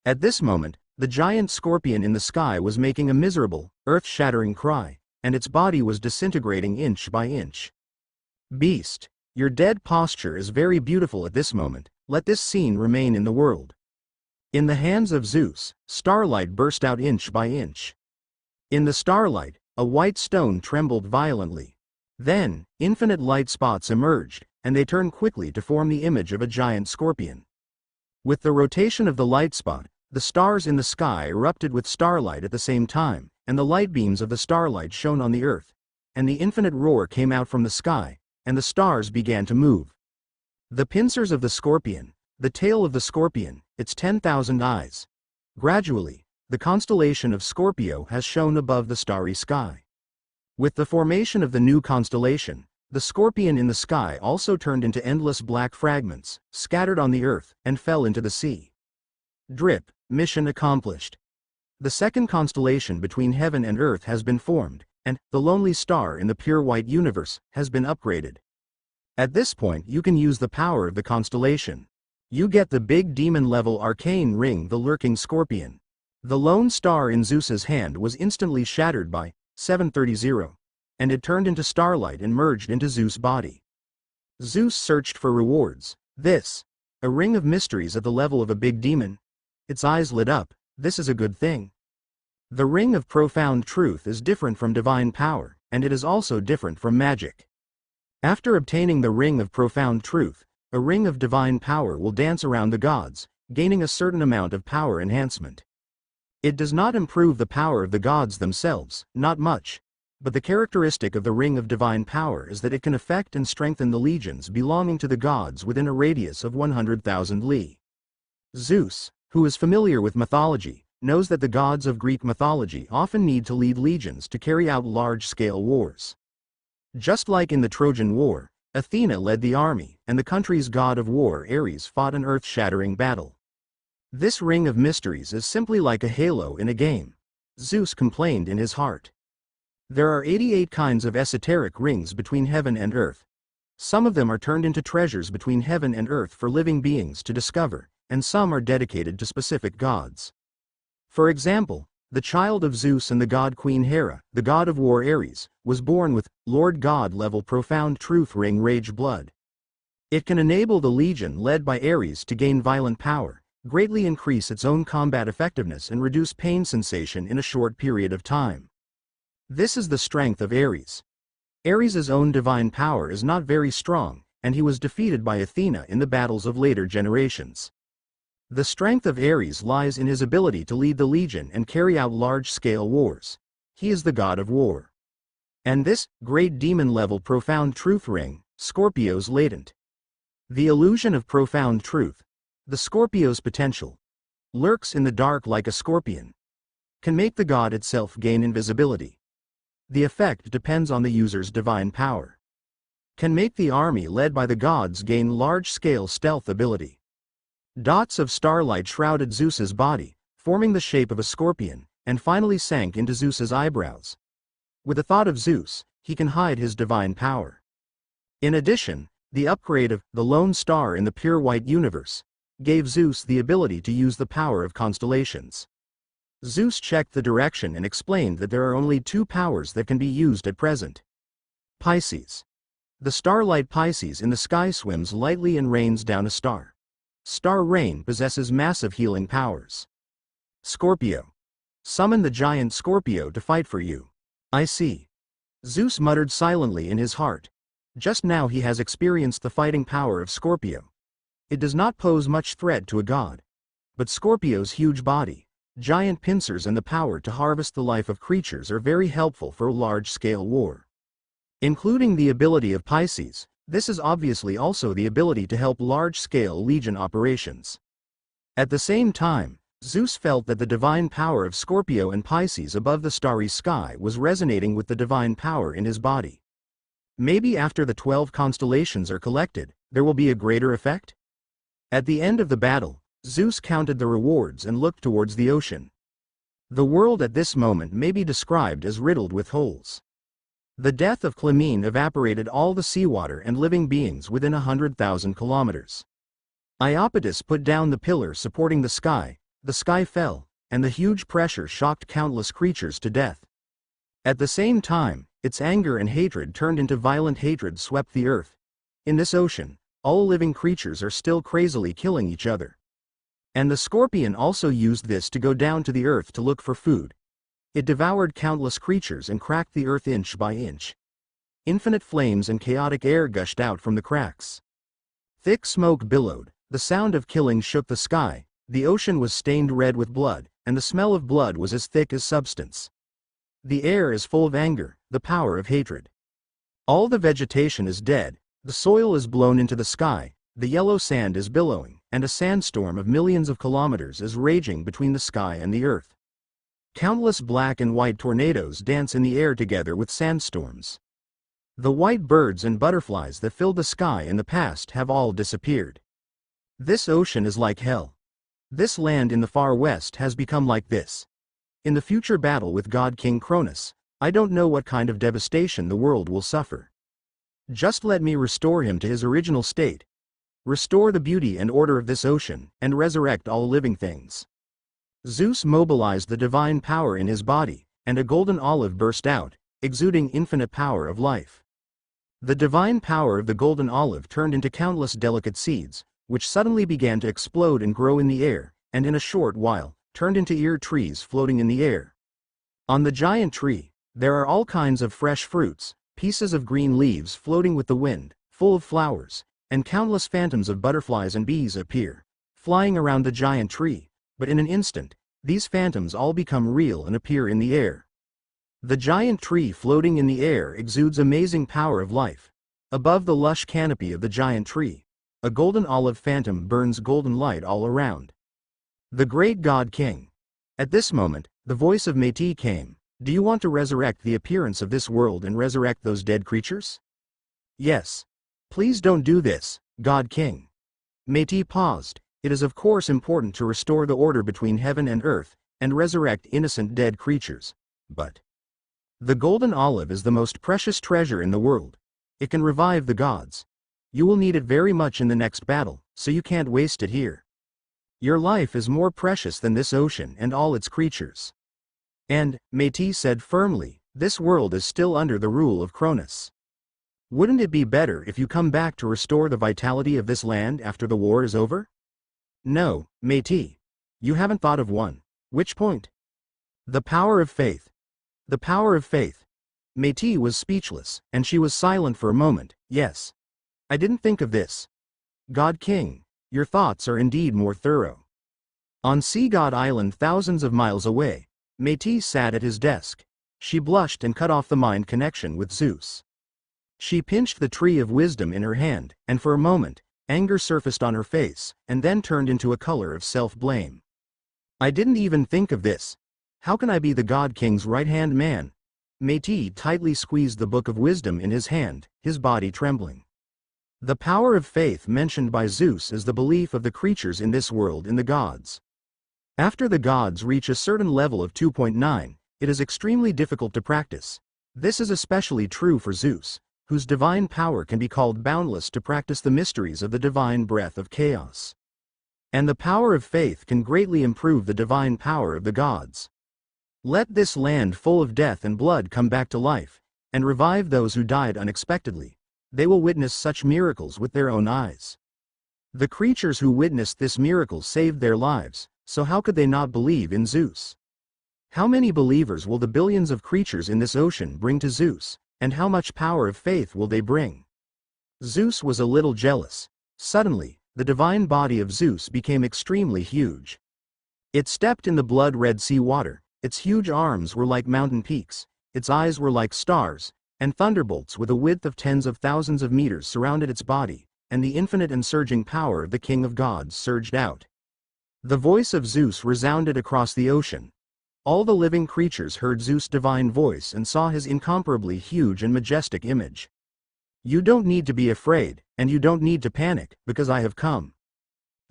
At this moment, the giant scorpion in the sky was making a miserable, earth-shattering cry, and its body was disintegrating inch by inch. Beast, your dead posture is very beautiful at this moment, let this scene remain in the world. In the hands of Zeus, starlight burst out inch by inch. In the starlight, a white stone trembled violently. Then, infinite light spots emerged, and they turned quickly to form the image of a giant scorpion. With the rotation of the light spot, the stars in the sky erupted with starlight at the same time, and the light beams of the starlight shone on the earth, and the infinite roar came out from the sky, and the stars began to move. The pincers of the scorpion, the tail of the scorpion, its 10,000 eyes. Gradually, the constellation of Scorpio has shone above the starry sky. With the formation of the new constellation, the scorpion in the sky also turned into endless black fragments, scattered on the earth, and fell into the sea. Drip, mission accomplished. The second constellation between heaven and earth has been formed, and the lonely star in the pure white universe has been upgraded. At this point you can use the power of the constellation. You get the big demon-level arcane ring, the lurking scorpion. The lone star in Zeus's hand was instantly shattered by 730, and it turned into starlight and merged into Zeus' body. Zeus searched for rewards. This, a ring of mysteries at the level of a big demon. Its eyes lit up. This is a good thing. The ring of profound truth is different from divine power, and it is also different from magic. After obtaining the ring of profound truth, a ring of divine power will dance around the gods, gaining a certain amount of power enhancement. It does not improve the power of the gods themselves, not much, but the characteristic of the ring of divine power is that it can affect and strengthen the legions belonging to the gods within a radius of 100,000 li. Zeus, who is familiar with mythology, knows that the gods of Greek mythology often need to lead legions to carry out large-scale wars. Just like in the Trojan War, Athena led the army, and the country's god of war Ares fought an earth-shattering battle. This ring of mysteries is simply like a halo in a game. Zeus complained in his heart. There are 88 kinds of esoteric rings between heaven and earth. Some of them are turned into treasures between heaven and earth for living beings to discover, and some are dedicated to specific gods. For example, the child of Zeus and the god Queen Hera, the god of war Ares, was born with Lord God level profound truth ring Rage Blood. It can enable the legion led by Ares to gain violent power, greatly increase its own combat effectiveness and reduce pain sensation in a short period of time. This is the strength of Ares. Ares' own divine power is not very strong, and he was defeated by Athena in the battles of later generations. The strength of Ares lies in his ability to lead the legion and carry out large-scale wars. He is the god of war. And this, great demon-level profound truth ring, Scorpio's latent. The illusion of profound truth, the Scorpio's potential, lurks in the dark like a scorpion, can make the god itself gain invisibility. The effect depends on the user's divine power. Can make the army led by the gods gain large-scale stealth ability. Dots of starlight shrouded Zeus's body, forming the shape of a scorpion, and finally sank into Zeus's eyebrows. With the thought of Zeus, he can hide his divine power. In addition, the upgrade of the lone star in the pure white universe gave Zeus the ability to use the power of constellations. Zeus checked the direction and explained that there are only two powers that can be used at present. Pisces. The starlight Pisces in the sky swims lightly and rains down a star. Star rain possesses massive healing powers. Scorpio. Summon the giant Scorpio to fight for you. I see. Zeus muttered silently in his heart. Just now he has experienced the fighting power of Scorpio. It does not pose much threat to a god. But Scorpio's huge body, giant pincers and the power to harvest the life of creatures are very helpful for a large-scale war. Including the ability of Pisces, this is obviously also the ability to help large-scale legion operations. At the same time, Zeus felt that the divine power of Scorpio and Pisces above the starry sky was resonating with the divine power in his body. Maybe after the 12 constellations are collected, there will be a greater effect? At the end of the battle, Zeus counted the rewards and looked towards the ocean. The world at this moment may be described as riddled with holes. The death of Clymene evaporated all the seawater and living beings within 100,000 kilometers. Iapetus put down the pillar supporting the sky, the sky fell, and the huge pressure shocked countless creatures to death. At the same time, its anger and hatred turned into violent hatred swept the earth. In this ocean, all living creatures are still crazily killing each other. And the scorpion also used this to go down to the earth to look for food. It devoured countless creatures and cracked the earth inch by inch. Infinite flames and chaotic air gushed out from the cracks. Thick smoke billowed, the sound of killing shook the sky, the ocean was stained red with blood, and the smell of blood was as thick as substance. The air is full of anger, the power of hatred. All the vegetation is dead, the soil is blown into the sky, the yellow sand is billowing, and a sandstorm of millions of kilometers is raging between the sky and the earth. Countless black and white tornadoes dance in the air together with sandstorms. The white birds and butterflies that filled the sky in the past have all disappeared. This ocean is like hell. This land in the far west has become like this. In the future battle with God King Cronus, I don't know what kind of devastation the world will suffer. Just let me restore him to his original state. Restore the beauty and order of this ocean, and resurrect all living things. Zeus mobilized the divine power in his body, and a golden olive burst out, exuding infinite power of life. The divine power of the golden olive turned into countless delicate seeds, which suddenly began to explode and grow in the air, and in a short while, turned into ear trees floating in the air. On the giant tree, there are all kinds of fresh fruits, pieces of green leaves floating with the wind, full of flowers, and countless phantoms of butterflies and bees appear, flying around the giant tree, but in an instant, these phantoms all become real and appear in the air. The giant tree floating in the air exudes amazing power of life. Above the lush canopy of the giant tree, a golden olive phantom burns golden light all around. The great God King. At this moment, the voice of Métis came. Do you want to resurrect the appearance of this world and resurrect those dead creatures? Yes. Please don't do this, God King. Métis paused. It is of course important to restore the order between heaven and earth, and resurrect innocent dead creatures. But the golden olive is the most precious treasure in the world. It can revive the gods. You will need it very much in the next battle, so you can't waste it here. Your life is more precious than this ocean and all its creatures. And, Métis said firmly, this world is still under the rule of Cronus. Wouldn't it be better if you come back to restore the vitality of this land after the war is over? No, Métis. You haven't thought of one. Which point? The power of faith. The power of faith. Métis was speechless, and she was silent for a moment. Yes. I didn't think of this. God King, your thoughts are indeed more thorough. On Sea God Island thousands of miles away, Métis sat at his desk. She blushed and cut off the mind connection with Zeus. She pinched the tree of wisdom in her hand, and for a moment, anger surfaced on her face, and then turned into a color of self-blame. I didn't even think of this. How can I be the God King's right-hand man? Métis tightly squeezed the book of wisdom in his hand, his body trembling. The power of faith mentioned by Zeus is the belief of the creatures in this world in the gods. After the gods reach a certain level of 2.9, it is extremely difficult to practice. This is especially true for Zeus, whose divine power can be called boundless to practice the mysteries of the divine breath of chaos. And the power of faith can greatly improve the divine power of the gods. Let this land full of death and blood come back to life, and revive those who died unexpectedly. They will witness such miracles with their own eyes. The creatures who witnessed this miracle saved their lives, so how could they not believe in Zeus? How many believers will the billions of creatures in this ocean bring to Zeus, and how much power of faith will they bring? Zeus was a little jealous. Suddenly, the divine body of Zeus became extremely huge. It stepped in the blood-red sea water, its huge arms were like mountain peaks, its eyes were like stars, and thunderbolts with a width of tens of thousands of meters surrounded its body, and the infinite and surging power of the King of Gods surged out. The voice of Zeus resounded across the ocean. All the living creatures heard Zeus' divine voice and saw his incomparably huge and majestic image. You don't need to be afraid, and you don't need to panic, because I have come.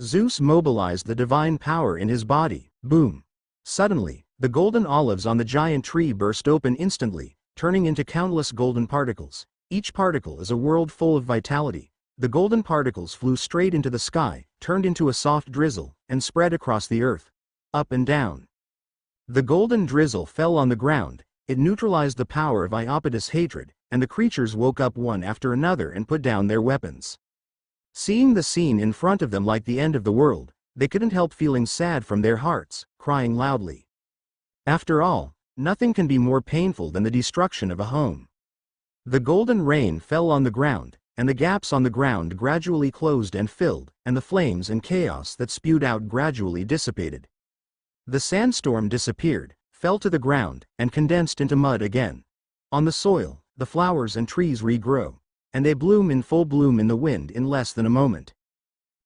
Zeus mobilized the divine power in his body. Boom! Suddenly, the golden olives on the giant tree burst open instantly, turning into countless golden particles. Each particle is a world full of vitality. The golden particles flew straight into the sky, turned into a soft drizzle, and spread across the earth. up and down. The golden drizzle fell on the ground, it neutralized the power of Iapetus' hatred, and the creatures woke up one after another and put down their weapons. Seeing the scene in front of them like the end of the world, they couldn't help feeling sad from their hearts, crying loudly. After all, nothing can be more painful than the destruction of a home. The golden rain fell on the ground, and the gaps on the ground gradually closed and filled, and the flames and chaos that spewed out gradually dissipated. The sandstorm disappeared, fell to the ground, and condensed into mud again. On the soil, the flowers and trees regrow, and they bloom in full bloom in the wind in less than a moment.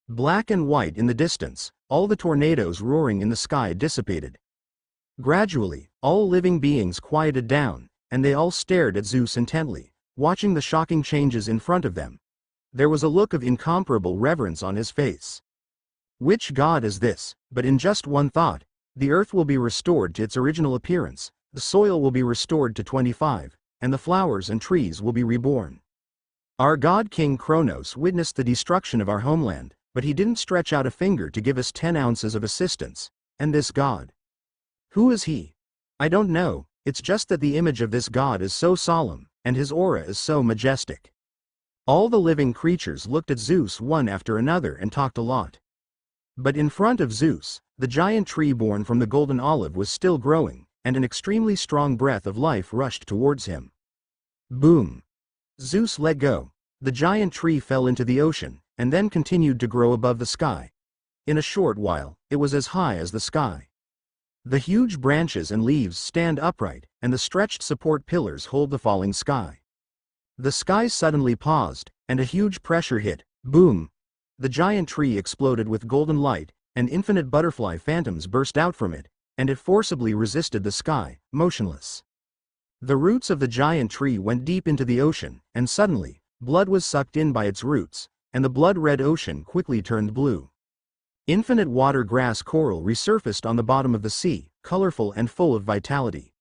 Black and white in the distance, all the tornadoes roaring in the sky dissipated. Gradually, all living beings quieted down, and they all stared at Zeus intently, watching the shocking changes in front of them. There was a look of incomparable reverence on his face. Which god is this? But in just one thought, the earth will be restored to its original appearance, the soil will be restored to 25, and the flowers and trees will be reborn. Our god King Kronos witnessed the destruction of our homeland, but he didn't stretch out a finger to give us 10 ounces of assistance. And this god? Who is he? I don't know, it's just that the image of this god is so solemn, and his aura is so majestic. All the living creatures looked at Zeus one after another and talked a lot. But in front of Zeus, the giant tree born from the golden olive was still growing, and an extremely strong breath of life rushed towards him. Boom! Zeus let go. The giant tree fell into the ocean, and then continued to grow above the sky. In a short while, it was as high as the sky. The huge branches and leaves stand upright, and the stretched support pillars hold the falling sky. The sky suddenly paused, and a huge pressure hit. Boom! The giant tree exploded with golden light, and infinite butterfly phantoms burst out from it, and it forcibly resisted the sky, motionless. The roots of the giant tree went deep into the ocean, and suddenly, blood was sucked in by its roots, and the blood-red ocean quickly turned blue. Infinite water grass coral resurfaced on the bottom of the sea, colorful and full of vitality.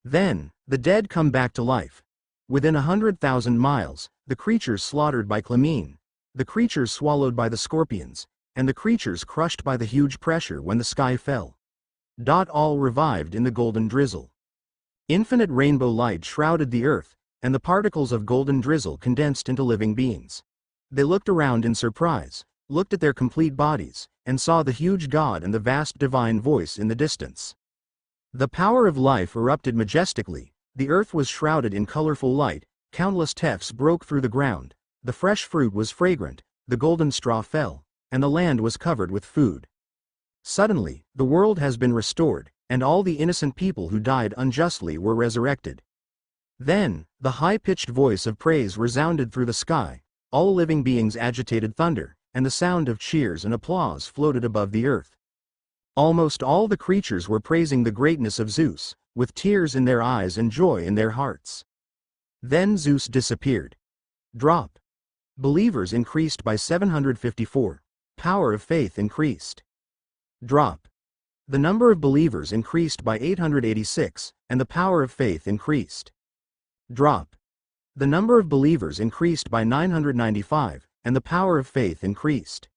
Then, the dead come back to life. Within 100,000 miles, the creatures slaughtered by Clamine, the creatures swallowed by the scorpions, and the creatures crushed by the huge pressure when the sky fell. All revived in the golden drizzle. Infinite rainbow light shrouded the earth, and the particles of golden drizzle condensed into living beings. They looked around in surprise, looked at their complete bodies, and saw the huge God and the vast divine voice in the distance. The power of life erupted majestically, the earth was shrouded in colorful light, countless tefts broke through the ground, the fresh fruit was fragrant, the golden straw fell, and the land was covered with food. Suddenly, the world has been restored, and all the innocent people who died unjustly were resurrected. Then, the high-pitched voice of praise resounded through the sky, all living beings agitated thunder, and the sound of cheers and applause floated above the earth. Almost all the creatures were praising the greatness of Zeus, with tears in their eyes and joy in their hearts. Then Zeus disappeared. Drop. Believers increased by 754. Power of faith increased. Drop. The number of believers increased by 886, and the power of faith increased. Drop. The number of believers increased by 995, and the power of faith increased.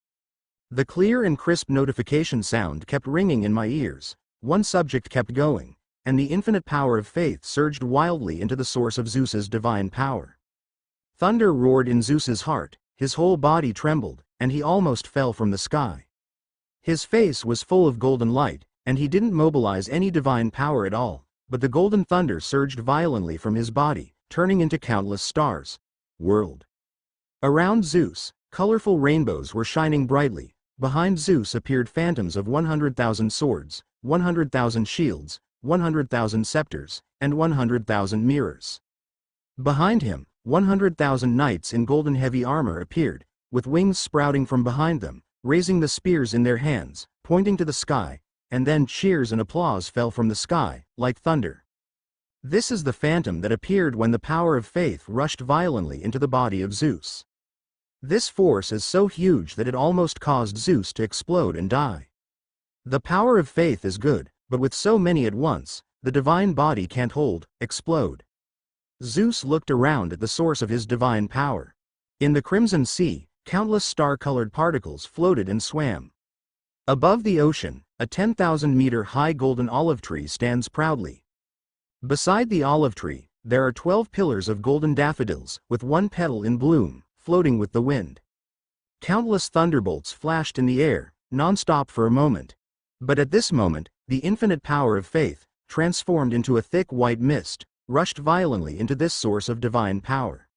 The clear and crisp notification sound kept ringing in my ears, one subject kept going, and the infinite power of faith surged wildly into the source of Zeus's divine power. Thunder roared in Zeus's heart, his whole body trembled, and he almost fell from the sky. His face was full of golden light, and he didn't mobilize any divine power at all, but the golden thunder surged violently from his body, turning into countless stars. World. Around Zeus, colorful rainbows were shining brightly. Behind Zeus appeared phantoms of 100,000 swords, 100,000 shields, 100,000 scepters, and 100,000 mirrors. Behind him, 100,000 knights in golden heavy armor appeared, with wings sprouting from behind them, raising the spears in their hands, pointing to the sky, and then cheers and applause fell from the sky, like thunder. This is the phantom that appeared when the power of faith rushed violently into the body of Zeus. This force is so huge that it almost caused Zeus to explode and die. The power of faith is good, but with so many at once, the divine body can't explode. Zeus looked around at the source of his divine power. In the crimson sea, countless star-colored particles floated and swam. Above the ocean, a 10,000-meter-high golden olive tree stands proudly. Beside the olive tree, there are 12 pillars of golden daffodils, with one petal in bloom, floating with the wind. Countless thunderbolts flashed in the air, non-stop for a moment. But at this moment, the infinite power of faith, transformed into a thick white mist, rushed violently into this source of divine power.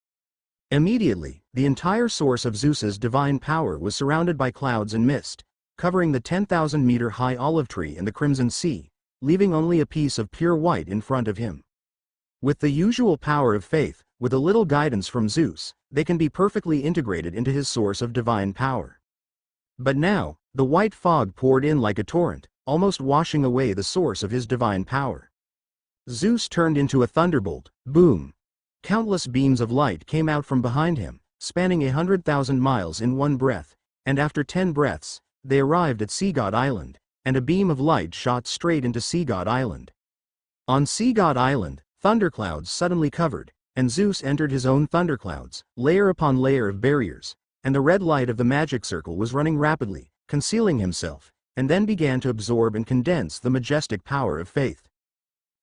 Immediately, the entire source of Zeus's divine power was surrounded by clouds and mist, covering the 10,000-meter-high olive tree and the crimson sea, leaving only a piece of pure white in front of him. With the usual power of faith, with a little guidance from Zeus, they can be perfectly integrated into his source of divine power. But now, the white fog poured in like a torrent, almost washing away the source of his divine power. Zeus turned into a thunderbolt, boom! Countless beams of light came out from behind him, spanning 100,000 miles in one breath, and after 10 breaths, they arrived at Sea God Island, and a beam of light shot straight into Sea God Island. On Sea God Island, thunderclouds suddenly covered, and Zeus entered his own thunderclouds, layer upon layer of barriers, and the red light of the magic circle was running rapidly, concealing himself, and then began to absorb and condense the majestic power of faith.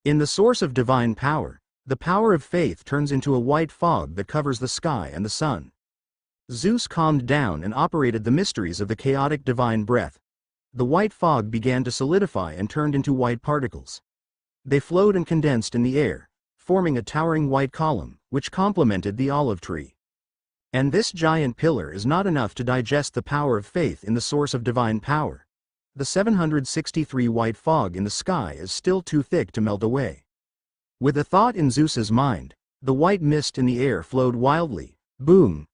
In the source of divine power, the power of faith turns into a white fog that covers the sky and the sun. Zeus calmed down and operated the mysteries of the chaotic divine breath. The white fog began to solidify and turned into white particles. They flowed and condensed in the air, forming a towering white column, which complemented the olive tree. And this giant pillar is not enough to digest the power of faith in the source of divine power. The 763 white fog in the sky is still too thick to melt away. With a thought in Zeus's mind, the white mist in the air flowed wildly, boom!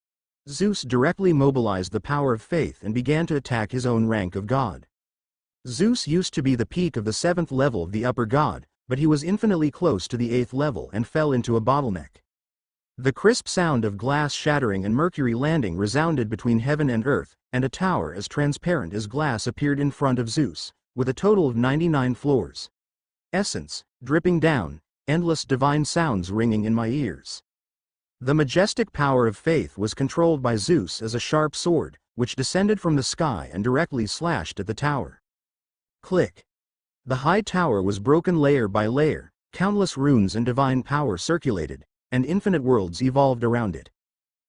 Zeus directly mobilized the power of faith and began to attack his own rank of god. Zeus used to be the peak of the 7th level of the upper god, but he was infinitely close to the 8th level and fell into a bottleneck. The crisp sound of glass shattering and Mercury landing resounded between heaven and earth, and a tower as transparent as glass appeared in front of Zeus, with a total of 99 floors. Essence, dripping down, endless divine sounds ringing in my ears. The majestic power of faith was controlled by Zeus as a sharp sword, which descended from the sky and directly slashed at the tower. Click. The high tower was broken layer by layer, countless runes and divine power circulated, and infinite worlds evolved around it.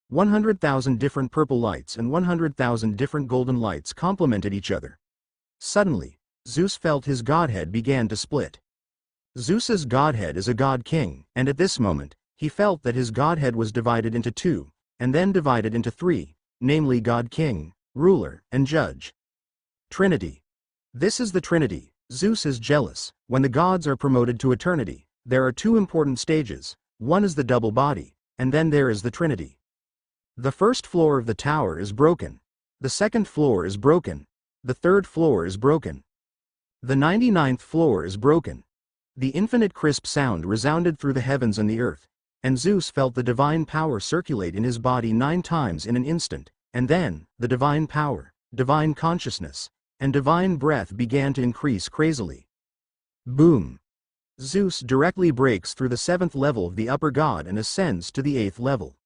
100,000 different purple lights and 100,000 different golden lights complemented each other. Suddenly, Zeus felt his godhead began to split. Zeus's godhead is a god king, and at this moment, he felt that his godhead was divided into two, and then divided into three, namely God King, Ruler, and Judge. Trinity. This is the Trinity. Zeus is jealous. When the gods are promoted to eternity, there are two important stages. One is the double body, and then there is the Trinity. The first floor of the tower is broken. The second floor is broken. The third floor is broken. The 99th floor is broken. The infinite crisp sound resounded through the heavens and the earth, and Zeus felt the divine power circulate in his body 9 times in an instant, and then, the divine power, divine consciousness, and divine breath began to increase crazily. Boom! Zeus directly breaks through the 7th level of the upper god and ascends to the 8th level.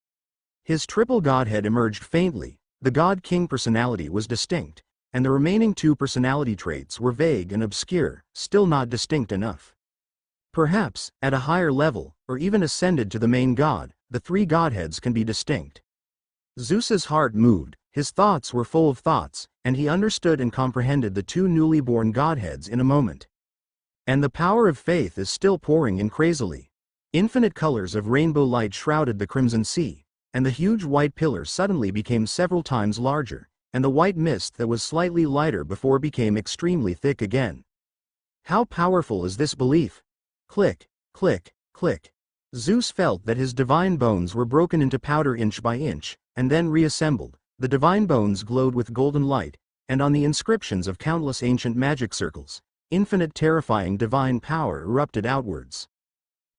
His triple godhead emerged faintly, the god-king personality was distinct, and the remaining 2 personality traits were vague and obscure, still not distinct enough. Perhaps, at a higher level, or even ascended to the main god, the 3 godheads can be distinct. Zeus's heart moved, his thoughts were full of thoughts, and he understood and comprehended the 2 newly born godheads in a moment. And the power of faith is still pouring in crazily. Infinite colors of rainbow light shrouded the crimson sea, and the huge white pillar suddenly became several times larger, and the white mist that was slightly lighter before became extremely thick again. How powerful is this belief? Click, click, click. Zeus felt that his divine bones were broken into powder inch by inch, and then reassembled. The divine bones glowed with golden light, and on the inscriptions of countless ancient magic circles, infinite terrifying divine power erupted outwards.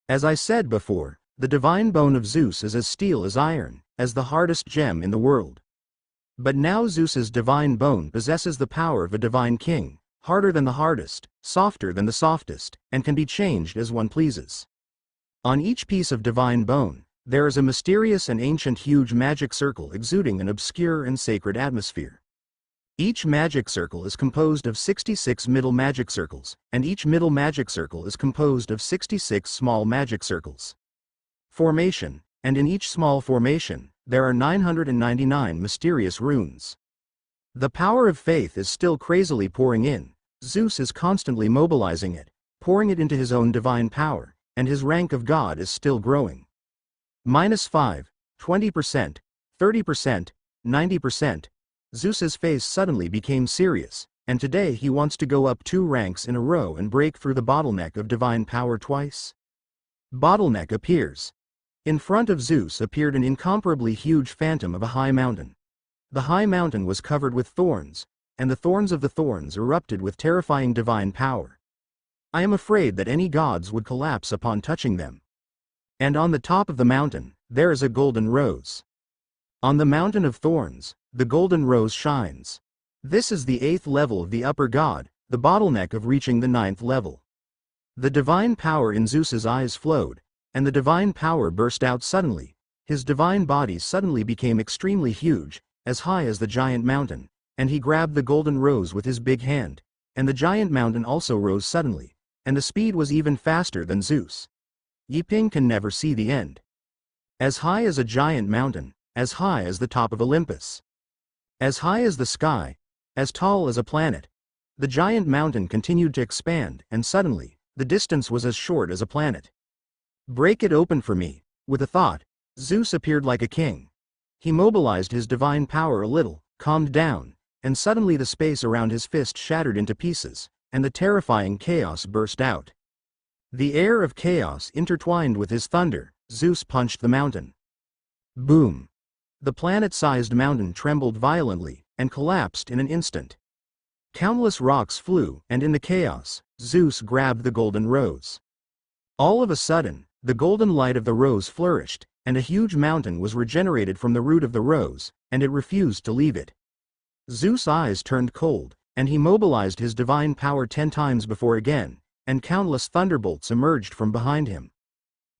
As I said before, the divine bone of Zeus is as steel as iron, as the hardest gem in the world. But now Zeus's divine bone possesses the power of a divine king, harder than the hardest, softer than the softest, and can be changed as one pleases. On each piece of divine bone, there is a mysterious and ancient huge magic circle exuding an obscure and sacred atmosphere. Each magic circle is composed of 66 middle magic circles, and each middle magic circle is composed of 66 small magic circles. Formation, and in each small formation, there are 999 mysterious runes. The power of faith is still crazily pouring in. Zeus is constantly mobilizing it, pouring it into his own divine power, and his rank of God is still growing. -5, 20%, 30%, 90%. Zeus's face suddenly became serious, and today he wants to go up 2 ranks in a row and break through the bottleneck of divine power twice. Bottleneck appears. In front of Zeus appeared an incomparably huge phantom of a high mountain. The high mountain was covered with thorns, and the thorns of the thorns erupted with terrifying divine power. I am afraid that any gods would collapse upon touching them. And on the top of the mountain, there is a golden rose. On the mountain of thorns, the golden rose shines. This is the 8th level of the upper god, the bottleneck of reaching the 9th level. The divine power in Zeus's eyes flowed, and the divine power burst out suddenly. His divine body suddenly became extremely huge, as high as the giant mountain, and he grabbed the golden rose with his big hand, and the giant mountain also rose suddenly, and the speed was even faster than Zeus. Yiping can never see the end. As high as a giant mountain, as high as the top of Olympus. As high as the sky, as tall as a planet. The giant mountain continued to expand, and suddenly, the distance was as short as a planet. Break it open for me. With a thought, Zeus appeared like a king. He mobilized his divine power a little, calmed down, and suddenly the space around his fist shattered into pieces, and the terrifying chaos burst out. The air of chaos intertwined with his thunder. Zeus punched the mountain. Boom! The planet-sized mountain trembled violently, and collapsed in an instant. Countless rocks flew, and in the chaos, Zeus grabbed the golden rose. All of a sudden, the golden light of the rose flourished, and a huge mountain was regenerated from the root of the rose, and it refused to leave it. Zeus' eyes turned cold, and he mobilized his divine power 10 times before again, and countless thunderbolts emerged from behind him.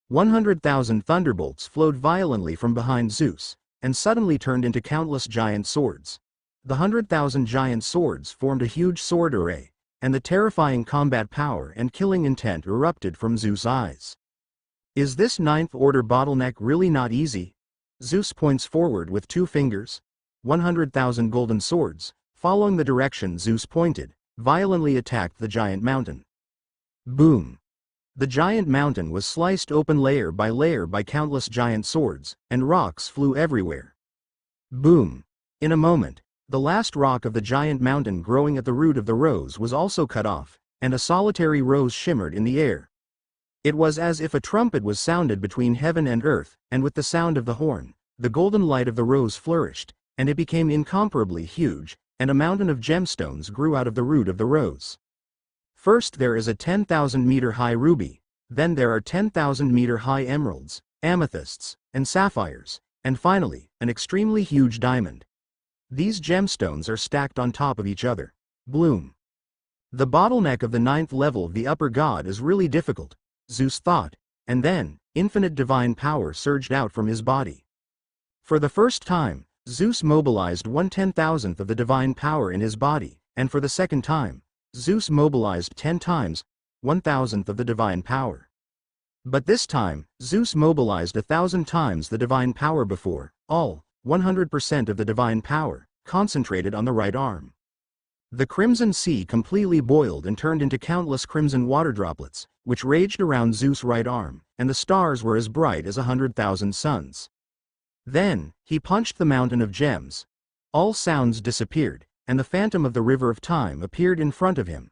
100,000 thunderbolts flowed violently from behind Zeus, and suddenly turned into countless giant swords. The 100,000 giant swords formed a huge sword array, and the terrifying combat power and killing intent erupted from Zeus' eyes. Is this 9th order bottleneck really not easy? Zeus points forward with 2 fingers. 100,000 golden swords, following the direction Zeus pointed, violently attacked the giant mountain. Boom! The giant mountain was sliced open layer by countless giant swords, and rocks flew everywhere. Boom! In a moment, the last rock of the giant mountain growing at the root of the rose was also cut off, and a solitary rose shimmered in the air. It was as if a trumpet was sounded between heaven and earth, and with the sound of the horn, the golden light of the rose flourished, and it became incomparably huge, and a mountain of gemstones grew out of the root of the rose. First there is a 10,000-meter-high ruby, then there are 10,000-meter-high emeralds, amethysts, and sapphires, and finally, an extremely huge diamond. These gemstones are stacked on top of each other. Bloom. The bottleneck of the 9th level of the upper god is really difficult, Zeus thought, and then, infinite divine power surged out from his body. For the first time, Zeus mobilized 1/10,000th of the divine power in his body, and for the second time, Zeus mobilized 10 times, 1,000th of the divine power. But this time, Zeus mobilized 1,000 times the divine power before, all, 100% of the divine power, concentrated on the right arm. The crimson sea completely boiled and turned into countless crimson water droplets, which raged around Zeus' right arm, and the stars were as bright as 100,000 suns. Then, he punched the mountain of gems. All sounds disappeared, and the phantom of the river of time appeared in front of him.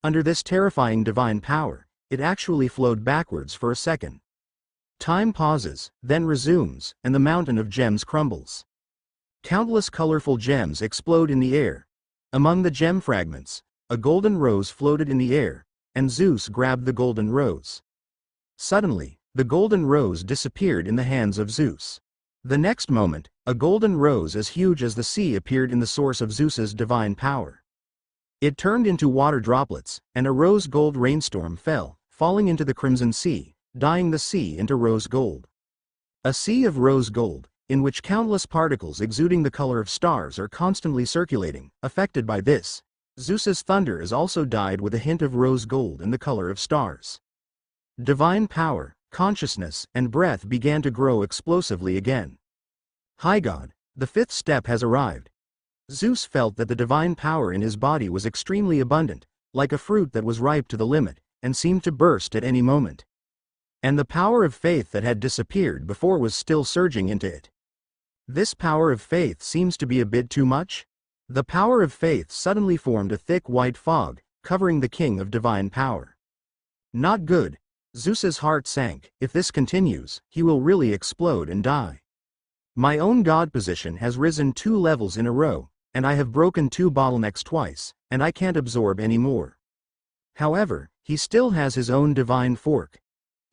Under this terrifying divine power, it actually flowed backwards for a second. Time pauses, then resumes, and the mountain of gems crumbles. Countless colorful gems explode in the air. Among the gem fragments, a golden rose floated in the air, and Zeus grabbed the golden rose. Suddenly, the golden rose disappeared in the hands of Zeus. The next moment, a golden rose as huge as the sea appeared in the source of Zeus's divine power. It turned into water droplets, and a rose gold rainstorm fell, falling into the crimson sea, dyeing the sea into rose gold. A sea of rose gold, in which countless particles exuding the color of stars are constantly circulating. Affected by this, Zeus's thunder is also dyed with a hint of rose gold and the color of stars. Divine power, consciousness, and breath began to grow explosively again. High God, the fifth step has arrived. Zeus felt that the divine power in his body was extremely abundant, like a fruit that was ripe to the limit, and seemed to burst at any moment. And the power of faith that had disappeared before was still surging into it. This power of faith seems to be a bit too much. The power of faith suddenly formed a thick white fog, covering the king of divine power. Not good. Zeus's heart sank. If this continues, he will really explode and die. My own God position has risen 2 levels in a row, and I have broken 2 bottlenecks twice, and I can't absorb any more. However, he still has his own divine fork.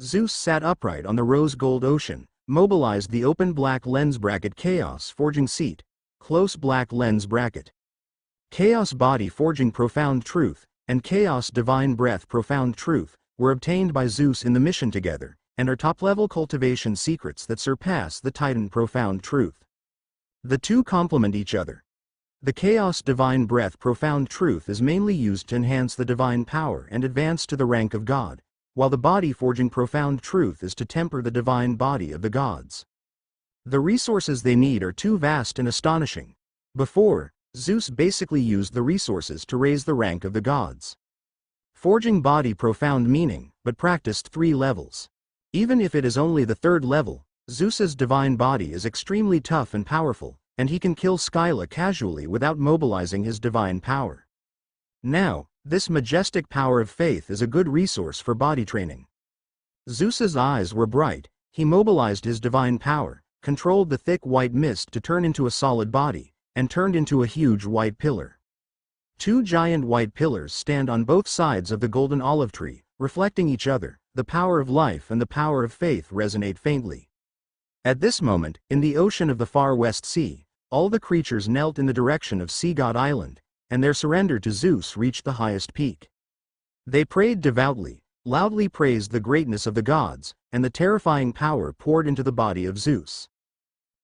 Zeus sat upright on the rose gold ocean, mobilized the open black lens bracket chaos forging seat, close black lens bracket. Chaos body forging profound truth, and chaos divine breath profound truth, were obtained by Zeus in the mission together, and are top-level cultivation secrets that surpass the Titan profound truth. The two complement each other. The chaos divine breath profound truth is mainly used to enhance the divine power and advance to the rank of God, while the body forging profound truth is to temper the divine body of the gods. The resources they need are too vast and astonishing. Before, Zeus basically used the resources to raise the rank of the gods. Forging body profound meaning, but practiced 3 levels. Even if it is only the 3rd level, Zeus's divine body is extremely tough and powerful, and he can kill Scylla casually without mobilizing his divine power. Now, this majestic power of faith is a good resource for body training. Zeus's eyes were bright. He mobilized his divine power, controlled the thick white mist to turn into a solid body, and turned into a huge white pillar. 2 giant white pillars stand on both sides of the golden olive tree, reflecting each other. The power of life and the power of faith resonate faintly. At this moment, in the ocean of the far west sea, all the creatures knelt in the direction of Sea God Island, and their surrender to Zeus reached the highest peak. They prayed devoutly, loudly praised the greatness of the gods, and the terrifying power poured into the body of Zeus.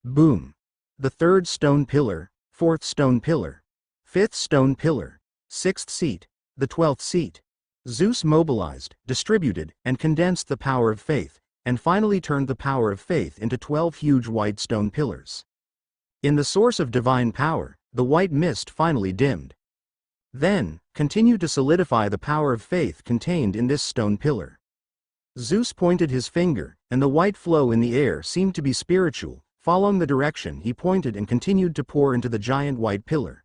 Boom! The 3rd stone pillar, 4th stone pillar, 5th stone pillar, 6th seat, the 12th seat. Zeus mobilized, distributed, and condensed the power of faith, and finally turned the power of faith into 12 huge white stone pillars. In the source of divine power, the white mist finally dimmed. Then, continued to solidify the power of faith contained in this stone pillar. Zeus pointed his finger, and the white flow in the air seemed to be spiritual, following the direction he pointed and continued to pour into the giant white pillar.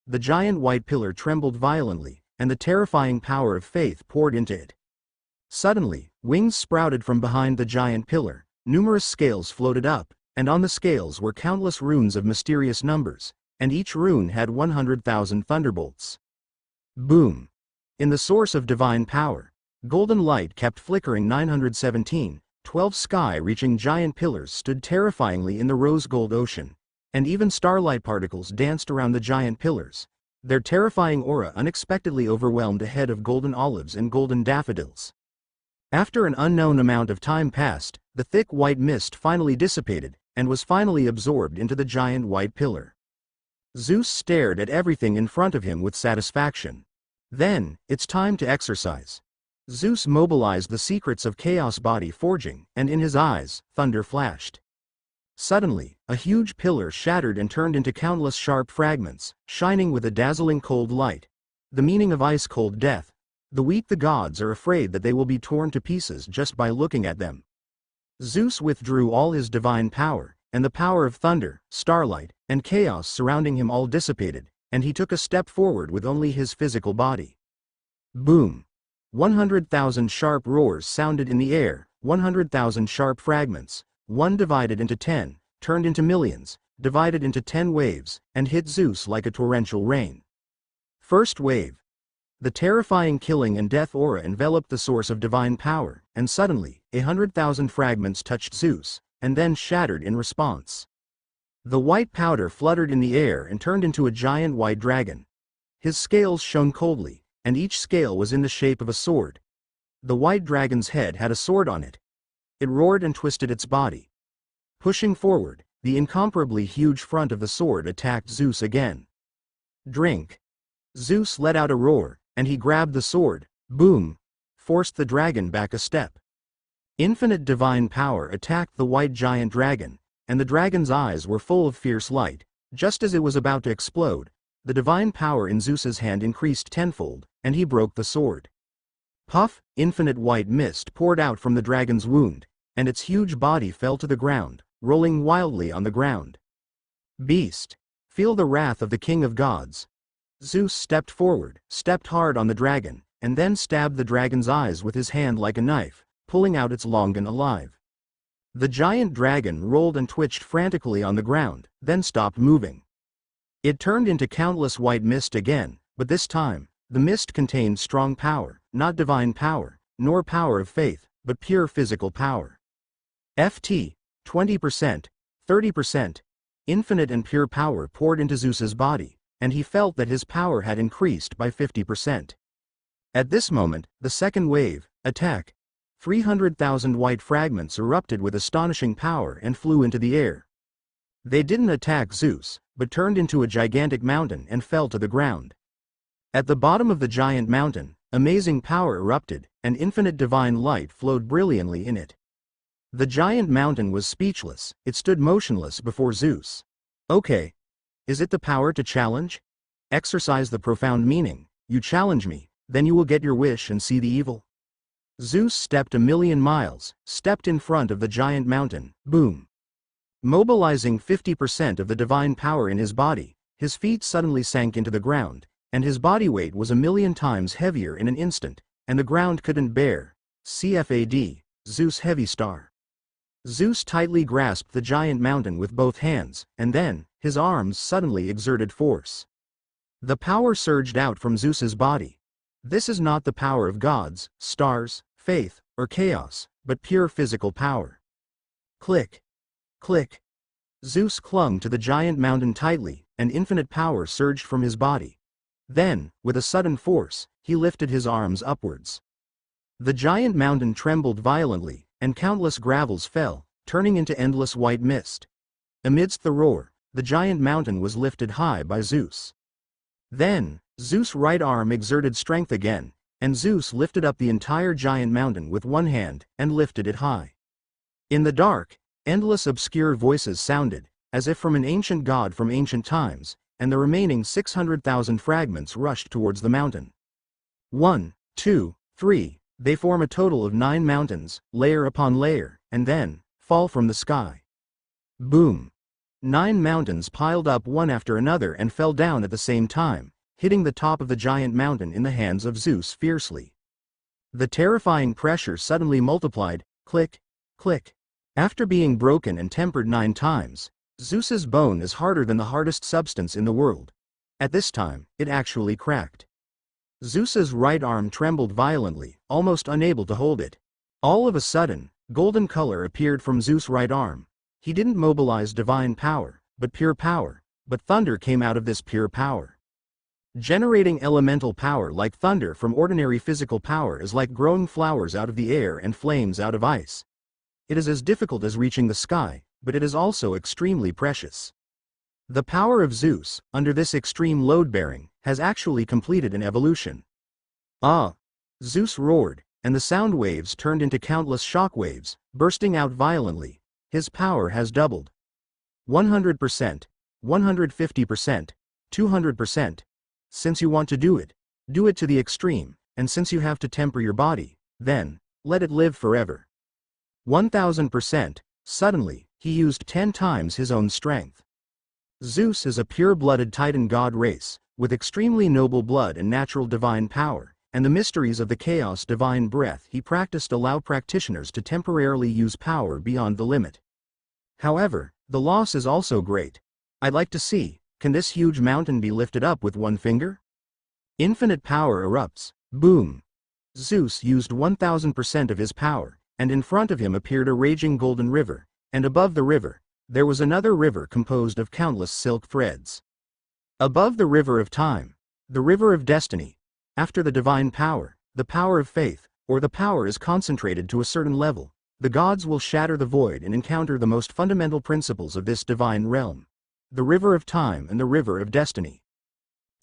The giant white pillar trembled violently, and the terrifying power of faith poured into it. Suddenly, wings sprouted from behind the giant pillar, numerous scales floated up, and on the scales were countless runes of mysterious numbers, and each rune had 100,000 thunderbolts. Boom! In the source of divine power, golden light kept flickering. 917, 12 sky-reaching giant pillars stood terrifyingly in the rose gold ocean, and even starlight particles danced around the giant pillars. Their terrifying aura unexpectedly overwhelmed a head of golden olives and golden daffodils. After an unknown amount of time passed, the thick white mist finally dissipated, and was finally absorbed into the giant white pillar. Zeus stared at everything in front of him with satisfaction. Then, it's time to exercise. Zeus mobilized the secrets of chaos body forging, and in his eyes, thunder flashed. Suddenly, a huge pillar shattered and turned into countless sharp fragments, shining with a dazzling cold light. The meaning of ice-cold death. The weak the gods are afraid that they will be torn to pieces just by looking at them. Zeus withdrew all his divine power, and the power of thunder, starlight, and chaos surrounding him all dissipated, and he took a step forward with only his physical body. Boom! 100,000 sharp roars sounded in the air, 100,000 sharp fragments, one divided into 10, turned into millions, divided into 10 waves, and hit Zeus like a torrential rain. First wave. The terrifying killing and death aura enveloped the source of divine power, and suddenly, 100,000 fragments touched Zeus, and then shattered in response. The white powder fluttered in the air and turned into a giant white dragon. His scales shone coldly, and each scale was in the shape of a sword. The white dragon's head had a sword on it. It roared and twisted its body. Pushing forward, the incomparably huge front of the sword attacked Zeus again. Drink. Zeus let out a roar, and he grabbed the sword, boom, forced the dragon back a step. Infinite divine power attacked the white giant dragon, and the dragon's eyes were full of fierce light. Just as it was about to explode, the divine power in Zeus's hand increased tenfold, and he broke the sword. Puff, infinite white mist poured out from the dragon's wound, and its huge body fell to the ground, rolling wildly on the ground. Beast, feel the wrath of the king of gods. Zeus stepped forward, stepped hard on the dragon, and then stabbed the dragon's eyes with his hand like a knife, pulling out its longan alive. The giant dragon rolled and twitched frantically on the ground, then stopped moving. It turned into countless white mist again, but this time, the mist contained strong power, not divine power, nor power of faith, but pure physical power. FT, 20%, 30%, infinite and pure power poured into Zeus's body, and he felt that his power had increased by 50%. At this moment, the second wave, attack, 300,000 white fragments erupted with astonishing power and flew into the air. They didn't attack Zeus, but turned into a gigantic mountain and fell to the ground. At the bottom of the giant mountain, amazing power erupted, and infinite divine light flowed brilliantly in it. The giant mountain was speechless, it stood motionless before Zeus. Okay. Is it the power to challenge? Exercise the profound meaning. You challenge me, then you will get your wish and see the evil. Zeus stepped 1,000,000 miles, stepped in front of the giant mountain, boom. Mobilizing 50% of the divine power in his body, his feet suddenly sank into the ground, and his body weight was 1,000,000 times heavier in an instant, and the ground couldn't bear. CFAD, Zeus heavy star. Zeus tightly grasped the giant mountain with both hands, and then, his arms suddenly exerted force. The power surged out from Zeus's body. This is not the power of gods, stars, faith, or chaos, but pure physical power. Click. Click. Zeus clung to the giant mountain tightly, and infinite power surged from his body. Then, with a sudden force, he lifted his arms upwards. The giant mountain trembled violently, and countless gravels fell, turning into endless white mist. Amidst the roar, the giant mountain was lifted high by Zeus. Then, Zeus' right arm exerted strength again, and Zeus lifted up the entire giant mountain with one hand, and lifted it high. In the dark, endless obscure voices sounded, as if from an ancient god from ancient times, and the remaining 600,000 fragments rushed towards the mountain. 1, 2, 3, they form a total of 9 mountains, layer upon layer, and then, fall from the sky. Boom. 9 mountains piled up one after another and fell down at the same time, hitting the top of the giant mountain in the hands of Zeus fiercely. The terrifying pressure suddenly multiplied, click, click. After being broken and tempered 9 times, Zeus's bone is harder than the hardest substance in the world. At this time, it actually cracked. Zeus's right arm trembled violently, almost unable to hold it. All of a sudden, golden color appeared from Zeus' right arm. He didn't mobilize divine power, but pure power, but thunder came out of this pure power. Generating elemental power like thunder from ordinary physical power is like growing flowers out of the air and flames out of ice. It is as difficult as reaching the sky, but it is also extremely precious. The power of Zeus, under this extreme load-bearing, has actually completed an evolution. Ah! Zeus roared, and the sound waves turned into countless shock waves, bursting out violently. His power has doubled. 100%, 150%, 200%. Since you want to do it to the extreme, and since you have to temper your body, then, let it live forever. 1000%, suddenly, he used 10 times his own strength. Zeus is a pure-blooded Titan god race, with extremely noble blood and natural divine power, and the mysteries of the chaos divine breath he practiced allow practitioners to temporarily use power beyond the limit. However, the loss is also great. I'd like to see, can this huge mountain be lifted up with one finger? Infinite power erupts, boom. Zeus used 1000% of his power, and in front of him appeared a raging golden river, and above the river, there was another river composed of countless silk threads. Above the river of time, the river of destiny, after the divine power, the power of faith, or the power is concentrated to a certain level, The gods will shatter the void and encounter the most fundamental principles of this divine realm. The river of time and the river of destiny.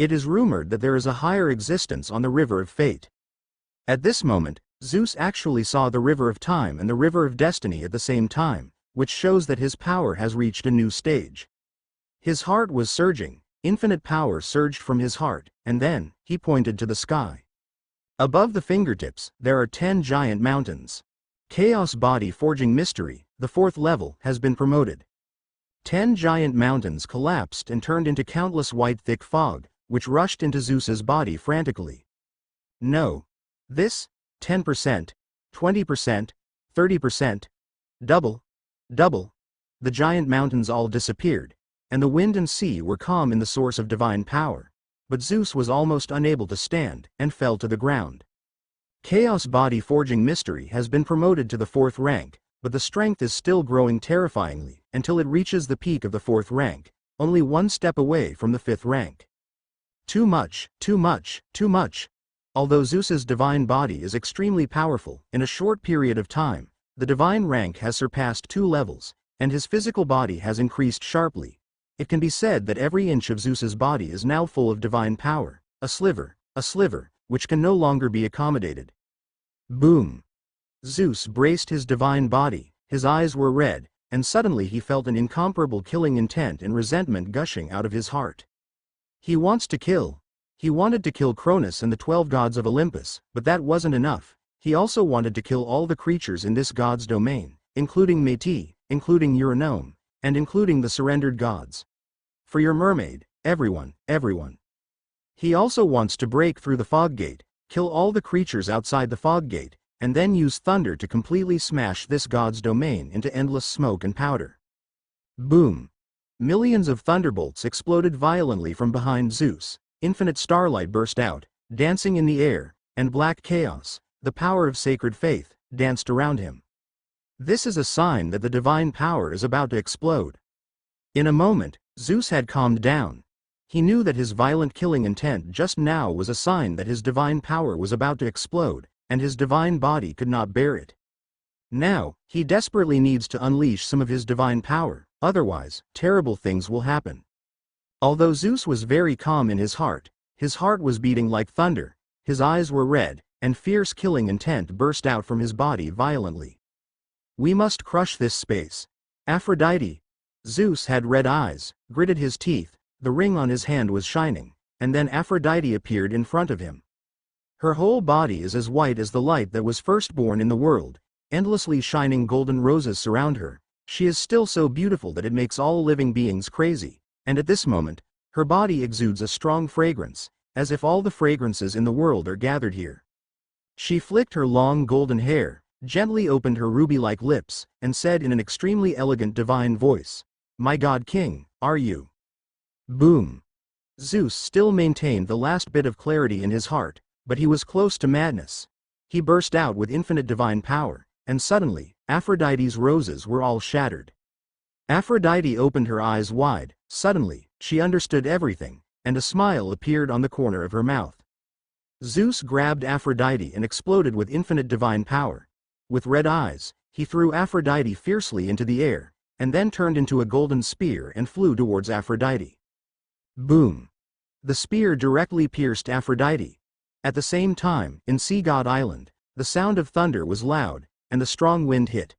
It is rumored that there is a higher existence on the river of fate. At this moment, Zeus actually saw the river of time and the river of destiny at the same time, which shows that his power has reached a new stage. His heart was surging, infinite power surged from his heart, and then, he pointed to the sky. Above the fingertips, there are 10 giant mountains. Chaos Body Forging Mystery, the 4th level, has been promoted. 10 giant mountains collapsed and turned into countless white thick fog, which rushed into Zeus's body frantically. No. This, 10%, 20%, 30%, double. The giant mountains all disappeared, and the wind and sea were calm in the source of divine power, but Zeus was almost unable to stand, and fell to the ground. Chaos Body Forging Mystery has been promoted to the 4th rank, but the strength is still growing terrifyingly, until it reaches the peak of the 4th rank, only one step away from the 5th rank. Too much. Although Zeus's divine body is extremely powerful, in a short period of time, the divine rank has surpassed 2 levels, and his physical body has increased sharply. It can be said that every inch of Zeus's body is now full of divine power, a sliver, which can no longer be accommodated. Boom! Zeus braced his divine body, his eyes were red, and suddenly he felt an incomparable killing intent and resentment gushing out of his heart. He wanted to kill Cronus and the 12 gods of Olympus, but that wasn't enough. He also wanted to kill all the creatures in this god's domain, including Métis, including Euronome, and including the surrendered gods. For your mermaid, everyone. He also wants to break through the fog gate, kill all the creatures outside the fog gate, and then use thunder to completely smash this god's domain into endless smoke and powder. Boom! Millions of thunderbolts exploded violently from behind Zeus, infinite starlight burst out, dancing in the air, and black chaos, the power of sacred faith, danced around him. This is a sign that the divine power is about to explode. In a moment, Zeus had calmed down. He knew that his violent killing intent just now was a sign that his divine power was about to explode, and his divine body could not bear it. Now, he desperately needs to unleash some of his divine power, otherwise, terrible things will happen. Although Zeus was very calm in his heart was beating like thunder, his eyes were red, and fierce killing intent burst out from his body violently. We must crush this space. Aphrodite. Zeus had red eyes, gritted his teeth, the ring on his hand was shining, and then Aphrodite appeared in front of him. Her whole body is as white as the light that was first born in the world, endlessly shining golden roses surround her. She is still so beautiful that it makes all living beings crazy, and at this moment, her body exudes a strong fragrance, as if all the fragrances in the world are gathered here. She flicked her long golden hair, gently opened her ruby-like lips, and said in an extremely elegant divine voice, "My god king, are you?" Boom! Zeus still maintained the last bit of clarity in his heart, but he was close to madness. He burst out with infinite divine power, and suddenly, Aphrodite's roses were all shattered. Aphrodite opened her eyes wide, suddenly, she understood everything, and a smile appeared on the corner of her mouth. Zeus grabbed Aphrodite and exploded with infinite divine power. With red eyes, he threw Aphrodite fiercely into the air, and then turned into a golden spear and flew towards Aphrodite. Boom! The spear directly pierced Aphrodite. At the same time, in Sea God Island, the sound of thunder was loud, and the strong wind hit.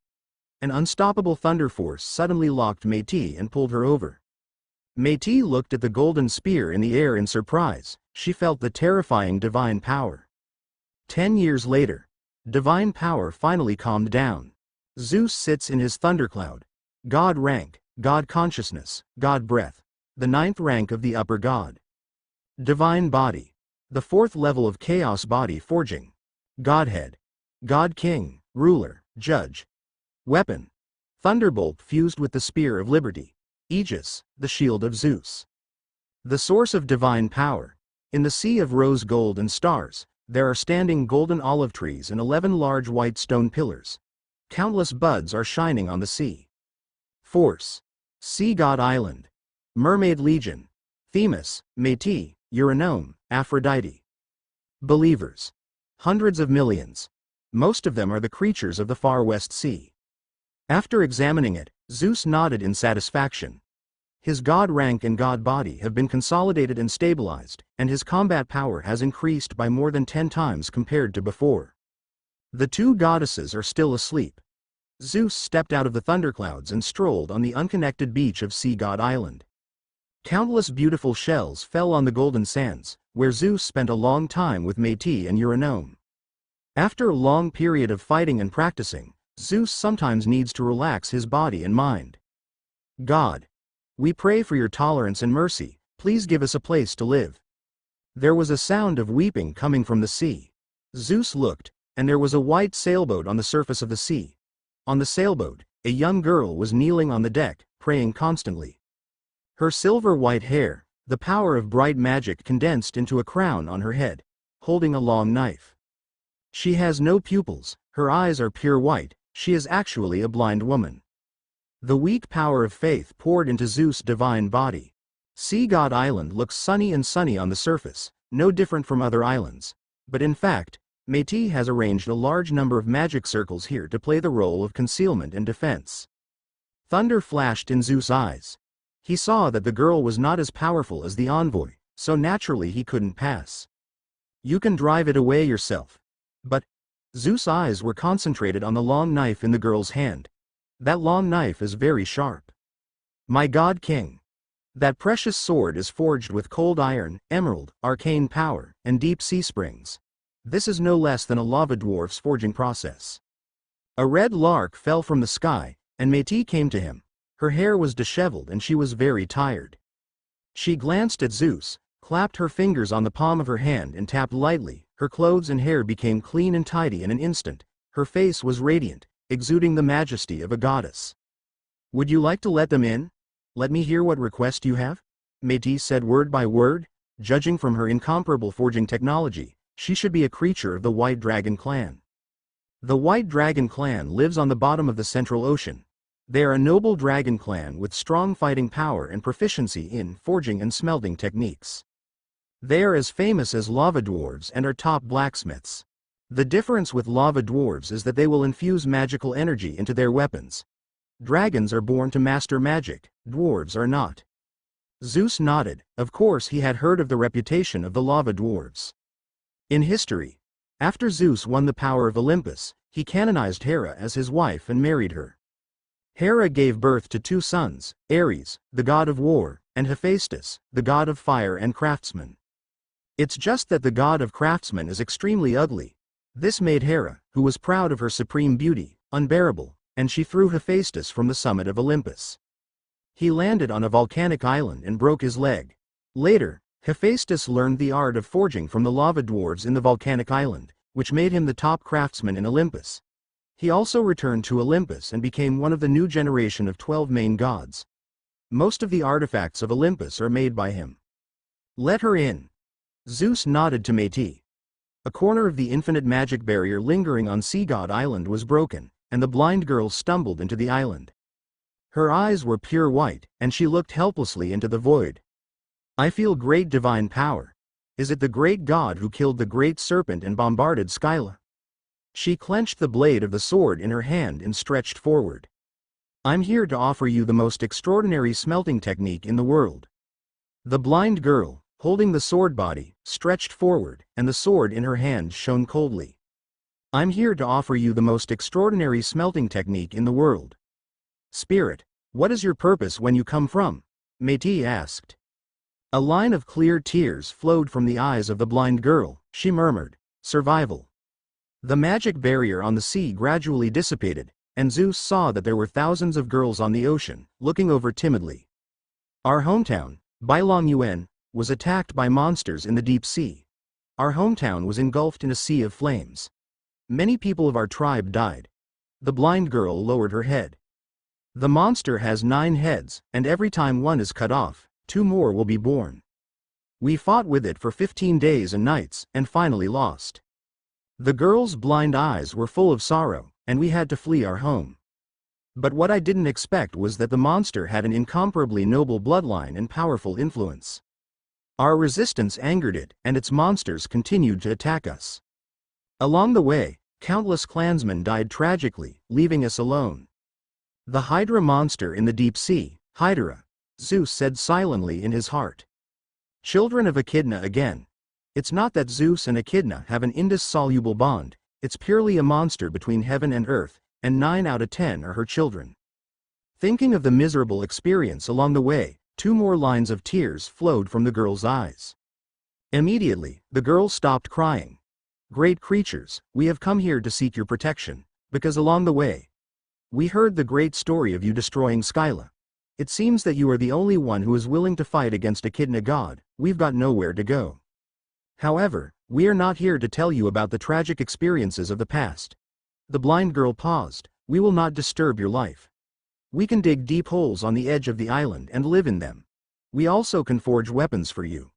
An unstoppable thunder force suddenly locked Métis and pulled her over. Métis looked at the golden spear in the air in surprise. She felt the terrifying divine power. 10 years later, divine power finally calmed down. Zeus sits in his thundercloud. God rank, God consciousness, God breath. The 9th rank of the upper god. Divine body. The 4th level of chaos body forging. Godhead. God king, ruler, judge. Weapon. Thunderbolt fused with the spear of liberty. Aegis, the shield of Zeus. The source of divine power. In the sea of rose gold and stars, there are standing golden olive trees and 11 large white stone pillars. Countless buds are shining on the sea. Force. Sea God Island. Mermaid Legion. Themis, Métis, Euronome, Aphrodite. Believers. Hundreds of millions. Most of them are the creatures of the far west sea. After examining it, Zeus nodded in satisfaction. His god rank and god body have been consolidated and stabilized, and his combat power has increased by more than 10 times compared to before. The two goddesses are still asleep. Zeus stepped out of the thunderclouds and strolled on the unconnected beach of Sea God Island. Countless beautiful shells fell on the golden sands, where Zeus spent a long time with Métis and Eurynome. After a long period of fighting and practicing, Zeus sometimes needs to relax his body and mind. God, we pray for your tolerance and mercy, please give us a place to live. There was a sound of weeping coming from the sea. Zeus looked, and there was a white sailboat on the surface of the sea. On the sailboat, a young girl was kneeling on the deck, praying constantly. Her silver-white hair, the power of bright magic condensed into a crown on her head, holding a long knife. She has no pupils, her eyes are pure white, she is actually a blind woman. The weak power of faith poured into Zeus' divine body. Sea God Island looks sunny on the surface, no different from other islands. But in fact, Métis has arranged a large number of magic circles here to play the role of concealment and defense. Thunder flashed in Zeus' eyes. He saw that the girl was not as powerful as the envoy, so naturally he couldn't pass. You can drive it away yourself. But Zeus' eyes were concentrated on the long knife in the girl's hand. That long knife is very sharp. My God King. That precious sword is forged with cold iron, emerald, arcane power, and deep sea springs. This is no less than a lava dwarf's forging process. A red lark fell from the sky, and Métis came to him. Her hair was disheveled and she was very tired. She glanced at Zeus, clapped her fingers on the palm of her hand and tapped lightly. Her clothes and hair became clean and tidy in an instant. Her face was radiant, exuding the majesty of a goddess. Would you like to let them in? Let me hear what request you have? Métis said word by word. Judging from her incomparable forging technology, she should be a creature of the White Dragon clan. The White Dragon clan lives on the bottom of the Central Ocean. They are a noble dragon clan with strong fighting power and proficiency in forging and smelting techniques. They are as famous as lava dwarves and are top blacksmiths. The difference with lava dwarves is that they will infuse magical energy into their weapons. Dragons are born to master magic, dwarves are not. Zeus nodded. Of course he had heard of the reputation of the lava dwarves. In history, after Zeus won the power of Olympus, he canonized Hera as his wife and married her. Hera gave birth to 2 sons, Ares, the god of war, and Hephaestus, the god of fire and craftsman. It's just that the god of craftsmen is extremely ugly. This made Hera, who was proud of her supreme beauty, unbearable, and she threw Hephaestus from the summit of Olympus. He landed on a volcanic island and broke his leg. Later, Hephaestus learned the art of forging from the lava dwarves in the volcanic island, which made him the top craftsman in Olympus. He also returned to Olympus and became one of the new generation of 12 main gods. Most of the artifacts of Olympus are made by him. Let her in. Zeus nodded to Métis. A corner of the infinite magic barrier lingering on Sea God Island was broken, and the blind girl stumbled into the island. Her eyes were pure white, and she looked helplessly into the void. I feel great divine power. Is it the great god who killed the great serpent and bombarded Skyla? She clenched the blade of the sword in her hand and stretched forward. I'm here to offer you the most extraordinary smelting technique in the world. The blind girl, holding the sword body, stretched forward, and the sword in her hand shone coldly. I'm here to offer you the most extraordinary smelting technique in the world. Spirit, what is your purpose when you come from? Métis asked. A line of clear tears flowed from the eyes of the blind girl. She murmured, survival. The magic barrier on the sea gradually dissipated, and Zeus saw that there were thousands of girls on the ocean, looking over timidly. Our hometown, Bailongyuan, was attacked by monsters in the deep sea. Our hometown was engulfed in a sea of flames. Many people of our tribe died. The blind girl lowered her head. The monster has 9 heads, and every time one is cut off, 2 more will be born. We fought with it for 15 days and nights, and finally lost. The girl's blind eyes were full of sorrow, and we had to flee our home. But what I didn't expect was that the monster had an incomparably noble bloodline and powerful influence. Our resistance angered it, and its monsters continued to attack us. Along the way, Countless clansmen died tragically, leaving us alone. The Hydra monster in the deep sea, Hydra, Zeus said silently in his heart. Children of Echidna again. It's not that Zeus and Echidna have an indissoluble bond, it's purely a monster between heaven and earth, and 9 out of 10 are her children. Thinking of the miserable experience along the way, 2 more lines of tears flowed from the girl's eyes. Immediately, the girl stopped crying. Great creatures, we have come here to seek your protection, because along the way, we heard the great story of you destroying Skyla. It seems that you are the only one who is willing to fight against Echidna God. We've got nowhere to go. However, we are not here to tell you about the tragic experiences of the past. The blind girl paused. We will not disturb your life. We can dig deep holes on the edge of the island and live in them. We also can forge weapons for you.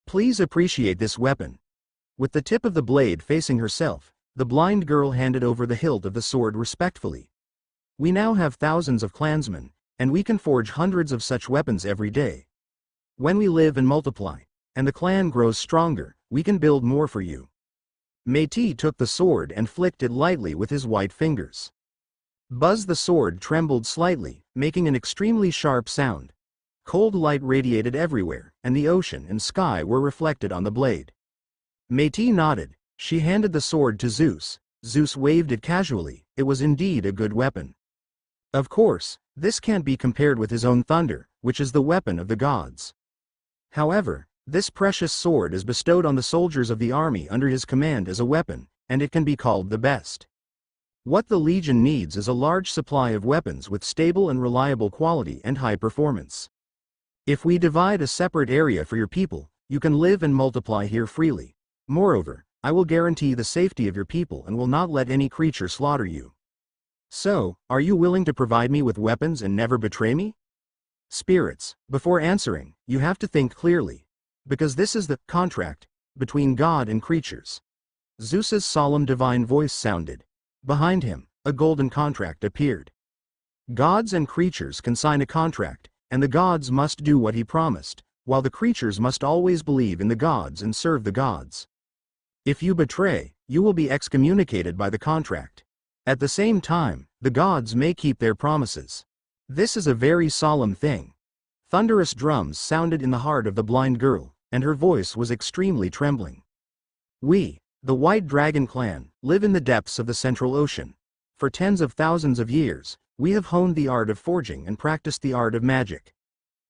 Please appreciate this weapon. With the tip of the blade facing herself, the blind girl handed over the hilt of the sword respectfully. We now have thousands of clansmen, and we can forge hundreds of such weapons every day. When we live and multiply, and the clan grows stronger, we can build more for you. Métis took the sword and flicked it lightly with his white fingers. Buzz, the sword trembled slightly, making an extremely sharp sound. Cold light radiated everywhere, and the ocean and sky were reflected on the blade. Métis nodded. She handed the sword to Zeus. Zeus waved it casually. It was indeed a good weapon. Of course, this can't be compared with his own thunder, which is the weapon of the gods. However, this precious sword is bestowed on the soldiers of the army under his command as a weapon, and it can be called the best. What the Legion needs is a large supply of weapons with stable and reliable quality and high performance. If we divide a separate area for your people, you can live and multiply here freely. Moreover, I will guarantee the safety of your people and will not let any creature slaughter you. So, are you willing to provide me with weapons and never betray me? Spirits, before answering, you have to think clearly. Because this is the contract between God and creatures. Zeus's solemn divine voice sounded. Behind him, a golden contract appeared. Gods and creatures can sign a contract, and the gods must do what he promised, while the creatures must always believe in the gods and serve the gods. If you betray, you will be excommunicated by the contract. At the same time, the gods may keep their promises. This is a very solemn thing. Thunderous drums sounded in the heart of the blind girl, and her voice was extremely trembling. We, the White Dragon Clan, live in the depths of the Central Ocean. For tens of thousands of years, we have honed the art of forging and practiced the art of magic.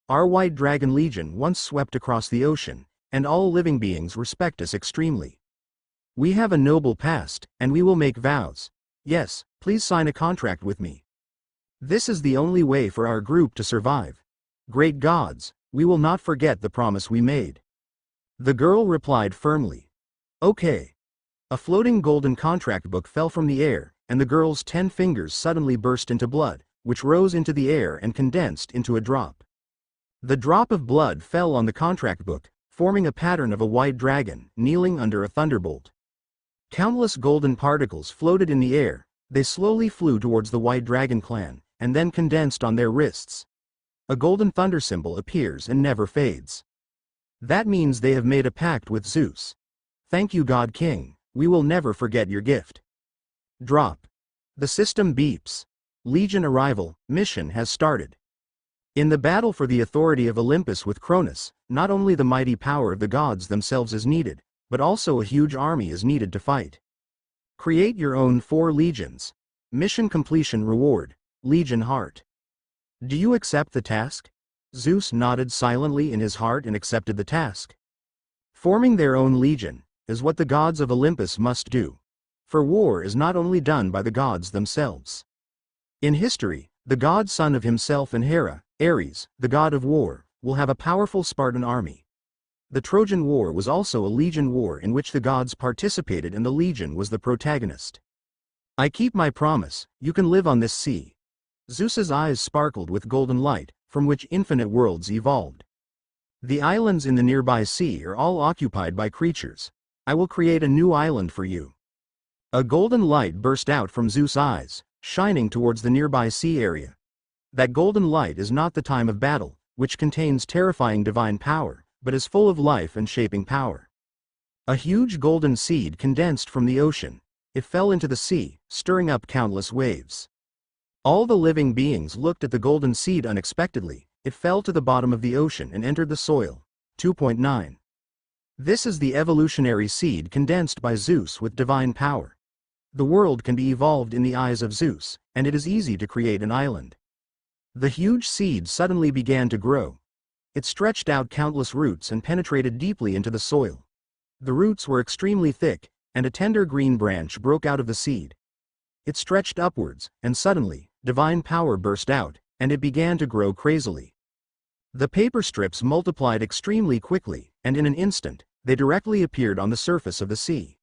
Our White Dragon Legion once swept across the ocean, and all living beings respect us extremely. We have a noble past, and we will make vows. Yes, please sign a contract with me. This is the only way for our group to survive. Great gods, we will not forget the promise we made. The girl replied firmly. Okay. A floating golden contract book fell from the air, and the girl's 10 fingers suddenly burst into blood, which rose into the air and condensed into a drop. The drop of blood fell on the contract book, forming a pattern of a white dragon, kneeling under a thunderbolt. Countless golden particles floated in the air. They slowly flew towards the White Dragon Clan, and then condensed on their wrists. A golden thunder symbol appears and never fades. That means they have made a pact with Zeus. Thank you, God King. We will never forget your gift. Drop. The system beeps. Legion arrival, mission has started. In the battle for the authority of Olympus with Cronus, not only the mighty power of the gods themselves is needed, but also a huge army is needed to fight. Create your own 4 legions. Mission completion reward, Legion Heart. Do you accept the task? Zeus nodded silently in his heart and accepted the task. Forming their own legion is what the gods of Olympus must do. For war is not only done by the gods themselves. In history, the god son of himself and Hera, Ares, the god of war, will have a powerful Spartan army. The Trojan War was also a legion war in which the gods participated and the legion was the protagonist. I keep my promise, you can live on this sea. Zeus's eyes sparkled with golden light, from which infinite worlds evolved. The islands in the nearby sea are all occupied by creatures. I will create a new island for you. A golden light burst out from Zeus' eyes, shining towards the nearby sea area. That golden light is not the time of battle, which contains terrifying divine power, but is full of life and shaping power. A huge golden seed condensed from the ocean. it fell into the sea, stirring up countless waves. All the living beings looked at the golden seed unexpectedly. It fell to the bottom of the ocean and entered the soil. 2.9. This is the evolutionary seed condensed by Zeus with divine power. The world can be evolved in the eyes of Zeus, and it is easy to create an island. The huge seed suddenly began to grow. It stretched out countless roots and penetrated deeply into the soil. The roots were extremely thick, and a tender green branch broke out of the seed. It stretched upwards, and suddenly, divine power burst out, and it began to grow crazily. The paper strips multiplied extremely quickly, and in an instant, they directly appeared on the surface of the sea.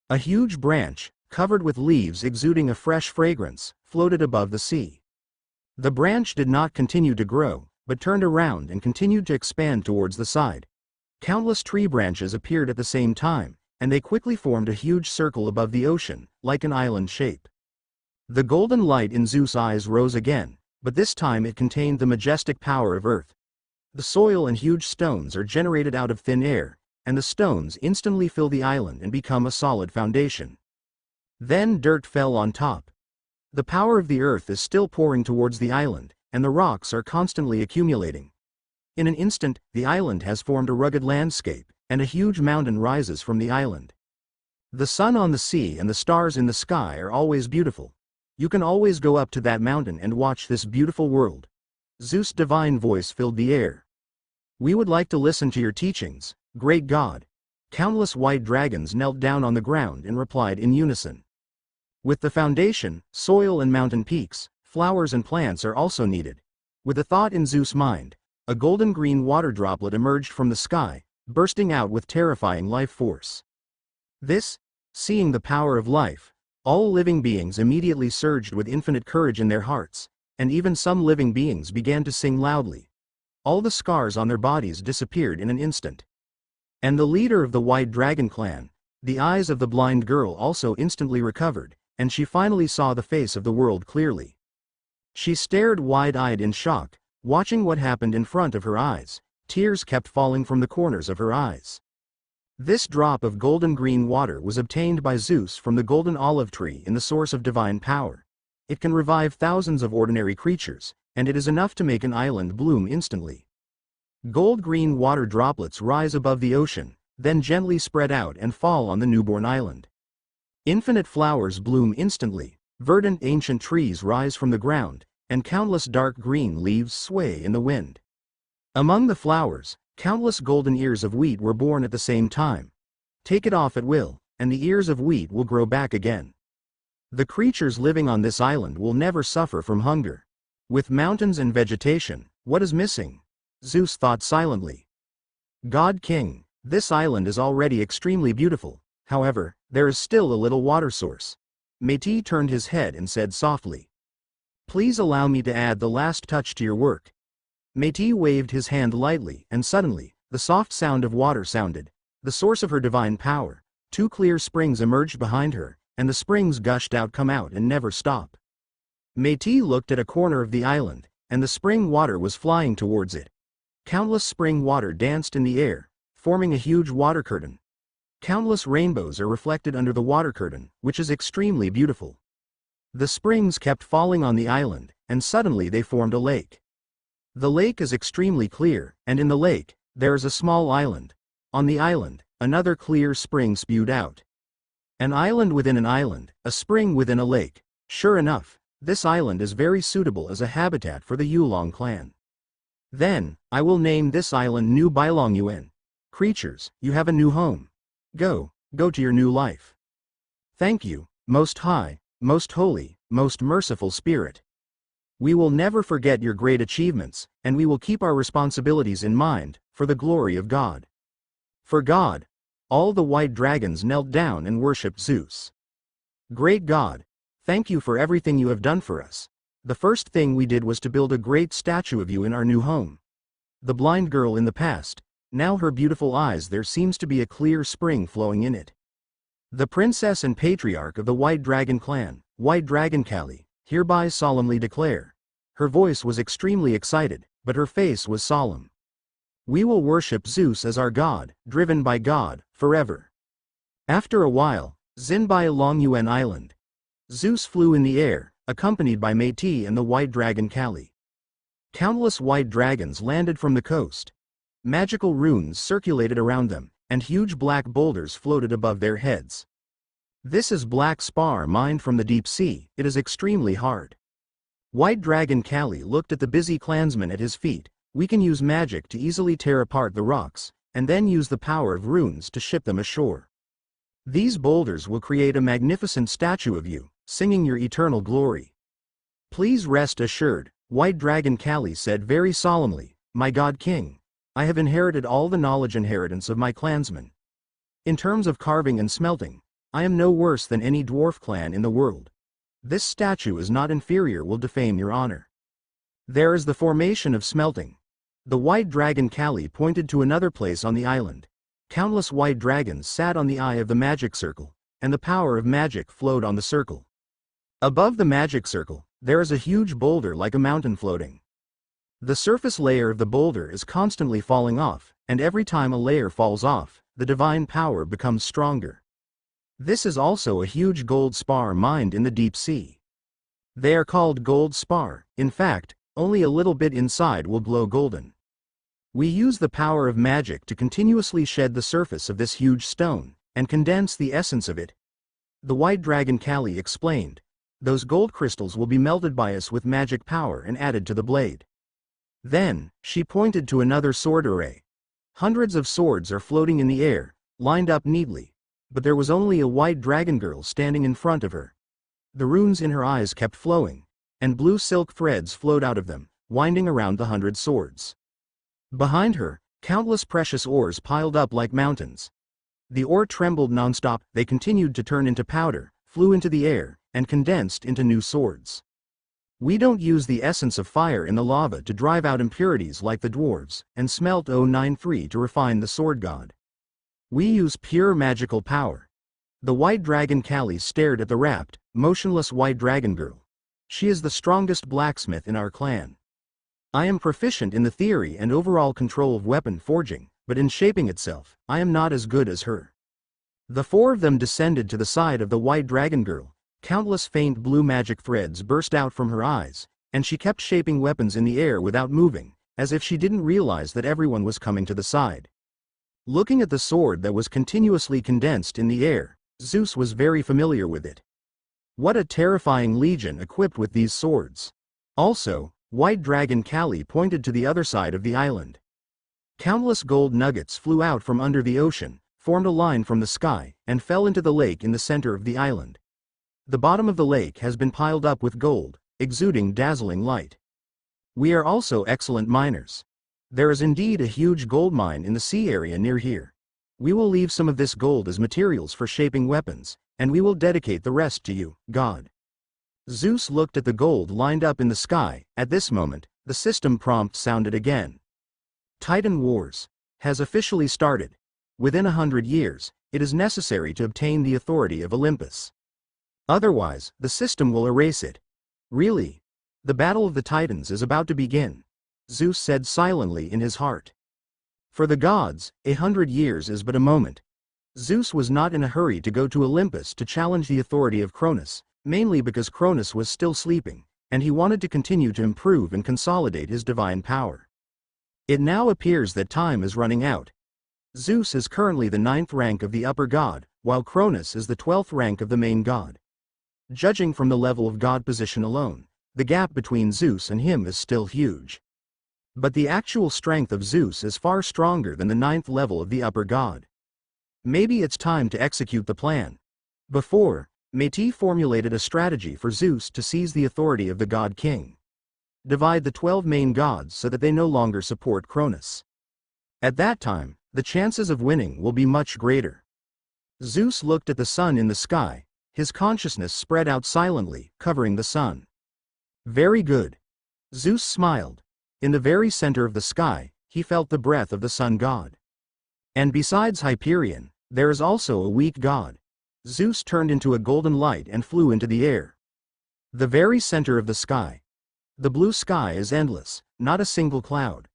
A huge branch, covered with leaves exuding a fresh fragrance, floated above the sea. The branch did not continue to grow, but turned around and continued to expand towards the side. Countless tree branches appeared at the same time, and they quickly formed a huge circle above the ocean, like an island shape. The golden light in Zeus' eyes rose again, but this time it contained the majestic power of earth. The soil and huge stones are generated out of thin air, and the stones instantly fill the island and become a solid foundation. Then dirt fell on top. The power of the earth is still pouring towards the island, and the rocks are constantly accumulating. In an instant, the island has formed a rugged landscape, and a huge mountain rises from the island. The sun on the sea and the stars in the sky are always beautiful. You can always go up to that mountain and watch this beautiful world. Zeus' divine voice filled the air. We would like to listen to your teachings, great God. Countless white dragons knelt down on the ground and replied in unison. With the foundation, soil and mountain peaks, flowers and plants are also needed. With a thought in Zeus' mind, a golden green water droplet emerged from the sky, bursting out with terrifying life force. Seeing the power of life, all living beings immediately surged with infinite courage in their hearts, and even some living beings began to sing loudly. All the scars on their bodies disappeared in an instant. And the leader of the White Dragon clan, the eyes of the blind girl also instantly recovered, and she finally saw the face of the world clearly. She stared wide-eyed in shock, watching what happened in front of her eyes. Tears kept falling from the corners of her eyes. This drop of golden green water was obtained by Zeus from the golden olive tree in the source of divine power. It can revive thousands of ordinary creatures, and it is enough to make an island bloom instantly. Gold-green water droplets rise above the ocean, then gently spread out and fall on the newborn island. Infinite flowers bloom instantly, verdant ancient trees rise from the ground, and countless dark green leaves sway in the wind. Among the flowers, countless golden ears of wheat were born at the same time. Take it off at will, and the ears of wheat will grow back again. The creatures living on this island will never suffer from hunger. With mountains and vegetation, what is missing? Zeus thought silently. God King, this island is already extremely beautiful. However, there is still a little water source. Métis turned his head and said softly, "Please allow me to add the last touch to your work." Métis waved his hand lightly, and suddenly, the soft sound of water sounded. The source of her divine power. 2 clear springs emerged behind her, and the springs gushed out, come out and never stop. Métis looked at a corner of the island, and the spring water was flying towards it. Countless spring water danced in the air, forming a huge water curtain. Countless rainbows are reflected under the water curtain, which is extremely beautiful. The springs kept falling on the island, and suddenly they formed a lake. The lake is extremely clear, and in the lake, there is a small island. On the island, another clear spring spewed out. An island within an island, a spring within a lake. Sure enough, this island is very suitable as a habitat for the Yulong clan. Then, I will name this island New Bailong Yuan. Creatures, you have a new home. Go to your new life. Thank you, Most High, Most Holy, Most Merciful Spirit. We will never forget your great achievements, and we will keep our responsibilities in mind, for the glory of God. For God, all the white dragons knelt down and worshipped Zeus. Great God, thank you for everything you have done for us. The first thing we did was to build a great statue of you in our new home. The blind girl in the past, now her beautiful eyes, there seems to be a clear spring flowing in it. The princess and patriarch of the White Dragon clan, White Dragon Kali, hereby solemnly declare. Her voice was extremely excited, but her face was solemn. We will worship Zeus as our God, driven by God, forever. After a while, Zinbai along Yuan Island. Zeus flew in the air, accompanied by Métis and the white dragon Kali. Countless white dragons landed from the coast. Magical runes circulated around them, and huge black boulders floated above their heads. This is black spar mined from the deep sea. It is extremely hard. White dragon Kali looked at the busy clansmen at his feet. We can use magic to easily tear apart the rocks, and then use the power of runes to ship them ashore. These boulders will create a magnificent statue of you, singing your eternal glory. Please rest assured, White Dragon Kali said very solemnly, my god king. I have inherited all the knowledge inheritance of my clansmen. In terms of carving and smelting, I am no worse than any dwarf clan in the world. This statue is not inferior, will defame your honor. There is the formation of smelting. The white dragon Kali pointed to another place on the island. Countless white dragons sat on the eye of the magic circle, and the power of magic flowed on the circle. Above the magic circle, there is a huge boulder like a mountain floating. The surface layer of the boulder is constantly falling off, and every time a layer falls off, the divine power becomes stronger. This is also a huge gold spar mined in the deep sea. They are called gold spar. In fact, only a little bit inside will glow golden. We use the power of magic to continuously shed the surface of this huge stone, and condense the essence of it. The white dragon Kali explained. Those gold crystals will be melted by us with magic power and added to the blade. Then, she pointed to another sword array. Hundreds of swords are floating in the air, lined up neatly, but there was only a white dragon girl standing in front of her. The runes in her eyes kept flowing, and blue silk threads flowed out of them, winding around the 100 swords. Behind her, countless precious ores piled up like mountains. The ore trembled nonstop. They continued to turn into powder, flew into the air, and condensed into new swords. We don't use the essence of fire in the lava to drive out impurities like the dwarves, and smelt 093 to refine the sword god. We use pure magical power. The white dragon Kali stared at the rapt, motionless white dragon girl. She is the strongest blacksmith in our clan. I am proficient in the theory and overall control of weapon forging, but in shaping itself, I am not as good as her. The four of them descended to the side of the white dragon girl. Countless faint blue magic threads burst out from her eyes, and she kept shaping weapons in the air without moving, as if she didn't realize that everyone was coming to the side. Looking at the sword that was continuously condensed in the air, Zeus was very familiar with it. What a terrifying legion equipped with these swords. Also, White Dragon Kali pointed to the other side of the island. Countless gold nuggets flew out from under the ocean, formed a line from the sky, and fell into the lake in the center of the island. The bottom of the lake has been piled up with gold, exuding dazzling light. We are also excellent miners. There is indeed a huge gold mine in the sea area near here. We will leave some of this gold as materials for shaping weapons, and we will dedicate the rest to you, God. Zeus looked at the gold lined up in the sky. At this moment, the system prompt sounded again. Titan Wars has officially started. Within 100 years, it is necessary to obtain the authority of Olympus. Otherwise, the system will erase it. Really? The battle of the Titans is about to begin, Zeus said silently in his heart. For the gods, 100 years is but a moment. Zeus was not in a hurry to go to Olympus to challenge the authority of Cronus, mainly because Cronus was still sleeping, and he wanted to continue to improve and consolidate his divine power. It now appears that time is running out. Zeus is currently the 9th rank of the upper god, while Cronus is the 12th rank of the main god. Judging from the level of god position alone, the gap between Zeus and him is still huge. But the actual strength of Zeus is far stronger than the 9th level of the upper god. Maybe it's time to execute the plan. Before, Métis formulated a strategy for Zeus to seize the authority of the god king. Divide the 12 main gods so that they no longer support Cronus. At that time, the chances of winning will be much greater. Zeus looked at the sun in the sky. His consciousness spread out silently, covering the sun. Very good. Zeus smiled. In the very center of the sky, he felt the breath of the sun god. And besides Hyperion, there is also a weak god. Zeus turned into a golden light and flew into the air. The very center of the sky. The blue sky is endless, not a single cloud.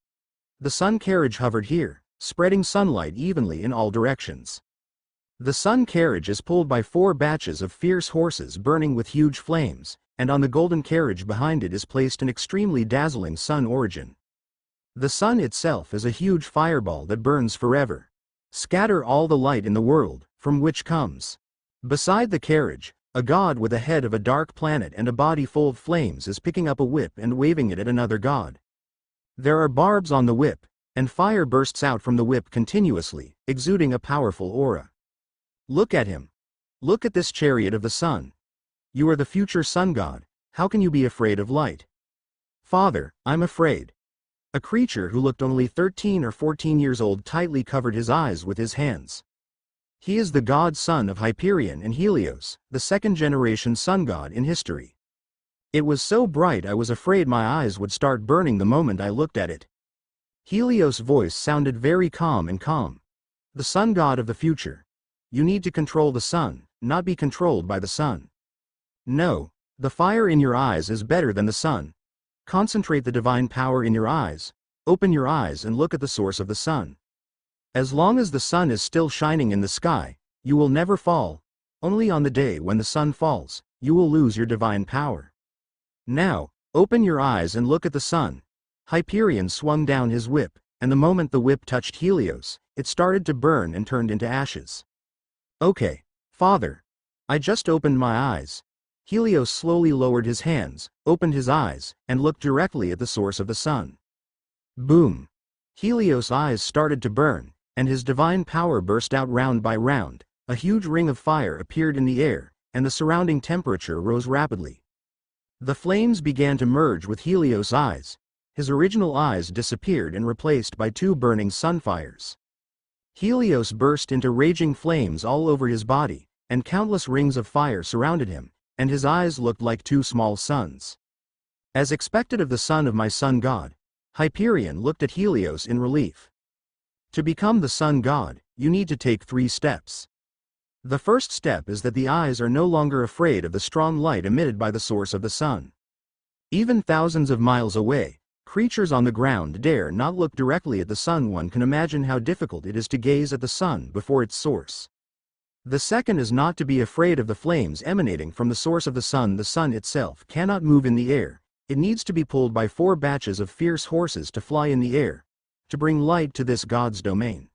The sun carriage hovered here, spreading sunlight evenly in all directions. The sun carriage is pulled by 4 batches of fierce horses burning with huge flames, and on the golden carriage behind it is placed an extremely dazzling sun origin. The sun itself is a huge fireball that burns forever. Scatter all the light in the world, from which comes. Beside the carriage, a god with a head of a dark planet and a body full of flames is picking up a whip and waving it at another god. There are barbs on the whip, and fire bursts out from the whip continuously, exuding a powerful aura. Look at him. Look at this chariot of the sun. You are the future sun god, how can you be afraid of light? Father, I'm afraid. A creature who looked only 13 or 14 years old tightly covered his eyes with his hands. He is the god-son of Hyperion and Helios, the second-generation sun god in history. It was so bright I was afraid my eyes would start burning the moment I looked at it. Helios' voice sounded very calm and calm. The sun god of the future. You need to control the sun, not be controlled by the sun. No, the fire in your eyes is better than the sun. Concentrate the divine power in your eyes, open your eyes and look at the source of the sun. As long as the sun is still shining in the sky, you will never fall. Only on the day when the sun falls, you will lose your divine power. Now, open your eyes and look at the sun. Hyperion swung down his whip, and the moment the whip touched Helios, it started to burn and turned into ashes. Okay, Father. I just opened my eyes. Helios slowly lowered his hands, opened his eyes, and looked directly at the source of the sun. Boom! Helios' eyes started to burn, and his divine power burst out round by round. A huge ring of fire appeared in the air, and the surrounding temperature rose rapidly. The flames began to merge with Helios' eyes. His original eyes disappeared and replaced by 2 burning sunfires. Helios burst into raging flames all over his body, and countless rings of fire surrounded him, and his eyes looked like 2 small suns. As expected of the son of my sun god, Hyperion looked at Helios in relief. To become the sun god, you need to take 3 steps. The first step is that the eyes are no longer afraid of the strong light emitted by the source of the sun. Even thousands of miles away, creatures on the ground dare not look directly at the sun. One can imagine how difficult it is to gaze at the sun before its source. The second is not to be afraid of the flames emanating from the source of the sun. The sun itself cannot move in the air, it needs to be pulled by 4 batches of fierce horses to fly in the air, to bring light to this god's domain.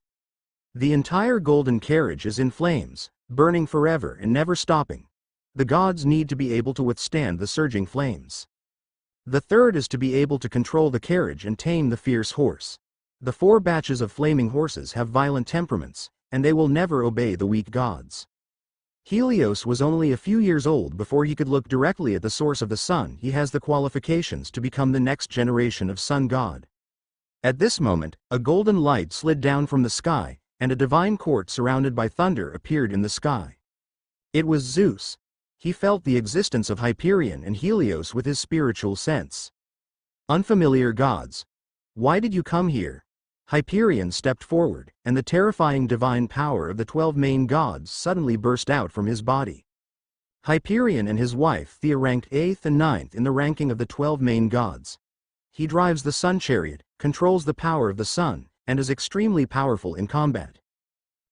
The entire golden carriage is in flames, burning forever and never stopping. The gods need to be able to withstand the surging flames. The third is to be able to control the carriage and tame the fierce horse. The 4 batches of flaming horses have violent temperaments, and they will never obey the weak gods. Helios was only a few years old before he could look directly at the source of the sun. He has the qualifications to become the next generation of sun god. At this moment, a golden light slid down from the sky, and a divine court surrounded by thunder appeared in the sky. It was Zeus. He felt the existence of Hyperion and Helios with his spiritual sense. Unfamiliar gods. Why did you come here? Hyperion stepped forward, and the terrifying divine power of the 12 main gods suddenly burst out from his body. Hyperion and his wife Thea ranked 8th and 9th in the ranking of the 12 main gods. He drives the sun chariot, controls the power of the sun, and is extremely powerful in combat.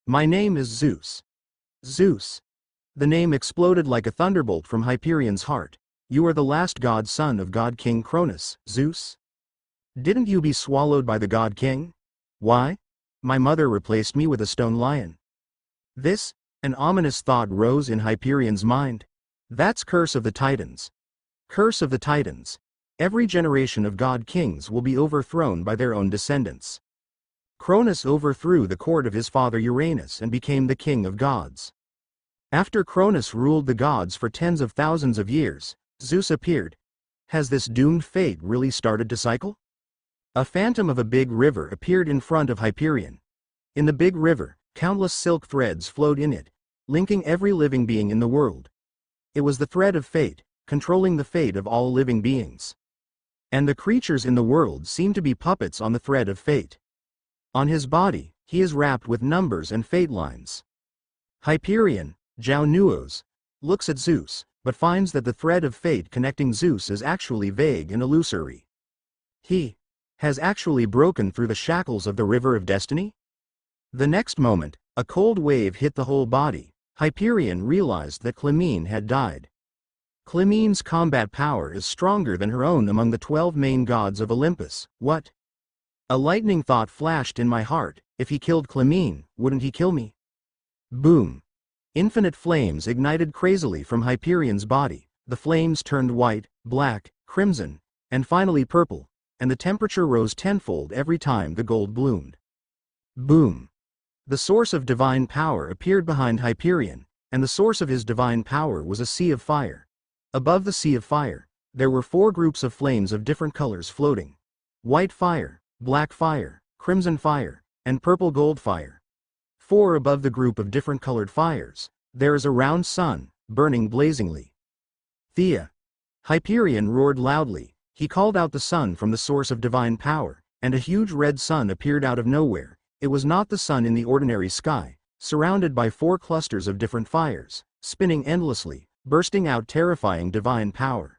My name is Zeus. Zeus. The name exploded like a thunderbolt from Hyperion's heart. You are the last god-son of God King Cronus, Zeus? Didn't you be swallowed by the God King? Why? My mother replaced me with a stone lion. This, an ominous thought rose in Hyperion's mind. That's Curse of the Titans. Curse of the Titans. Every generation of god kings will be overthrown by their own descendants. Cronus overthrew the court of his father Uranus and became the king of gods. After Cronus ruled the gods for tens of thousands of years, Zeus appeared. Has this doomed fate really started to cycle? A phantom of a big river appeared in front of Hyperion. In the big river, countless silk threads flowed in it, linking every living being in the world. It was the thread of fate, controlling the fate of all living beings. And the creatures in the world seem to be puppets on the thread of fate. On his body, he is wrapped with numbers and fate lines. Hyperion, Jounuos, looks at Zeus, but finds that the thread of fate connecting Zeus is actually vague and illusory. He has actually broken through the shackles of the river of destiny? The next moment, A cold wave hit the whole body. Hyperion realized that Clymene had died. Clymene's combat power is stronger than her own among the 12 main gods of Olympus. What? A lightning thought flashed in my heart. If he killed Clymene, wouldn't he kill me? Boom! Infinite flames ignited crazily from Hyperion's body. The flames turned white, black, crimson, and finally purple, and the temperature rose tenfold every time the gold bloomed. Boom! The source of divine power appeared behind Hyperion, and the source of his divine power was a sea of fire. Above the sea of fire, there were 4 groups of flames of different colors floating. White fire, black fire, crimson fire, and purple gold fire. 4 above the group of different colored fires, there is a round sun, burning blazingly. Thea! Hyperion roared loudly. He called out the sun from the source of divine power, and a huge red sun appeared out of nowhere. It was not the sun in the ordinary sky, surrounded by 4 clusters of different fires, spinning endlessly, bursting out terrifying divine power.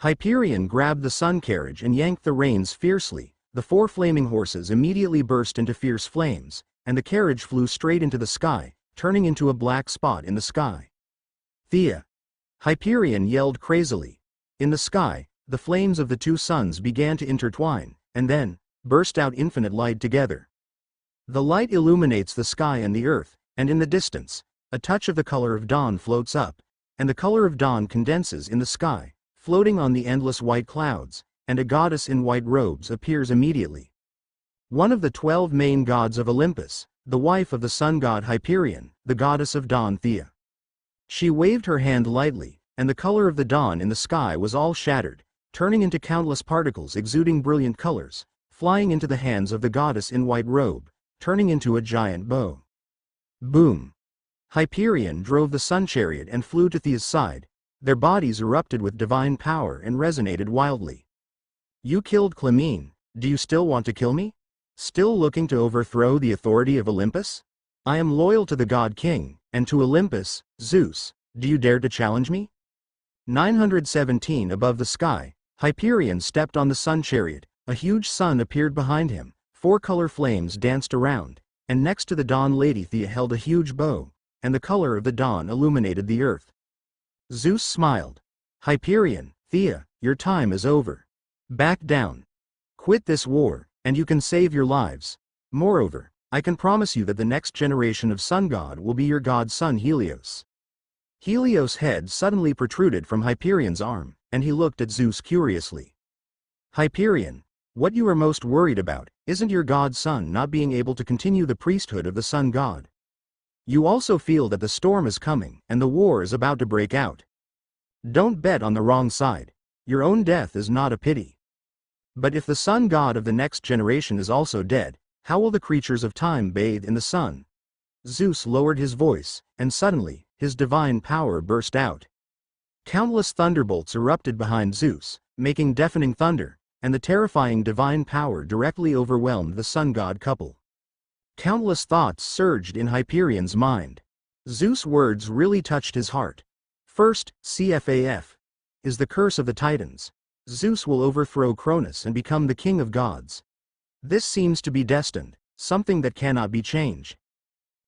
Hyperion grabbed the sun carriage and yanked the reins fiercely. The 4 flaming horses immediately burst into fierce flames, and the carriage flew straight into the sky, turning into a black spot in the sky. Thea! Hyperion yelled crazily. In the sky, the flames of the 2 suns began to intertwine, and then burst out infinite light together. The light illuminates the sky and the earth, and in the distance, a touch of the color of dawn floats up, and the color of dawn condenses in the sky, floating on the endless white clouds, and a goddess in white robes appears immediately. One of the 12 main gods of Olympus, the wife of the sun god Hyperion, the goddess of dawn Thea. She waved her hand lightly, and the color of the dawn in the sky was all shattered, turning into countless particles exuding brilliant colors, flying into the hands of the goddess in white robe, turning into a giant bow. Boom! Hyperion drove the sun chariot and flew to Thea's side. Their bodies erupted with divine power and resonated wildly. You killed Clymene. Do you still want to kill me? Still looking to overthrow the authority of Olympus? I am loyal to the god king, and to Olympus, Zeus. Do you dare to challenge me? 917 Above the sky, Hyperion stepped on the sun chariot. A huge sun appeared behind him. 4 color flames danced around, and next to the dawn lady Thea held a huge bow, and the color of the dawn illuminated the earth. Zeus smiled. Hyperion, Thea, your time is over. Back down. Quit this war, and you can save your lives. Moreover, I can promise you that the next generation of sun god will be your god's son Helios. Helios' head suddenly protruded from Hyperion's arm, and he looked at Zeus curiously. Hyperion, what you are most worried about isn't your god's son not being able to continue the priesthood of the sun god. You also feel that the storm is coming and the war is about to break out. Don't bet on the wrong side. Your own death is not a pity. But if the sun god of the next generation is also dead, how will the creatures of time bathe in the sun? Zeus lowered his voice, and suddenly, his divine power burst out. Countless thunderbolts erupted behind Zeus, making deafening thunder, and the terrifying divine power directly overwhelmed the sun god couple. Countless thoughts surged in Hyperion's mind. Zeus' words really touched his heart. First, CFAF is the curse of the Titans. Zeus will overthrow Cronus and become the king of gods. This seems to be destined, something that cannot be changed.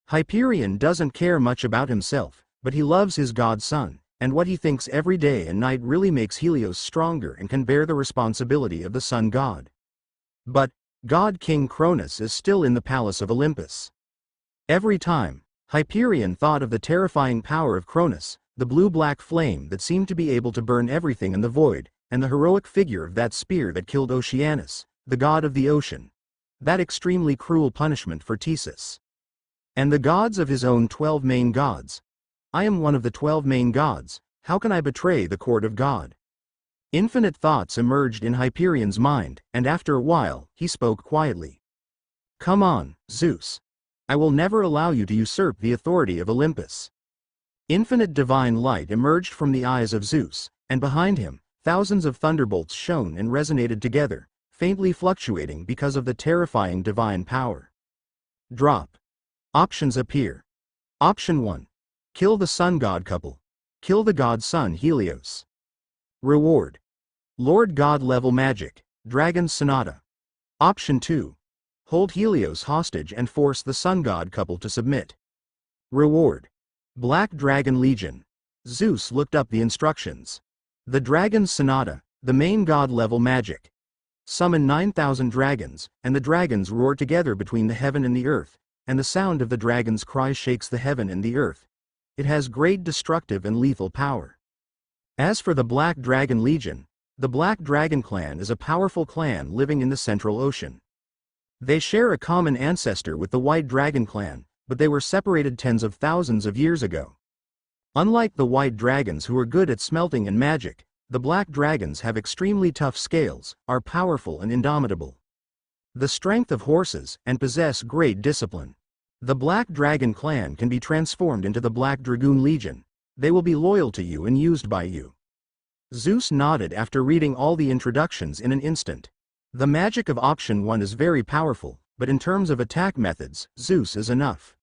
Hyperion doesn't care much about himself, but he loves his god son, and what he thinks every day and night really makes Helios stronger and can bear the responsibility of the sun god. But God King Cronus is still in the palace of Olympus. Every time Hyperion thought of the terrifying power of Cronus, the blue-black flame that seemed to be able to burn everything in the void, and the heroic figure of that spear that killed Oceanus, the god of the ocean, that extremely cruel punishment for Theseus. And the gods of his own 12 main gods. I am one of the 12 main gods. How can I betray the court of God? Infinite thoughts emerged in Hyperion's mind, and after a while, he spoke quietly. Come on, Zeus. I will never allow you to usurp the authority of Olympus. Infinite divine light emerged from the eyes of Zeus, and behind him, thousands of thunderbolts shone and resonated together, faintly fluctuating because of the terrifying divine power. Drop. Options appear. Option 1. Kill the sun god couple. Kill the god son Helios. Reward. Lord God level magic, Dragon Sonata. Option 2. Hold Helios hostage and force the sun god couple to submit. Reward. Black Dragon Legion. Zeus looked up the instructions. The Dragon's Sonata, the main god-level magic. Summon 9,000 dragons, and the dragons roar together between the heaven and the earth, and the sound of the dragon's cry shakes the heaven and the earth. It has great destructive and lethal power. As for the Black Dragon Legion, the Black Dragon clan is a powerful clan living in the Central Ocean. They share a common ancestor with the White Dragon clan, but they were separated tens of thousands of years ago. Unlike the White Dragons who are good at smelting and magic, the Black Dragons have extremely tough scales, are powerful and indomitable. The strength of horses, and possess great discipline. The Black Dragon clan can be transformed into the Black Dragoon Legion. They will be loyal to you and used by you. Zeus nodded after reading all the introductions in an instant. The magic of option 1 is very powerful, but in terms of attack methods, Zeus is enough.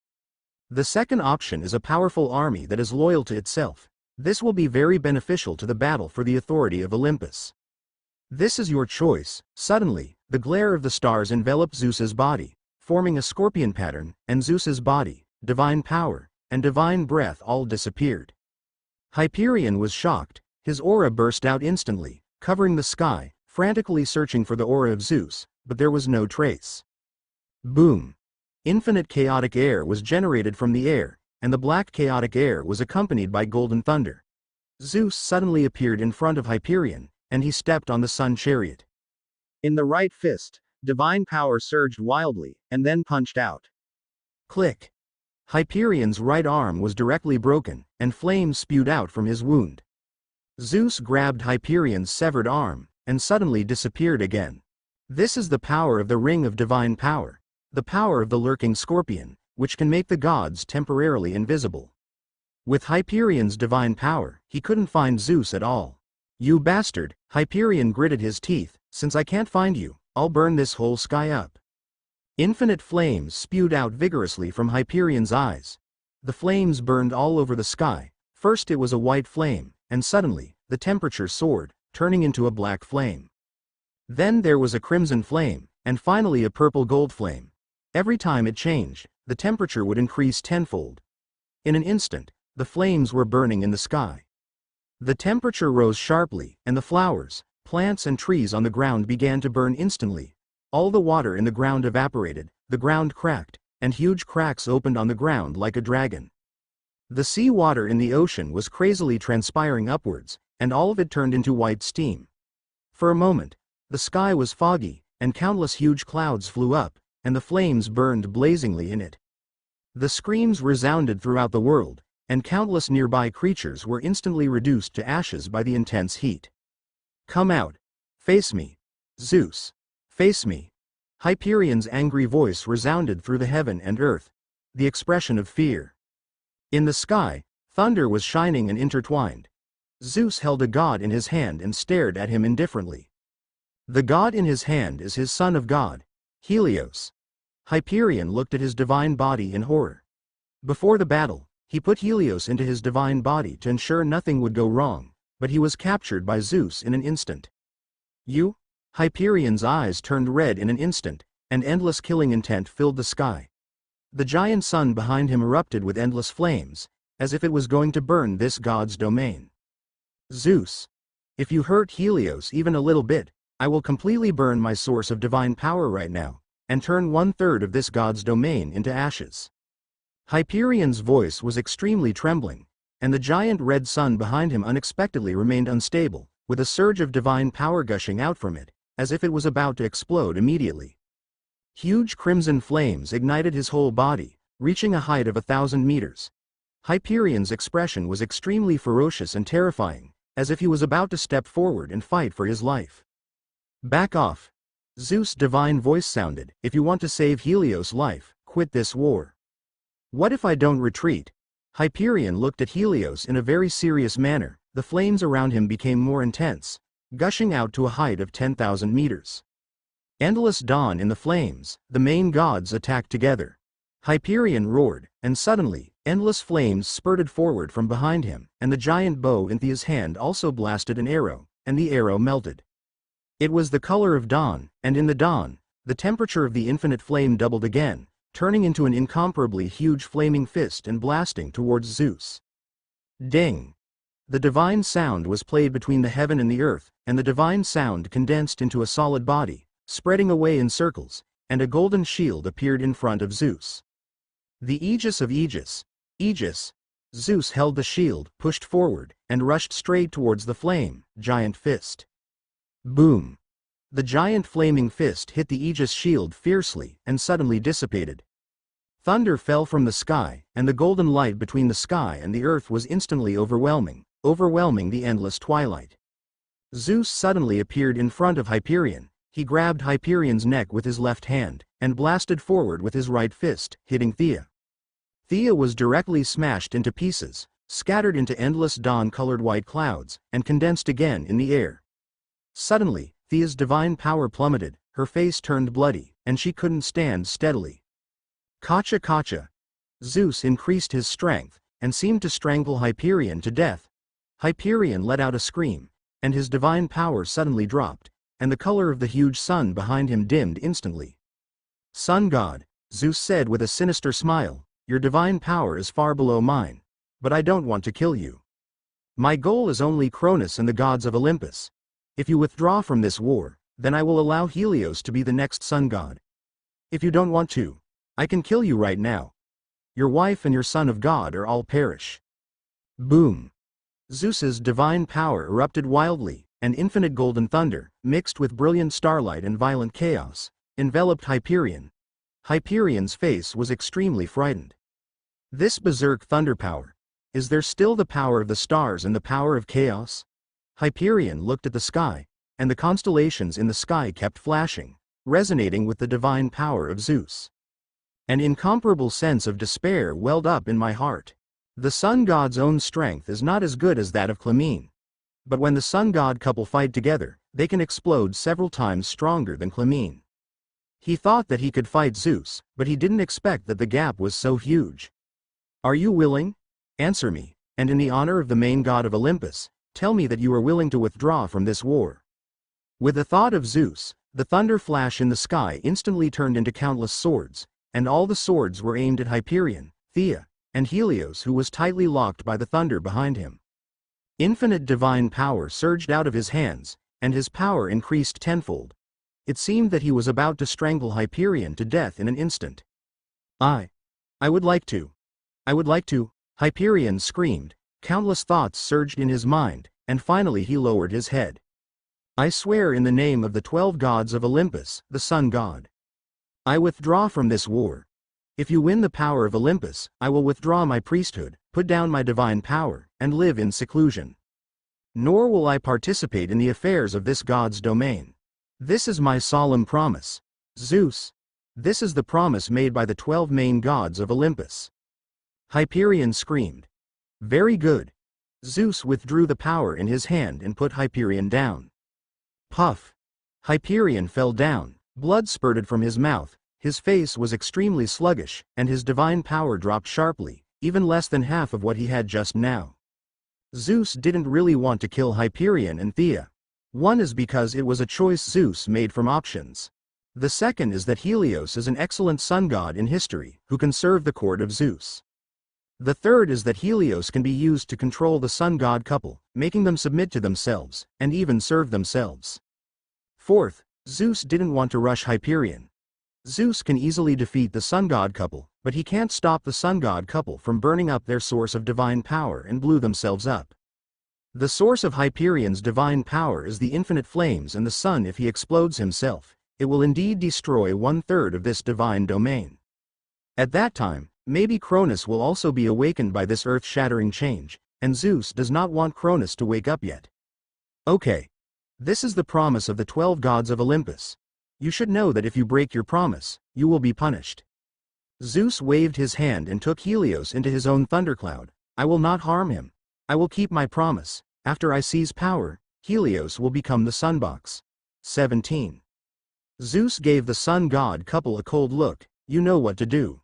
The second option is a powerful army that is loyal to itself. This will be very beneficial to the battle for the authority of Olympus. This is your choice. Suddenly, the glare of the stars enveloped Zeus's body, forming a scorpion pattern, and Zeus's body, divine power, and divine breath all disappeared. Hyperion was shocked. His aura burst out instantly, covering the sky, frantically searching for the aura of Zeus, but there was no trace. Boom! Infinite chaotic air was generated from the air, and the black chaotic air was accompanied by golden thunder. Zeus suddenly appeared in front of Hyperion, and he stepped on the sun chariot. In the right fist, divine power surged wildly, and then punched out. Click! Hyperion's right arm was directly broken, and flames spewed out from his wound. Zeus grabbed Hyperion's severed arm, and suddenly disappeared again. This is the power of the Ring of Divine Power, the power of the lurking scorpion, which can make the gods temporarily invisible. With Hyperion's divine power, he couldn't find Zeus at all. You bastard, Hyperion gritted his teeth, since I can't find you, I'll burn this whole sky up. Infinite flames spewed out vigorously from Hyperion's eyes. The flames burned all over the sky. First it was a white flame, and suddenly, the temperature soared, turning into a black flame. Then there was a crimson flame, and finally a purple gold flame. Every time it changed, the temperature would increase tenfold. In an instant, the flames were burning in the sky. The temperature rose sharply, and the flowers, plants and trees on the ground began to burn instantly. All the water in the ground evaporated, the ground cracked, and huge cracks opened on the ground like a dragon. The sea water in the ocean was crazily transpiring upwards, and all of it turned into white steam. For a moment, the sky was foggy, and countless huge clouds flew up, and the flames burned blazingly in it. The screams resounded throughout the world, and countless nearby creatures were instantly reduced to ashes by the intense heat. Come out! Face me! Zeus! Face me! Hyperion's angry voice resounded through the heaven and earth, the expression of fear. In the sky, thunder was shining and intertwined. Zeus held a god in his hand and stared at him indifferently. The god in his hand is his son of God, Helios. Hyperion looked at his divine body in horror. Before the battle, he put Helios into his divine body to ensure nothing would go wrong, but he was captured by Zeus in an instant. You? Hyperion's eyes turned red in an instant, and endless killing intent filled the sky. The giant sun behind him erupted with endless flames, as if it was going to burn this god's domain. Zeus! If you hurt Helios even a little bit, I will completely burn my source of divine power right now, and turn 1/3 of this god's domain into ashes. Hyperion's voice was extremely trembling, and the giant red sun behind him unexpectedly remained unstable, with a surge of divine power gushing out from it, as if it was about to explode immediately. Huge crimson flames ignited his whole body, reaching a height of 1,000 meters. Hyperion's expression was extremely ferocious and terrifying, as if he was about to step forward and fight for his life. Back off! Zeus' divine voice sounded, if you want to save Helios' life, quit this war. What if I don't retreat? Hyperion looked at Helios in a very serious manner. The flames around him became more intense, gushing out to a height of 10,000 meters. Endless dawn in the flames, the main gods attacked together. Hyperion roared, and suddenly, endless flames spurted forward from behind him, and the giant bow in his hand also blasted an arrow, and the arrow melted. It was the color of dawn, and in the dawn, the temperature of the infinite flame doubled again, turning into an incomparably huge flaming fist and blasting towards Zeus. Ding! The divine sound was played between the heaven and the earth, and the divine sound condensed into a solid body, spreading away in circles, and a golden shield appeared in front of Zeus. The Aegis of Aegis. Aegis. Zeus held the shield, pushed forward, and rushed straight towards the flame, giant fist. Boom! The giant flaming fist hit the Aegis shield fiercely and suddenly dissipated. Thunder fell from the sky, and the golden light between the sky and the earth was instantly overwhelming the endless twilight. Zeus suddenly appeared in front of Hyperion. He grabbed Hyperion's neck with his left hand, and blasted forward with his right fist, hitting Thea. Thea was directly smashed into pieces, scattered into endless dawn-colored white clouds, and condensed again in the air. Suddenly, Thea's divine power plummeted, her face turned bloody, and she couldn't stand steadily. Kacha kacha! Zeus increased his strength, and seemed to strangle Hyperion to death. Hyperion let out a scream, and his divine power suddenly dropped, and the color of the huge sun behind him dimmed instantly. Sun God, Zeus said with a sinister smile, your divine power is far below mine, but I don't want to kill you. My goal is only Cronus and the gods of Olympus. If you withdraw from this war, then I will allow Helios to be the next sun god. If you don't want to, I can kill you right now. Your wife and your son of God are all perish. Boom! Zeus's divine power erupted wildly, and infinite golden thunder, mixed with brilliant starlight and violent chaos, enveloped Hyperion. Hyperion's face was extremely frightened. This berserk thunder power. Is there still the power of the stars and the power of chaos? Hyperion looked at the sky, and the constellations in the sky kept flashing, resonating with the divine power of Zeus. An incomparable sense of despair welled up in my heart. The sun god's own strength is not as good as that of Clymene. But when the sun god couple fight together, they can explode several times stronger than Clymene. He thought that he could fight Zeus, but he didn't expect that the gap was so huge. Are you willing? Answer me, and in the honor of the main god of Olympus, tell me that you are willing to withdraw from this war. With the thought of Zeus, the thunder flash in the sky instantly turned into countless swords, and all the swords were aimed at Hyperion, Thea, and Helios, who was tightly locked by the thunder behind him. Infinite divine power surged out of his hands, and his power increased tenfold. It seemed that he was about to strangle Hyperion to death in an instant. I would like to. Hyperion screamed. Countless thoughts surged in his mind, and finally he lowered his head. I swear in the name of the 12 gods of Olympus, the sun god. I withdraw from this war. If you win the power of Olympus, I will withdraw my priesthood, put down my divine power, and live in seclusion. Nor will I participate in the affairs of this god's domain. This is my solemn promise. Zeus. This is the promise made by the 12 main gods of Olympus. Hyperion screamed. Very good. Zeus withdrew the power in his hand and put Hyperion down. Puff. Hyperion fell down, blood spurted from his mouth, his face was extremely sluggish, and his divine power dropped sharply, even less than half of what he had just now. Zeus didn't really want to kill Hyperion and Thea. One is because it was a choice Zeus made from options. The second is that Helios is an excellent sun god in history, who can serve the court of Zeus. The third is that Helios can be used to control the sun god couple, making them submit to themselves, and even serve themselves. Fourth, Zeus didn't want to rush Hyperion. Zeus can easily defeat the sun god couple, but he can't stop the sun god couple from burning up their source of divine power and blew themselves up. The source of Hyperion's divine power is the infinite flames and the sun. If he explodes himself, it will indeed destroy 1/3 of this divine domain. At that time, maybe Cronus will also be awakened by this earth-shattering change, and Zeus does not want Cronus to wake up yet. Okay. This is the promise of the 12 gods of Olympus. You should know that if you break your promise, you will be punished. Zeus waved his hand and took Helios into his own thundercloud. I will not harm him. I will keep my promise. After I seize power, Helios will become the sunbox. 17. Zeus gave the sun god couple a cold look. You know what to do.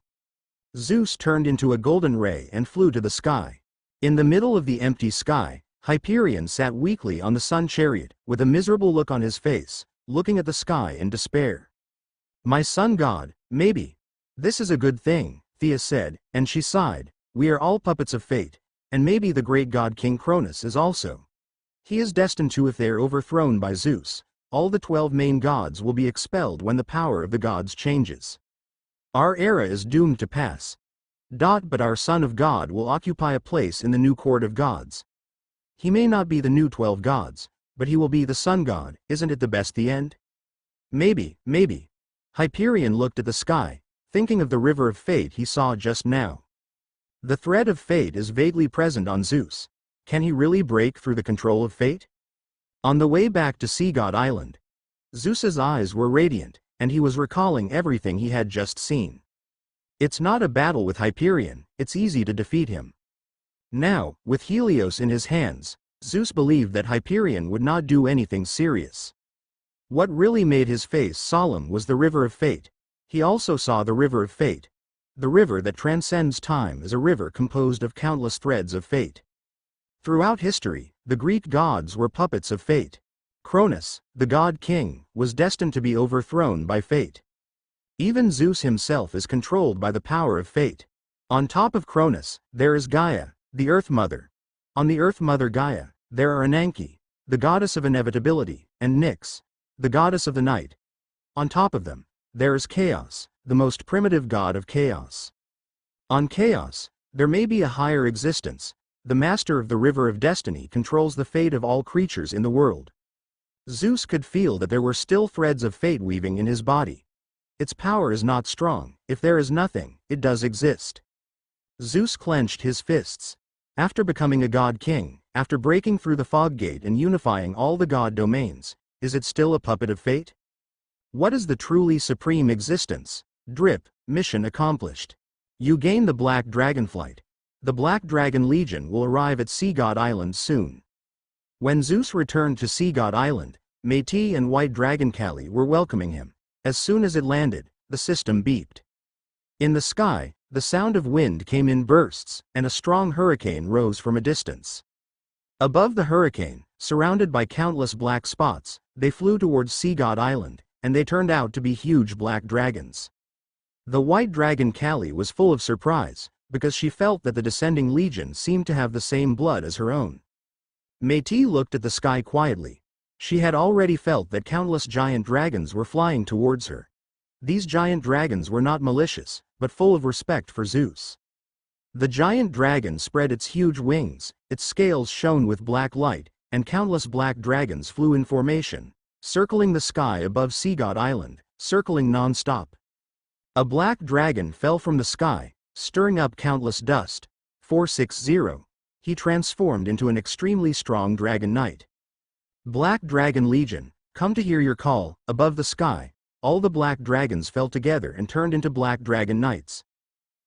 Zeus turned into a golden ray and flew to the sky. In the middle of the empty sky, Hyperion sat weakly on the sun chariot, with a miserable look on his face, looking at the sky in despair. My sun god, maybe. This is a good thing, Thea said, and she sighed. We are all puppets of fate, and maybe the great god King Cronus is also. He is destined to if they are overthrown by Zeus. All the 12 main gods will be expelled when the power of the gods changes. Our era is doomed to pass. But our son of God will occupy a place in the new court of gods. He may not be the new 12 gods, but he will be the sun god. Isn't it the best the end? Maybe. Hyperion looked at the sky, thinking of the river of fate he saw just now. The thread of fate is vaguely present on Zeus. Can he really break through the control of fate? On the way back to Sea God Island, Zeus's eyes were radiant, and he was recalling everything he had just seen. It's not a battle with Hyperion, it's easy to defeat him. Now, with Helios in his hands, Zeus believed that Hyperion would not do anything serious. What really made his face solemn was the river of fate. He also saw the river of fate. The river that transcends time is a river composed of countless threads of fate. Throughout history, the Greek gods were puppets of fate. Cronus, the god king, was destined to be overthrown by fate. Even Zeus himself is controlled by the power of fate. On top of Cronus, there is Gaia, the Earth Mother. On the Earth Mother Gaia, there are Ananke, the goddess of inevitability, and Nyx, the goddess of the night. On top of them, there is Chaos, the most primitive god of chaos. On Chaos, there may be a higher existence. The master of the river of destiny controls the fate of all creatures in the world. Zeus could feel that there were still threads of fate weaving in his body. Its power is not strong. If there is nothing, it does exist. Zeus clenched his fists. After becoming a god king, after breaking through the fog gate and unifying all the god domains, is it still a puppet of fate? What is the truly supreme existence? Drip, mission accomplished. You gain the Black Dragonflight. The Black Dragon Legion will arrive at Sea God Island soon. When Zeus returned to Sea God Island, Métis and White Dragon Kali were welcoming him. As soon as it landed, the system beeped. In the sky, the sound of wind came in bursts, and a strong hurricane rose from a distance. Above the hurricane, surrounded by countless black spots, they flew towards Sea God Island, and they turned out to be huge black dragons. The White Dragon Kali was full of surprise, because she felt that the descending legion seemed to have the same blood as her own. Métis looked at the sky quietly. She had already felt that countless giant dragons were flying towards her. These giant dragons were not malicious, but full of respect for Zeus. The giant dragon spread its huge wings, its scales shone with black light, and countless black dragons flew in formation, circling the sky above Sea God Island, circling non-stop. A black dragon fell from the sky, stirring up countless dust. 460. He transformed into an extremely strong dragon knight. Black Dragon Legion, come to hear your call. Above the sky, all the black dragons fell together and turned into black dragon knights.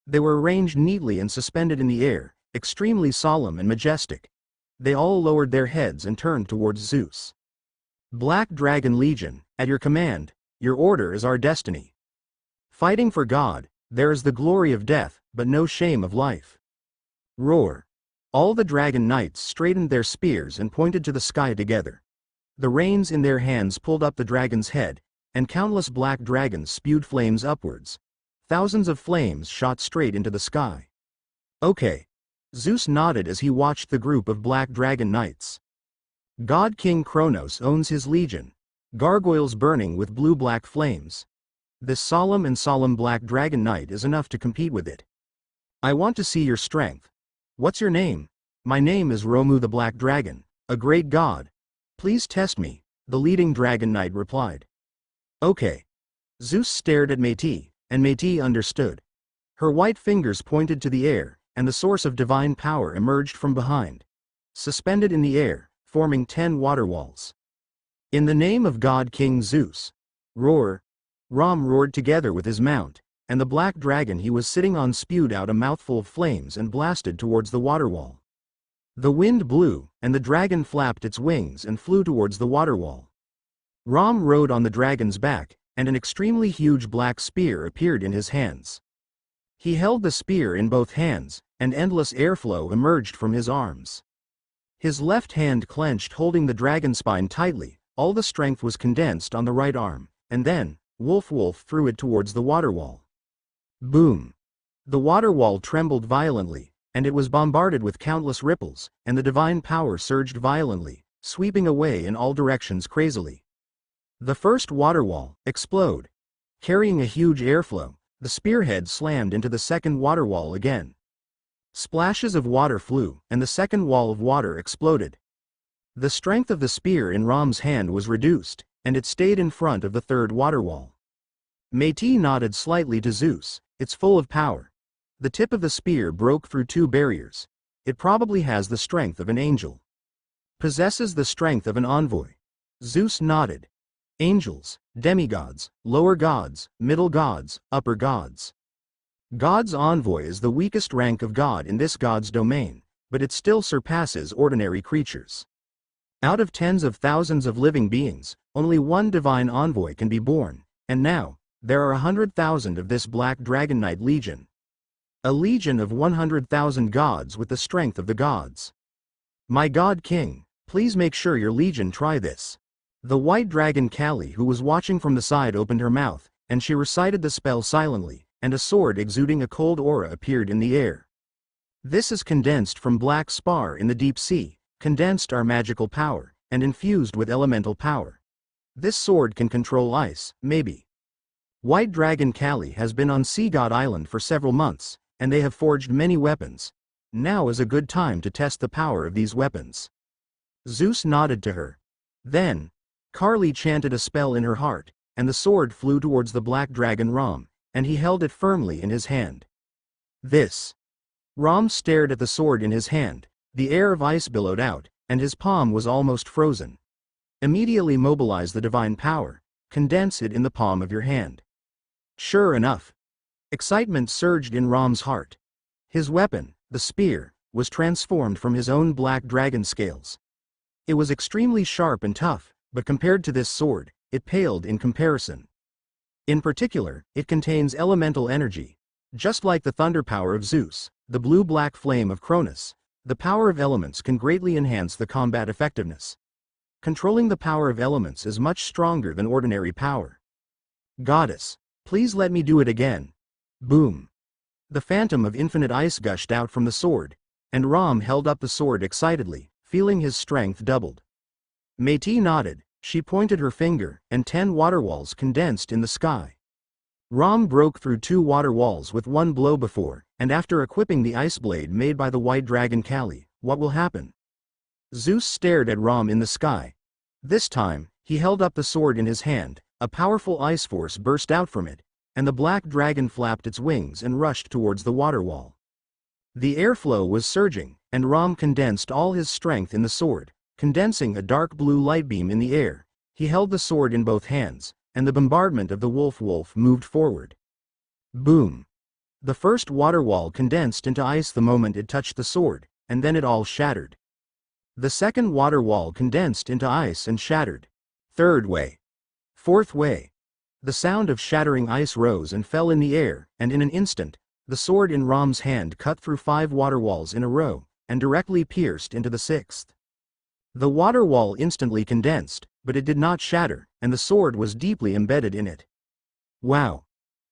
They were arranged neatly and suspended in the air, extremely solemn and majestic. They all lowered their heads and turned towards Zeus. Black Dragon Legion, at your command, your order is our destiny. Fighting for God, there is the glory of death, but no shame of life. Roar. All the dragon knights straightened their spears and pointed to the sky together. The reins in their hands pulled up the dragon's head, and countless black dragons spewed flames upwards. Thousands of flames shot straight into the sky. Okay. Zeus nodded as he watched the group of black dragon knights. God King Kronos owns his legion, gargoyles burning with blue-black flames. This solemn black dragon knight is enough to compete with it. I want to see your strength. What's your name? My name is Romu the Black Dragon, a great god. Please test me, the leading dragon knight replied. Okay. Zeus stared at Métis, and Métis understood. Her white fingers pointed to the air, and the source of divine power emerged from behind. Suspended in the air, forming 10 water walls. In the name of God King Zeus. Roar. Ram roared together with his mount, and the black dragon he was sitting on spewed out a mouthful of flames and blasted towards the water wall. The wind blew, and the dragon flapped its wings and flew towards the water wall. Ram rode on the dragon's back, and an extremely huge black spear appeared in his hands. He held the spear in both hands, and endless airflow emerged from his arms. His left hand clenched holding the dragon spine tightly, all the strength was condensed on the right arm, and then, Wolf threw it towards the water wall. Boom! The water wall trembled violently, and it was bombarded with countless ripples, and the divine power surged violently, sweeping away in all directions crazily. The first water wall exploded. Carrying a huge airflow, the spearhead slammed into the second water wall again. Splashes of water flew, and the second wall of water exploded. The strength of the spear in Ram's hand was reduced, and it stayed in front of the third water wall. Métis nodded slightly to Zeus. It's full of power. The tip of the spear broke through two barriers. It probably has the strength of an angel. Possesses the strength of an envoy. Zeus nodded. Angels, demigods, lower gods, middle gods, upper gods. God's envoy is the weakest rank of God in this god's domain, but it still surpasses ordinary creatures. Out of tens of thousands of living beings, only one divine envoy can be born, and now, there are 100,000 of this Black Dragon Knight Legion. A legion of 100,000 gods with the strength of the gods. My God King, please make sure your legion try this. The white dragon Kali, who was watching from the side, opened her mouth, and she recited the spell silently, and a sword exuding a cold aura appeared in the air. This is condensed from black spar in the deep sea, condensed our magical power, and infused with elemental power. This sword can control ice, maybe. White Dragon Kali has been on Sea God Island for several months, and they have forged many weapons. Now is a good time to test the power of these weapons. Zeus nodded to her. Then, Carly chanted a spell in her heart, and the sword flew towards the black dragon Ram, and he held it firmly in his hand. This. Ram stared at the sword in his hand. The air of ice billowed out, and his palm was almost frozen. Immediately mobilize the divine power. Condense it in the palm of your hand. Sure enough. Excitement surged in Ram's heart. His weapon, the spear, was transformed from his own black dragon scales. It was extremely sharp and tough, but compared to this sword, it paled in comparison. In particular, it contains elemental energy. Just like the thunder power of Zeus, the blue-black flame of Cronus, the power of elements can greatly enhance the combat effectiveness. Controlling the power of elements is much stronger than ordinary power. Goddess, please let me do it again. Boom. The phantom of infinite ice gushed out from the sword, and Ram held up the sword excitedly, feeling his strength doubled. Métis nodded. She pointed her finger, and 10 water walls condensed in the sky. Ram broke through 2 water walls with one blow before, and after equipping the ice blade made by the white dragon Kali, what will happen? Zeus stared at Ram in the sky. This time, he held up the sword in his hand, a powerful ice force burst out from it, and the black dragon flapped its wings and rushed towards the water wall. The airflow was surging, and Ram condensed all his strength in the sword, condensing a dark blue light beam in the air. He held the sword in both hands, and the bombardment of the wolf moved forward. Boom! The first water wall condensed into ice the moment it touched the sword, and then it all shattered. The second water wall condensed into ice and shattered. Third way. Fourth way. The sound of shattering ice rose and fell in the air, and in an instant, the sword in Ram's hand cut through 5 water walls in a row, and directly pierced into the 6th. The water wall instantly condensed, but it did not shatter, and the sword was deeply embedded in it. Wow!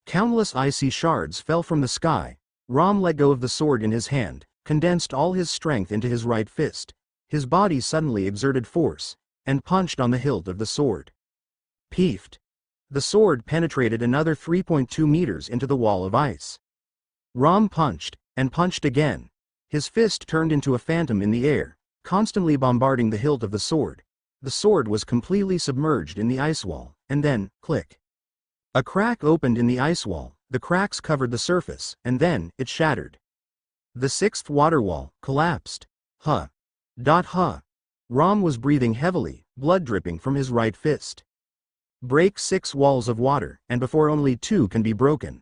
Countless icy shards fell from the sky. Ram let go of the sword in his hand, condensed all his strength into his right fist. His body suddenly exerted force, and punched on the hilt of the sword. Peefed! The sword penetrated another 3.2 meters into the wall of ice. Ram punched, and punched again. His fist turned into a phantom in the air, constantly bombarding the hilt of the sword. The sword was completely submerged in the ice wall, and then, click. A crack opened in the ice wall, the cracks covered the surface, and then, it shattered. The 6th water wall collapsed. Huh. Ram was breathing heavily, blood dripping from his right fist. Break 6 walls of water, and before only 2 can be broken.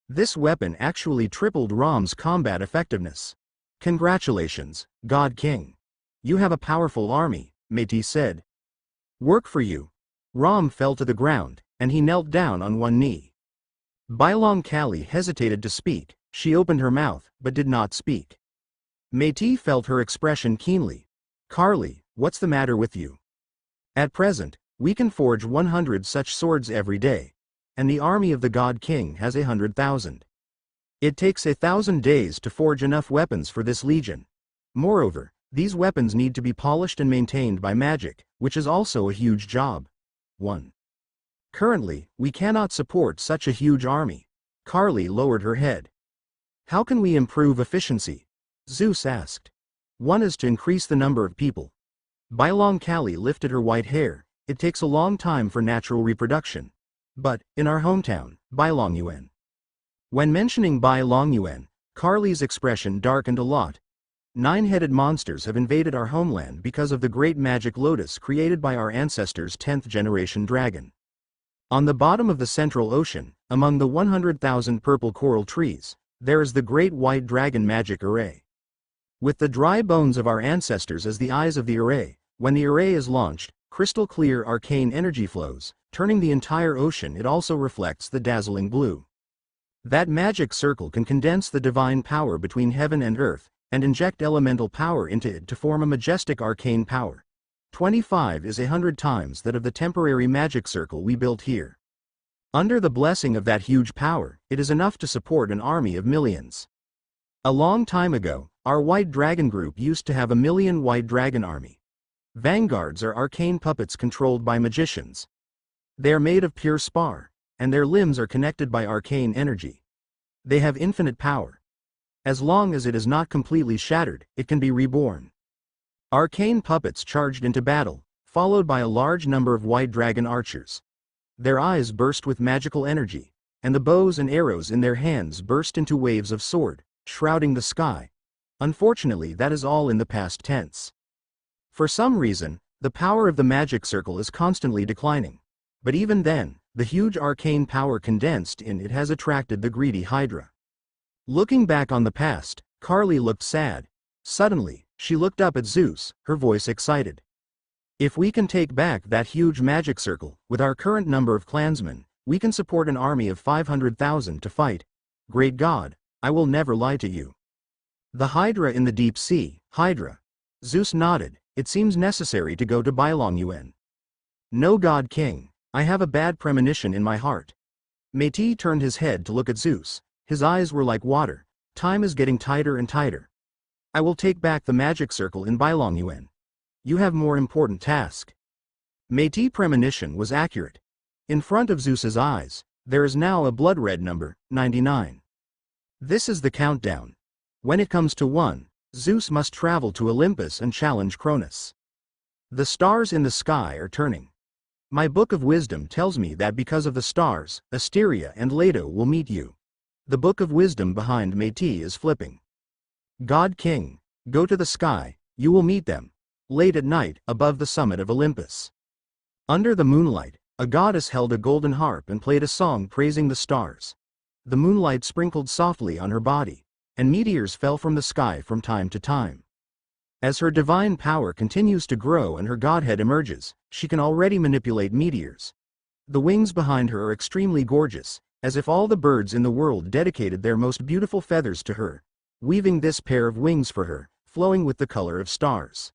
This weapon actually tripled Ram's combat effectiveness. Congratulations, God King. You have a powerful army, Métis said. Work for you. Ram fell to the ground, and he knelt down on one knee. Bailong Kali hesitated to speak. She opened her mouth, but did not speak. Métis felt her expression keenly. Carly, what's the matter with you? At present, we can forge 100 such swords every day, and the army of the God King has 100,000. It takes 1,000 days to forge enough weapons for this legion. Moreover, these weapons need to be polished and maintained by magic, which is also a huge job. 1. Currently, we cannot support such a huge army. Carly lowered her head. How can we improve efficiency? Zeus asked. One is to increase the number of people. Bailong Kali lifted her white hair. It takes a long time for natural reproduction. But, in our hometown, Bailong Yuan. When mentioning Bailong Yuan, Carly's expression darkened a lot. 9-headed monsters have invaded our homeland because of the great magic lotus created by our ancestors' 10th generation dragon. On the bottom of the Central Ocean, among the 100,000 purple coral trees, there is the great white dragon magic array. With the dry bones of our ancestors as the eyes of the array, when the array is launched, crystal clear arcane energy flows, turning the entire ocean. It also reflects the dazzling blue. That magic circle can condense the divine power between heaven and earth, and inject elemental power into it to form a majestic arcane power. 25 is 100 times that of the temporary magic circle we built here. Under the blessing of that huge power, it is enough to support an army of millions. A long time ago, our White Dragon group used to have a million White Dragon army. Vanguards are arcane puppets controlled by magicians. They are made of pure spar, and their limbs are connected by arcane energy. They have infinite power. As long as it is not completely shattered, it can be reborn. Arcane puppets charged into battle, followed by a large number of White Dragon archers. Their eyes burst with magical energy, and the bows and arrows in their hands burst into waves of sword, shrouding the sky. Unfortunately, that is all in the past tense. For some reason, the power of the magic circle is constantly declining. But even then, the huge arcane power condensed in it has attracted the greedy Hydra. Looking back on the past, Carly looked sad. Suddenly, she looked up at Zeus, her voice excited. If we can take back that huge magic circle, with our current number of clansmen, we can support an army of 500,000 to fight. Great God, I will never lie to you. The Hydra in the deep sea, Hydra. Zeus nodded. It seems necessary to go to Bailong Yuan. No, God King, I have a bad premonition in my heart. Métis turned his head to look at Zeus. His eyes were like water. Time is getting tighter and tighter. I will take back the magic circle in Bailong Yuan. You have more important task. Métis' premonition was accurate. In front of Zeus's eyes, there is now a blood-red number, 99. This is the countdown. When it comes to 1, Zeus must travel to Olympus and challenge Cronus. The stars in the sky are turning. My book of wisdom tells me that because of the stars, Asteria and Leto will meet you. The book of wisdom behind Métis is flipping. God King, go to the sky, you will meet them. Late at night, above the summit of Olympus. Under the moonlight, a goddess held a golden harp and played a song praising the stars. The moonlight sprinkled softly on her body, and meteors fell from the sky from time to time. As her divine power continues to grow and her godhead emerges, she can already manipulate meteors. The wings behind her are extremely gorgeous, as if all the birds in the world dedicated their most beautiful feathers to her, weaving this pair of wings for her, flowing with the color of stars.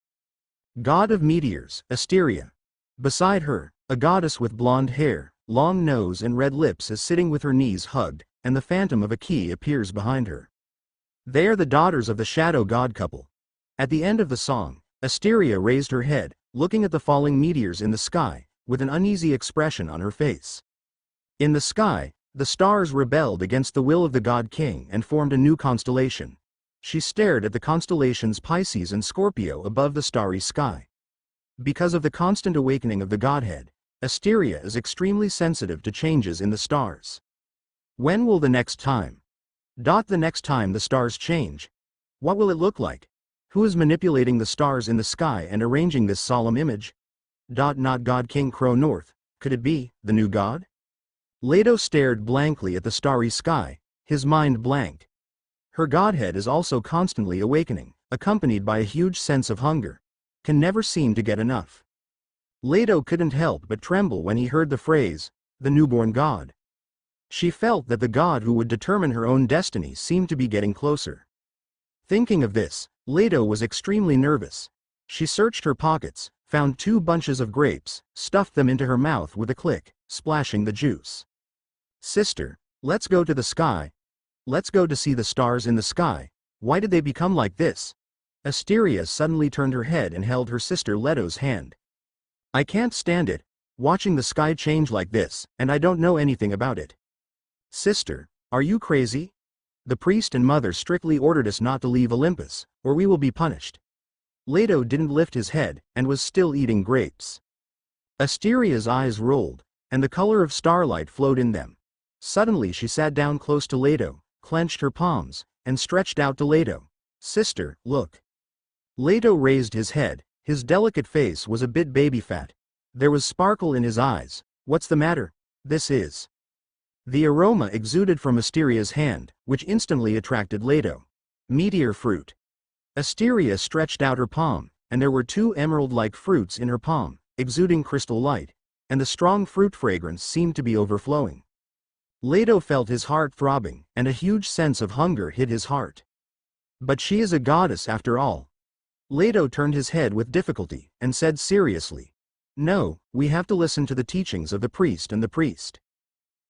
God of meteors, Asteria. Beside her, a goddess with blonde hair, long nose and red lips is sitting with her knees hugged, and the phantom of a key appears behind her. They are the daughters of the shadow god couple. At the end of the song, Asteria raised her head, looking at the falling meteors in the sky, with an uneasy expression on her face. In the sky, the stars rebelled against the will of the God King and formed a new constellation. She stared at the constellations Pisces and Scorpio above the starry sky. Because of the constant awakening of the Godhead, Asteria is extremely sensitive to changes in the stars. When will the next time? The next time the stars change. What will it look like? Who is manipulating the stars in the sky and arranging this solemn image? Not God King Crow North. Could it be the new god? Leto stared blankly at the starry sky, his mind blanked. Her godhead is also constantly awakening, accompanied by a huge sense of hunger. Can never seem to get enough. Leto couldn't help but tremble when he heard the phrase, the newborn god. She felt that the god who would determine her own destiny seemed to be getting closer. Thinking of this, Leto was extremely nervous. She searched her pockets, found 2 bunches of grapes, stuffed them into her mouth with a click, splashing the juice. Sister, let's go to the sky. Let's go to see the stars in the sky. Why did they become like this? Asteria suddenly turned her head and held her sister Leto's hand. I can't stand it, watching the sky change like this, and I don't know anything about it. Sister, are you crazy? The priest and mother strictly ordered us not to leave Olympus, or we will be punished. Leto didn't lift his head, and was still eating grapes. Asteria's eyes rolled, and the color of starlight flowed in them. Suddenly she sat down close to Leto, clenched her palms, and stretched out to Leto. Sister, look. Leto raised his head, his delicate face was a bit baby-fat. There was sparkle in his eyes. What's the matter? This is. The aroma exuded from Asteria's hand, which instantly attracted Leto. Meteor fruit. Asteria stretched out her palm, and there were two emerald-like fruits in her palm, exuding crystal light, and the strong fruit fragrance seemed to be overflowing. Leto felt his heart throbbing, and a huge sense of hunger hit his heart. But she is a goddess after all. Leto turned his head with difficulty, and said seriously, no, we have to listen to the teachings of the priest and the priest.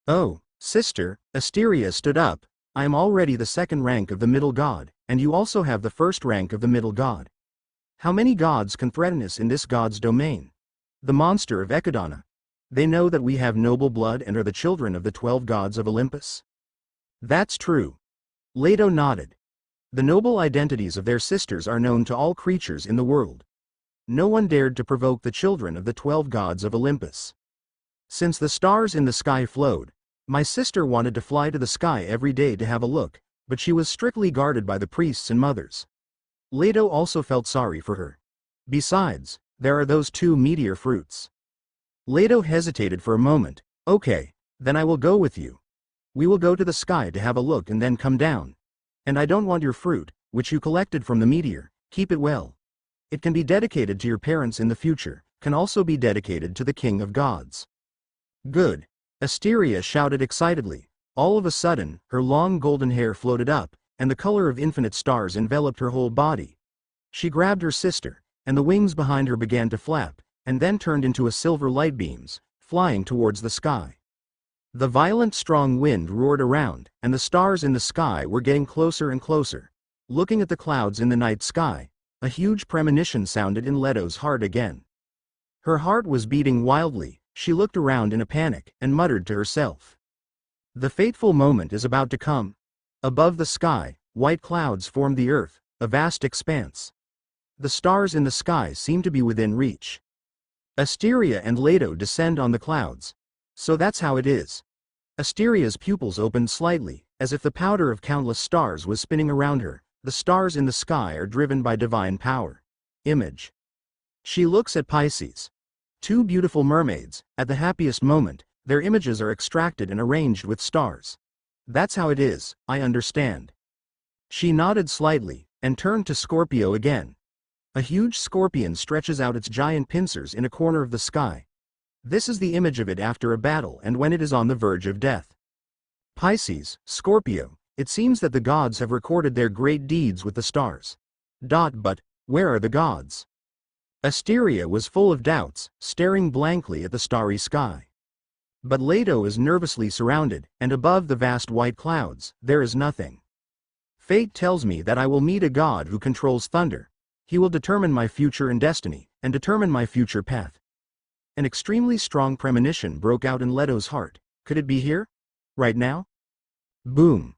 Oh, sister, Asteria stood up, I am already the second rank of the middle god, and you also have the first rank of the middle god. How many gods can threaten us in this god's domain? The monster of Echidna. They know that we have noble blood and are the children of the 12 gods of Olympus? That's true. Leto nodded. The noble identities of their sisters are known to all creatures in the world. No one dared to provoke the children of the 12 gods of Olympus. Since the stars in the sky flowed, my sister wanted to fly to the sky every day to have a look, but she was strictly guarded by the priests and mothers. Leto also felt sorry for her. Besides, there are those two meteor fruits. Leto hesitated for a moment. Okay, then I will go with you. We will go to the sky to have a look and then come down. And I don't want your fruit, which you collected from the meteor, keep it well. It can be dedicated to your parents in the future, can also be dedicated to the king of gods. Good. Asteria shouted excitedly. All of a sudden, her long golden hair floated up, and the color of infinite stars enveloped her whole body. She grabbed her sister, and the wings behind her began to flap, and then turned into a silver light beams, flying towards the sky. The violent strong wind roared around, and the stars in the sky were getting closer and closer. Looking at the clouds in the night sky, a huge premonition sounded in Leto's heart again. Her heart was beating wildly, she looked around in a panic, and muttered to herself. The fateful moment is about to come. Above the sky, white clouds formed the earth, a vast expanse. The stars in the sky seem to be within reach. Asteria and Leto descend on the clouds. So that's how it is. Asteria's pupils opened slightly, as if the powder of countless stars was spinning around her. The stars in the sky are driven by divine power. Image. She looks at Pisces. Two beautiful mermaids, at the happiest moment, their images are extracted and arranged with stars. That's how it is, I understand. She nodded slightly, and turned to Scorpio again. A huge scorpion stretches out its giant pincers in a corner of the sky. This is the image of it after a battle and when it is on the verge of death. Pisces, Scorpio, it seems that the gods have recorded their great deeds with the stars. But, where are the gods? Asteria was full of doubts, staring blankly at the starry sky. But Leto is nervously surrounded, and above the vast white clouds, there is nothing. Fate tells me that I will meet a god who controls thunder. He will determine my future and destiny, and determine my future path. An extremely strong premonition broke out in Leto's heart. Could it be here? Right now? Boom.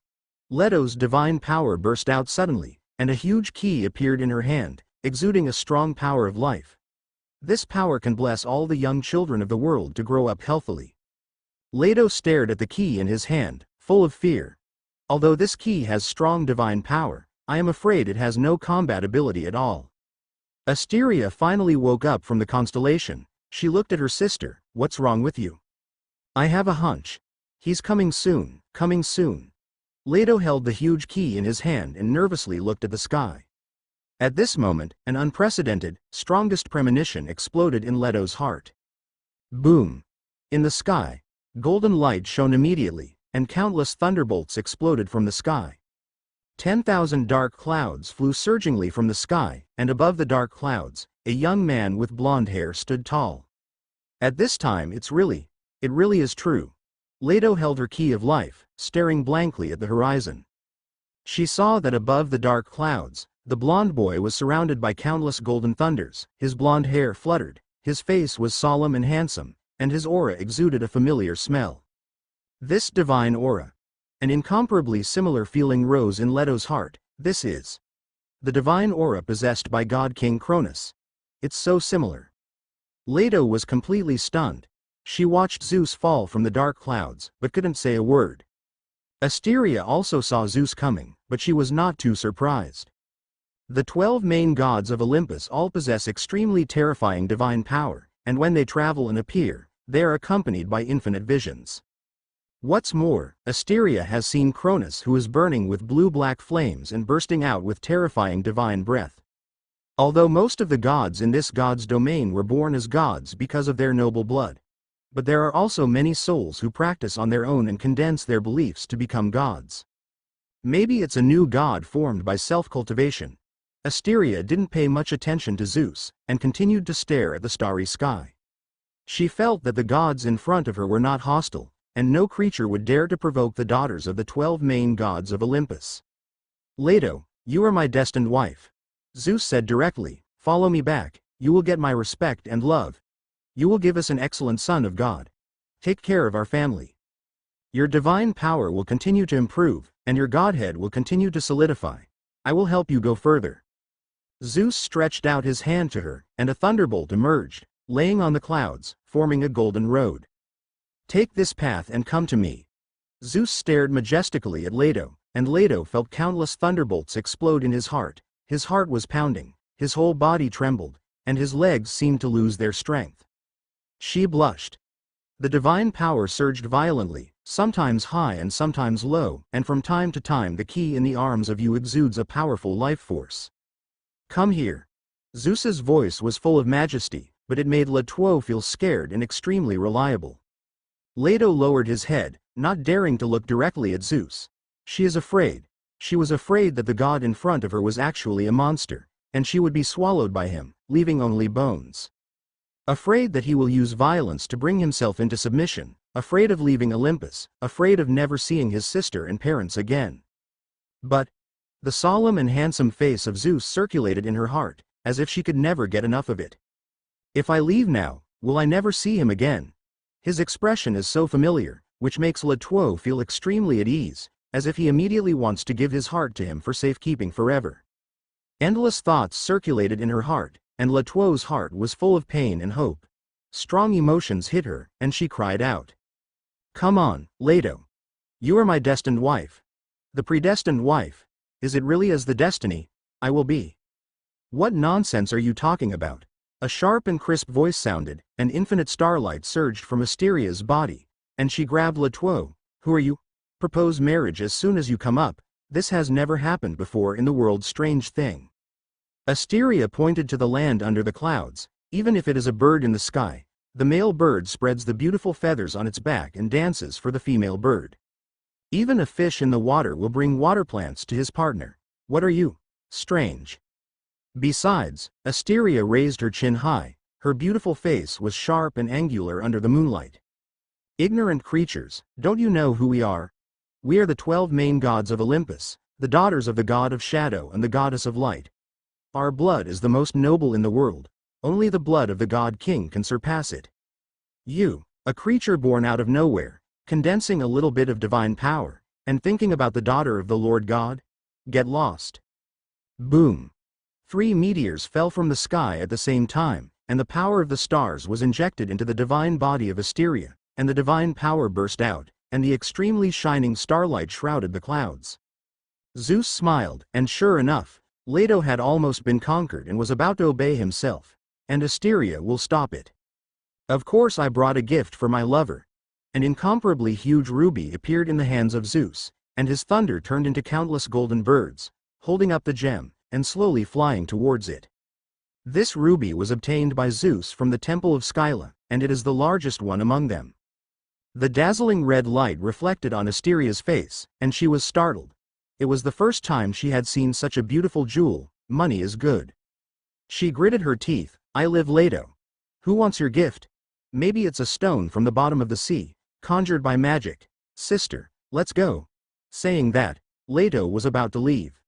Leto's divine power burst out suddenly, and a huge key appeared in her hand, exuding a strong power of life. This power can bless all the young children of the world to grow up healthily. Leto stared at the key in his hand, full of fear. Although this key has strong divine power, I am afraid it has no combat ability at all. Asteria finally woke up from the constellation. She looked at her sister. What's wrong with you? I have a hunch. He's coming soon, coming soon. Leto held the huge key in his hand and nervously looked at the sky. At this moment, an unprecedented, strongest premonition exploded in Leto's heart. Boom! In the sky, golden light shone immediately, and countless thunderbolts exploded from the sky. 10,000 dark clouds flew surgingly from the sky, and above the dark clouds, a young man with blonde hair stood tall. At this time it really is true. Leto held her key of life, staring blankly at the horizon. She saw that above the dark clouds, the blond boy was surrounded by countless golden thunders. His blond hair fluttered, his face was solemn and handsome, and his aura exuded a familiar smell. This divine aura. An incomparably similar feeling rose in Leto's heart. This is the divine aura possessed by God King Cronus. It's so similar. Leto was completely stunned. She watched Zeus fall from the dark clouds, but couldn't say a word. Asteria also saw Zeus coming, but she was not too surprised. The 12 main gods of Olympus all possess extremely terrifying divine power, and when they travel and appear, they are accompanied by infinite visions. What's more, Asteria has seen Cronus, who is burning with blue-black flames and bursting out with terrifying divine breath. Although most of the gods in this god's domain were born as gods because of their noble blood, but there are also many souls who practice on their own and condense their beliefs to become gods. Maybe it's a new god formed by self-cultivation. Asteria didn't pay much attention to Zeus, and continued to stare at the starry sky. She felt that the gods in front of her were not hostile, and no creature would dare to provoke the daughters of the 12 main gods of Olympus. Leto, you are my destined wife. Zeus said directly, follow me back, you will get my respect and love. You will give us an excellent son of God. Take care of our family. Your divine power will continue to improve, and your godhead will continue to solidify. I will help you go further. Zeus stretched out his hand to her, and a thunderbolt emerged, laying on the clouds, forming a golden road. Take this path and come to me. Zeus stared majestically at Leto, and Leto felt countless thunderbolts explode in his heart. His heart was pounding, his whole body trembled, and his legs seemed to lose their strength. She blushed. The divine power surged violently, sometimes high and sometimes low, and from time to time the key in the arms of you exudes a powerful life force. Come here. Zeus's voice was full of majesty, but it made Leto feel scared and extremely reliable. Leto lowered his head, not daring to look directly at Zeus. She is afraid. She was afraid that the god in front of her was actually a monster, and she would be swallowed by him, leaving only bones. Afraid that he will use violence to bring himself into submission, afraid of leaving Olympus, afraid of never seeing his sister and parents again. But the solemn and handsome face of Zeus circulated in her heart, as if she could never get enough of it. If I leave now, will I never see him again? His expression is so familiar, which makes Leto feel extremely at ease, as if he immediately wants to give his heart to him for safekeeping forever. Endless thoughts circulated in her heart, and Leto's heart was full of pain and hope. Strong emotions hit her, and she cried out. Come on, Leto. You are my destined wife. The predestined wife. Is it really as the destiny I will be? What nonsense are you talking about? A sharp and crisp voice sounded, and infinite starlight surged from Asteria's body, and she grabbed Leto. Who are you? Propose marriage as soon as you come up. This has never happened before in the world. Strange thing. Asteria pointed to the land under the clouds. Even if it is a bird in the sky, the male bird spreads the beautiful feathers on its back and dances for the female bird. Even a fish in the water will bring water plants to his partner. What are you? Strange. Besides, Asteria raised her chin high. Her beautiful face was sharp and angular under the moonlight. Ignorant creatures, don't you know who we are? We are the 12 main gods of Olympus, the daughters of the god of shadow and the goddess of light. Our blood is the most noble in the world. Only the blood of the god king can surpass it. You, a creature born out of nowhere, condensing a little bit of divine power, and thinking about the daughter of the Lord God? Get lost. Boom. 3 meteors fell from the sky at the same time, and the power of the stars was injected into the divine body of Asteria, and the divine power burst out, and the extremely shining starlight shrouded the clouds. Zeus smiled, and sure enough, Leto had almost been conquered and was about to obey himself, and Asteria will stop it. Of course I brought a gift for my lover. An incomparably huge ruby appeared in the hands of Zeus, and his thunder turned into countless golden birds, holding up the gem, and slowly flying towards it. This ruby was obtained by Zeus from the temple of Scylla, and it is the largest one among them. The dazzling red light reflected on Asteria's face, and she was startled. It was the first time she had seen such a beautiful jewel. Money is good. She gritted her teeth. I live Leto. Who wants your gift? Maybe it's a stone from the bottom of the sea. conjured by magic. Sister, let's go. Saying that, Leto was about to leave.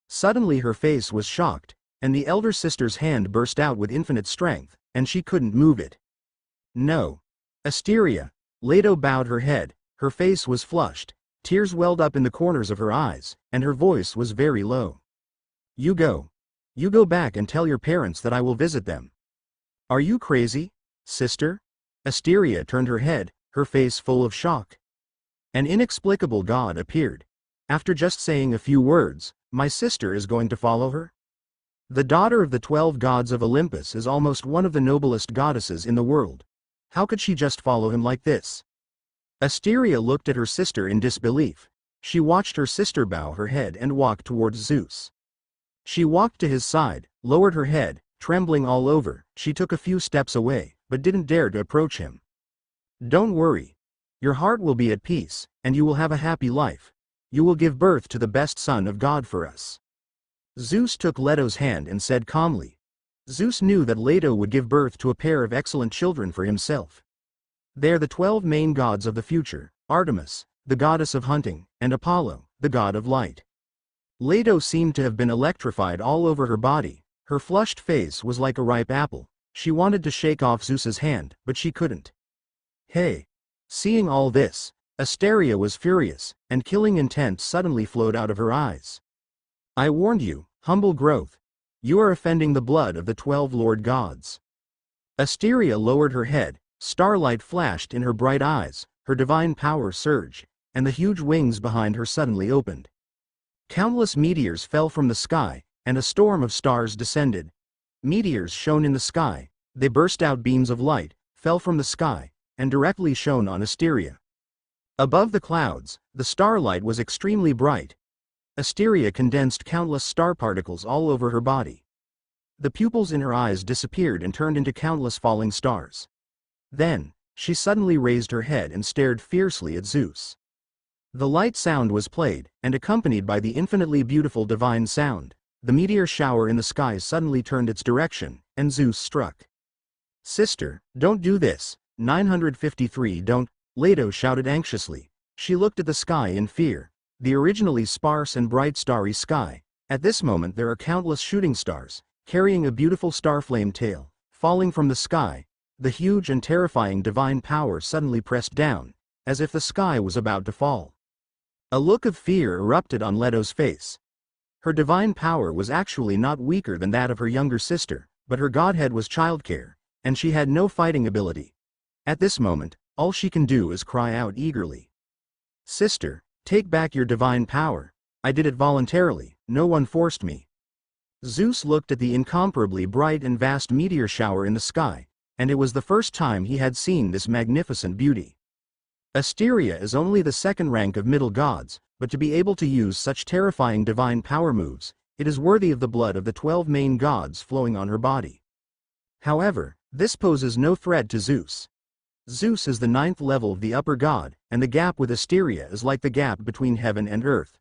Suddenly her face was shocked, and the elder sister's hand burst out with infinite strength, and she couldn't move it. No. Asteria. Leto bowed her head, her face was flushed, tears welled up in the corners of her eyes, and her voice was very low. You go. You go back and tell your parents that I will visit them. Are you crazy, sister? Asteria turned her head, her face full of shock. An inexplicable god appeared. After just saying a few words, my sister is going to follow her? The daughter of the 12 gods of Olympus is almost one of the noblest goddesses in the world. How could she just follow him like this? Asteria looked at her sister in disbelief. She watched her sister bow her head and walk towards Zeus. She walked to his side, lowered her head, trembling all over. She took a few steps away, but didn't dare to approach him. Don't worry. Your heart will be at peace, and you will have a happy life. You will give birth to the best son of God for us. Zeus took Leto's hand and said calmly. Zeus knew that Leto would give birth to a pair of excellent children for himself. They are the 12 main gods of the future: Artemis, the goddess of hunting, and Apollo, the god of light. Leto seemed to have been electrified all over her body. Her flushed face was like a ripe apple. She wanted to shake off Zeus's hand, but she couldn't. Hey! Seeing all this, Asteria was furious, and killing intent suddenly flowed out of her eyes. I warned you, humble growth. You are offending the blood of the 12 Lord gods. Asteria lowered her head, starlight flashed in her bright eyes, her divine power surged, and the huge wings behind her suddenly opened. Countless meteors fell from the sky, and a storm of stars descended. Meteors shone in the sky, they burst out beams of light, fell from the sky, and directly shone on Asteria. Above the clouds, the starlight was extremely bright. Asteria condensed countless star particles all over her body. The pupils in her eyes disappeared and turned into countless falling stars. Then, she suddenly raised her head and stared fiercely at Zeus. The light sound was played, and accompanied by the infinitely beautiful divine sound, the meteor shower in the sky suddenly turned its direction, and Zeus struck. Sister, don't do this. 953 Don't, Leto shouted anxiously. She looked at the sky in fear. The originally sparse and bright starry sky. At this moment there are countless shooting stars, carrying a beautiful star-flame tail, falling from the sky. The huge and terrifying divine power suddenly pressed down, as if the sky was about to fall. A look of fear erupted on Leto's face. Her divine power was actually not weaker than that of her younger sister, but her godhead was childcare, and she had no fighting ability. At this moment, all she can do is cry out eagerly. Sister, take back your divine power. I did it voluntarily, no one forced me. Zeus looked at the incomparably bright and vast meteor shower in the sky, and it was the first time he had seen this magnificent beauty. Asteria is only the second rank of middle gods, but to be able to use such terrifying divine power moves, it is worthy of the blood of the 12 main gods flowing on her body. However, this poses no threat to Zeus. Zeus is the 9th level of the upper god, and the gap with Asteria is like the gap between heaven and earth.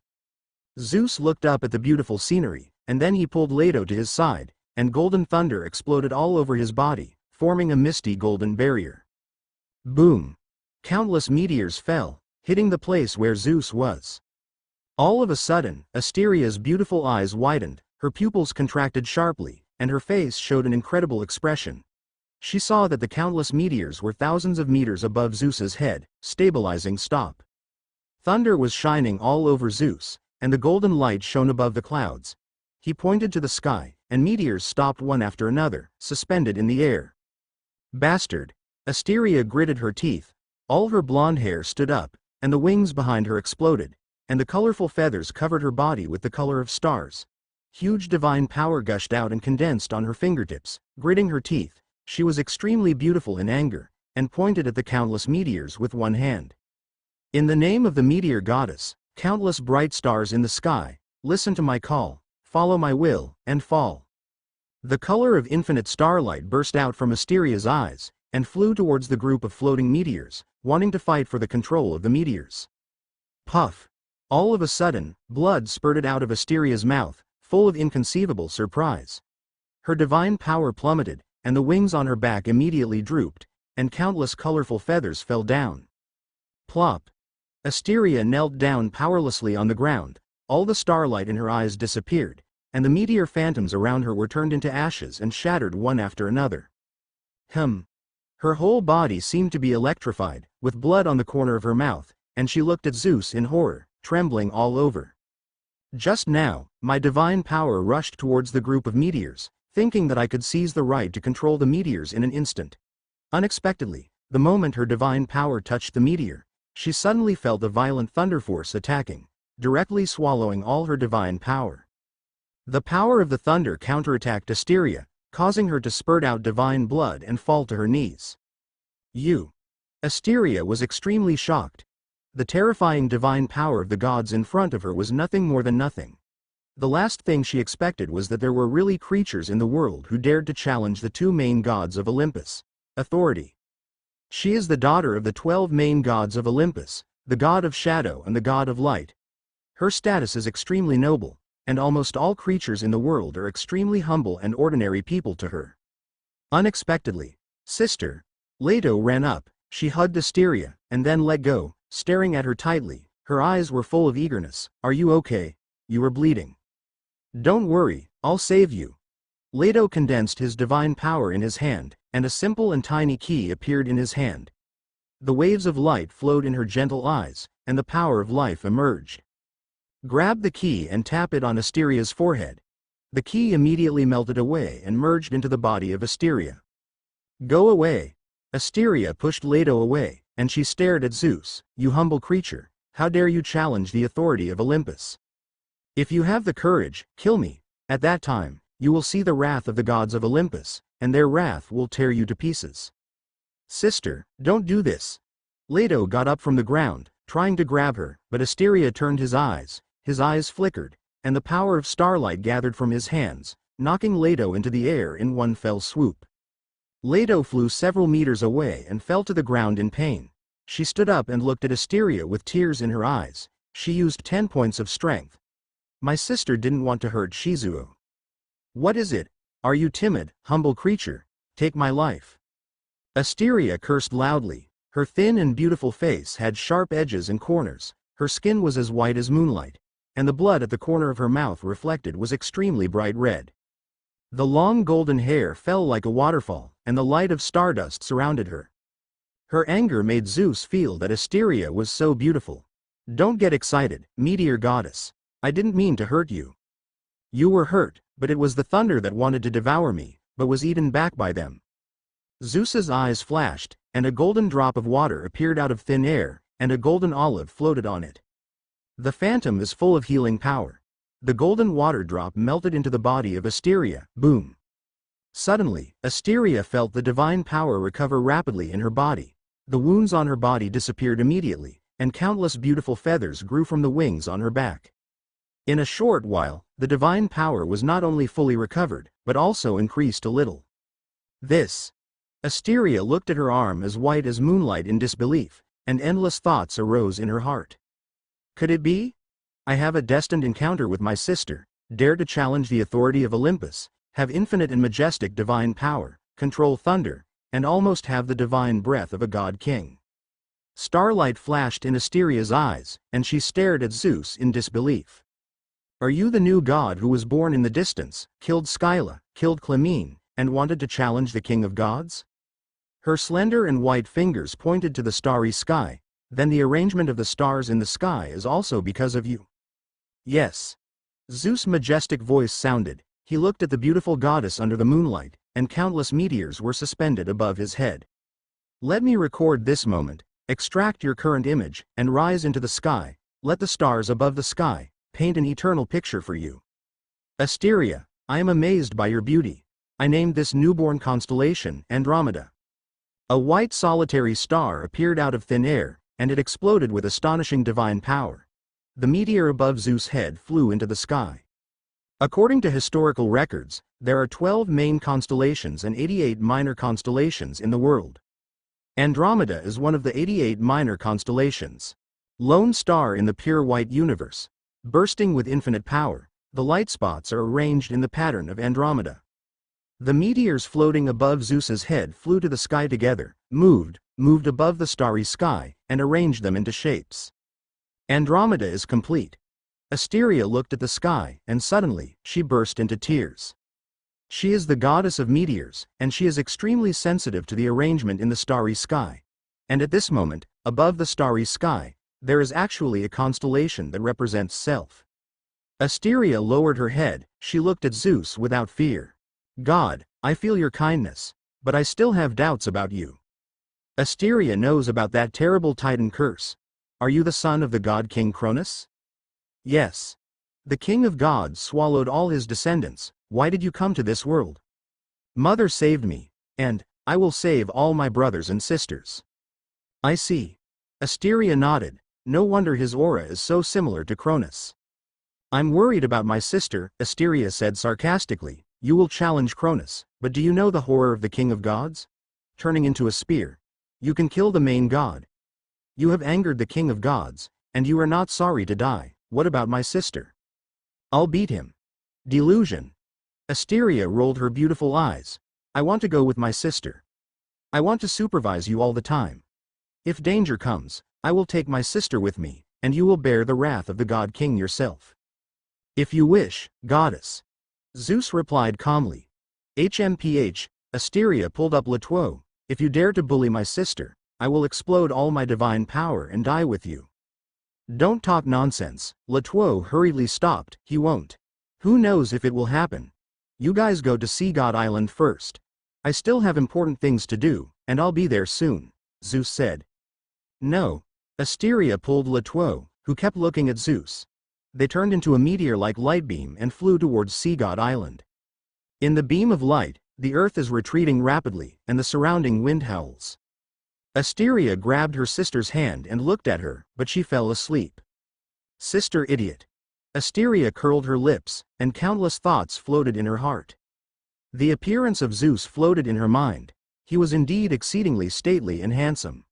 Zeus looked up at the beautiful scenery, and then he pulled Leto to his side, and golden thunder exploded all over his body, forming a misty golden barrier. Boom! Countless meteors fell, hitting the place where Zeus was. All of a sudden, Asteria's beautiful eyes widened, her pupils contracted sharply, and her face showed an incredible expression. She saw that the countless meteors were thousands of meters above Zeus's head, stabilizing stop. Thunder was shining all over Zeus, and the golden light shone above the clouds. He pointed to the sky, and meteors stopped one after another, suspended in the air. Bastard! Asteria gritted her teeth. All her blonde hair stood up, and the wings behind her exploded, and the colorful feathers covered her body with the color of stars. Huge divine power gushed out and condensed on her fingertips. Gritting her teeth, she was extremely beautiful in anger, and pointed at the countless meteors with one hand. In the name of the meteor goddess, countless bright stars in the sky, listen to my call, follow my will, and fall. The color of infinite starlight burst out from Asteria's eyes, and flew towards the group of floating meteors, wanting to fight for the control of the meteors. Puff! All of a sudden, blood spurted out of Asteria's mouth, full of inconceivable surprise. Her divine power plummeted, and the wings on her back immediately drooped, and countless colorful feathers fell down. Plop. Asteria knelt down powerlessly on the ground, all the starlight in her eyes disappeared, and the meteor phantoms around her were turned into ashes and shattered one after another. Her whole body seemed to be electrified, with blood on the corner of her mouth, and she looked at Zeus in horror, trembling all over. Just now, my divine power rushed towards the group of meteors, thinking that I could seize the right to control the meteors in an instant. Unexpectedly, the moment her divine power touched the meteor, she suddenly felt a violent thunder force attacking, directly swallowing all her divine power. The power of the thunder counterattacked Asteria, causing her to spurt out divine blood and fall to her knees. Asteria was extremely shocked. The terrifying divine power of the gods in front of her was nothing more than nothing. The last thing she expected was that there were really creatures in the world who dared to challenge the two main gods of Olympus. Authority. She is the daughter of the 12 main gods of Olympus, the god of shadow and the god of light. Her status is extremely noble, and almost all creatures in the world are extremely humble and ordinary people to her. Unexpectedly, Sister Leto ran up, she hugged Asteria, and then let go, staring at her tightly. Her eyes were full of eagerness. Are you okay? You are bleeding. Don't worry, I'll save you. Leto condensed his divine power in his hand, and a simple and tiny key appeared in his hand. The waves of light flowed in her gentle eyes, and the power of life emerged. Grab the key and tap it on Asteria's forehead. The key immediately melted away and merged into the body of Asteria. Go away. Asteria pushed Leto away, and she stared at Zeus. You humble creature, how dare you challenge the authority of Olympus? If you have the courage, kill me. At that time, you will see the wrath of the gods of Olympus, and their wrath will tear you to pieces. Sister, don't do this. Leto got up from the ground, trying to grab her, but Asteria turned his eyes flickered, and the power of starlight gathered from his hands, knocking Leto into the air in one fell swoop. Leto flew several meters away and fell to the ground in pain. She stood up and looked at Asteria with tears in her eyes. She used 10 points of strength. My sister didn't want to hurt Shizuo. What is it? Are you timid, humble creature? Take my life. Asteria cursed loudly. Her thin and beautiful face had sharp edges and corners. Her skin was as white as moonlight, and the blood at the corner of her mouth reflected was extremely bright red. The long golden hair fell like a waterfall, and the light of stardust surrounded her. Her anger made Zeus feel that Asteria was so beautiful. Don't get excited, meteor goddess. I didn't mean to hurt you. You were hurt, but it was the thunder that wanted to devour me, but was eaten back by them. Zeus's eyes flashed, and a golden drop of water appeared out of thin air, and a golden olive floated on it. The phantom is full of healing power. The golden water drop melted into the body of Asteria. Boom. Suddenly, Asteria felt the divine power recover rapidly in her body. The wounds on her body disappeared immediately, and countless beautiful feathers grew from the wings on her back. In a short while, the divine power was not only fully recovered, but also increased a little. Asteria looked at her arm as white as moonlight in disbelief, and endless thoughts arose in her heart. Could it be? I have a destined encounter with my sister, dare to challenge the authority of Olympus, have infinite and majestic divine power, control thunder, and almost have the divine breath of a god king. Starlight flashed in Asteria's eyes, and she stared at Zeus in disbelief. Are you the new god who was born in the distance, killed Scylla, killed Clymene, and wanted to challenge the king of gods? Her slender and white fingers pointed to the starry sky. Then the arrangement of the stars in the sky is also because of you. Yes. Zeus' majestic voice sounded. He looked at the beautiful goddess under the moonlight, and countless meteors were suspended above his head. Let me record this moment, extract your current image, and rise into the sky. Let the stars above the sky paint an eternal picture for you. Asteria, I am amazed by your beauty. I named this newborn constellation Andromeda. A white solitary star appeared out of thin air, and it exploded with astonishing divine power. The meteor above Zeus' head flew into the sky. According to historical records, there are 12 main constellations and 88 minor constellations in the world. Andromeda is one of the 88 minor constellations. Lone star in the pure white universe. Bursting with infinite power, the light spots are arranged in the pattern of Andromeda. The meteors floating above Zeus's head flew to the sky together, moved, moved above the starry sky, and arranged them into shapes. Andromeda is complete. Asteria looked at the sky, and suddenly, she burst into tears. She is the goddess of meteors, and she is extremely sensitive to the arrangement in the starry sky. And at this moment, above the starry sky, there is actually a constellation that represents self. Asteria lowered her head, she looked at Zeus without fear. God, I feel your kindness, but I still have doubts about you. Asteria knows about that terrible Titan curse. Are you the son of the god King Cronus? Yes. The king of gods swallowed all his descendants. Why did you come to this world? Mother saved me, and I will save all my brothers and sisters. I see. Asteria nodded. No wonder his aura is so similar to Cronus. I'm worried about my sister, Asteria said sarcastically. You will challenge Cronus, but do you know the horror of the king of gods? Turning into a spear. You can kill the main god. You have angered the king of gods, and you are not sorry to die. What about my sister? I'll beat him. Delusion. Asteria rolled her beautiful eyes. I want to go with my sister. I want to supervise you all the time. If danger comes, I will take my sister with me, and you will bear the wrath of the god king yourself. If you wish, goddess. Zeus replied calmly. HMPH, Asteria pulled up Latwo. If you dare to bully my sister, I will explode all my divine power and die with you. Don't talk nonsense, Latwo hurriedly stopped. He won't. Who knows if it will happen? You guys go to Sea God Island first. I still have important things to do, and I'll be there soon, Zeus said. No. Asteria pulled Latwo, who kept looking at Zeus. They turned into a meteor-like light beam and flew towards Sea God Island. In the beam of light, the earth is retreating rapidly, and the surrounding wind howls. Asteria grabbed her sister's hand and looked at her, but she fell asleep. Sister idiot. Asteria curled her lips, and countless thoughts floated in her heart. The appearance of Zeus floated in her mind. He was indeed exceedingly stately and handsome.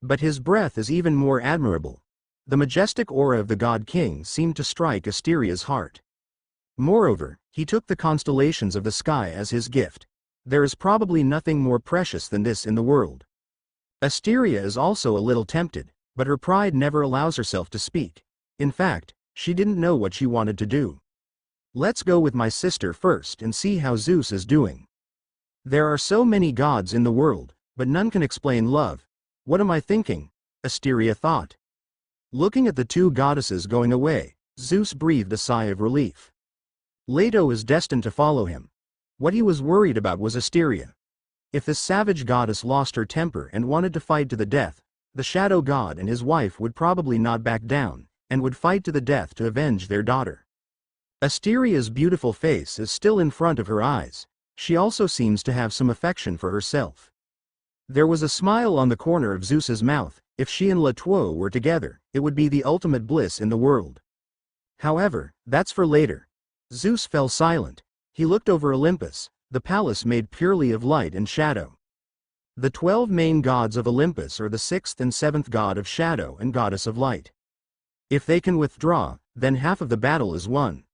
But his breath is even more admirable. The majestic aura of the god king seemed to strike Asteria's heart. Moreover, he took the constellations of the sky as his gift. There is probably nothing more precious than this in the world. Asteria is also a little tempted, but her pride never allows herself to speak. In fact, she didn't know what she wanted to do. Let's go with my sister first and see how Zeus is doing. There are so many gods in the world, but none can explain love. What am I thinking? Asteria thought. Looking at the two goddesses going away, Zeus breathed a sigh of relief. Leto is destined to follow him. What he was worried about was Asteria. If this savage goddess lost her temper and wanted to fight to the death, the shadow god and his wife would probably not back down, and would fight to the death to avenge their daughter. Asteria's beautiful face is still in front of her eyes. She also seems to have some affection for herself. There was a smile on the corner of Zeus's mouth. If she and Latwo were together, it would be the ultimate bliss in the world. However, that's for later. Zeus fell silent. He looked over Olympus, the palace made purely of light and shadow. The 12 main gods of Olympus are the 6th and 7th god of shadow and goddess of light. If they can withdraw, then half of the battle is won.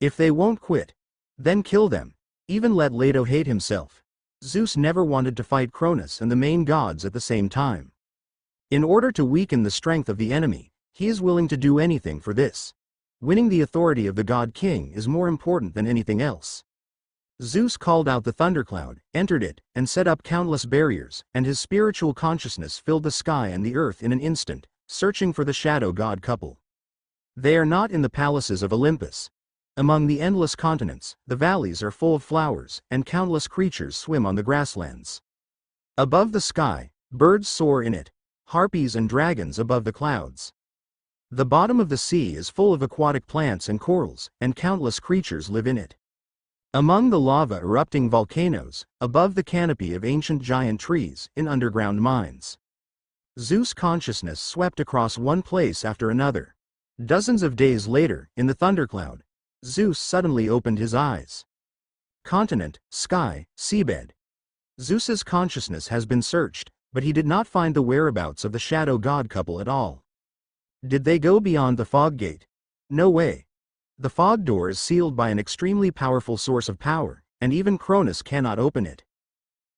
If they won't quit, then kill them. Even let Leto hate himself. Zeus never wanted to fight Cronus and the main gods at the same time. In order to weaken the strength of the enemy, he is willing to do anything for this. Winning the authority of the god king is more important than anything else. Zeus called out the thundercloud, entered it, and set up countless barriers, and his spiritual consciousness filled the sky and the earth in an instant, searching for the shadow god couple. They are not in the palaces of Olympus. Among the endless continents, the valleys are full of flowers, and countless creatures swim on the grasslands. Above the sky, birds soar in it, harpies and dragons above the clouds. The bottom of the sea is full of aquatic plants and corals, and countless creatures live in it. Among the lava erupting volcanoes, above the canopy of ancient giant trees, in underground mines. Zeus' consciousness swept across one place after another. Dozens of days later, in the thundercloud, Zeus suddenly opened his eyes. Continent, sky, seabed. Zeus's consciousness has been searched, but he did not find the whereabouts of the shadow god couple at all. Did they go beyond the fog gate? No way. The fog door is sealed by an extremely powerful source of power, and even Cronus cannot open it.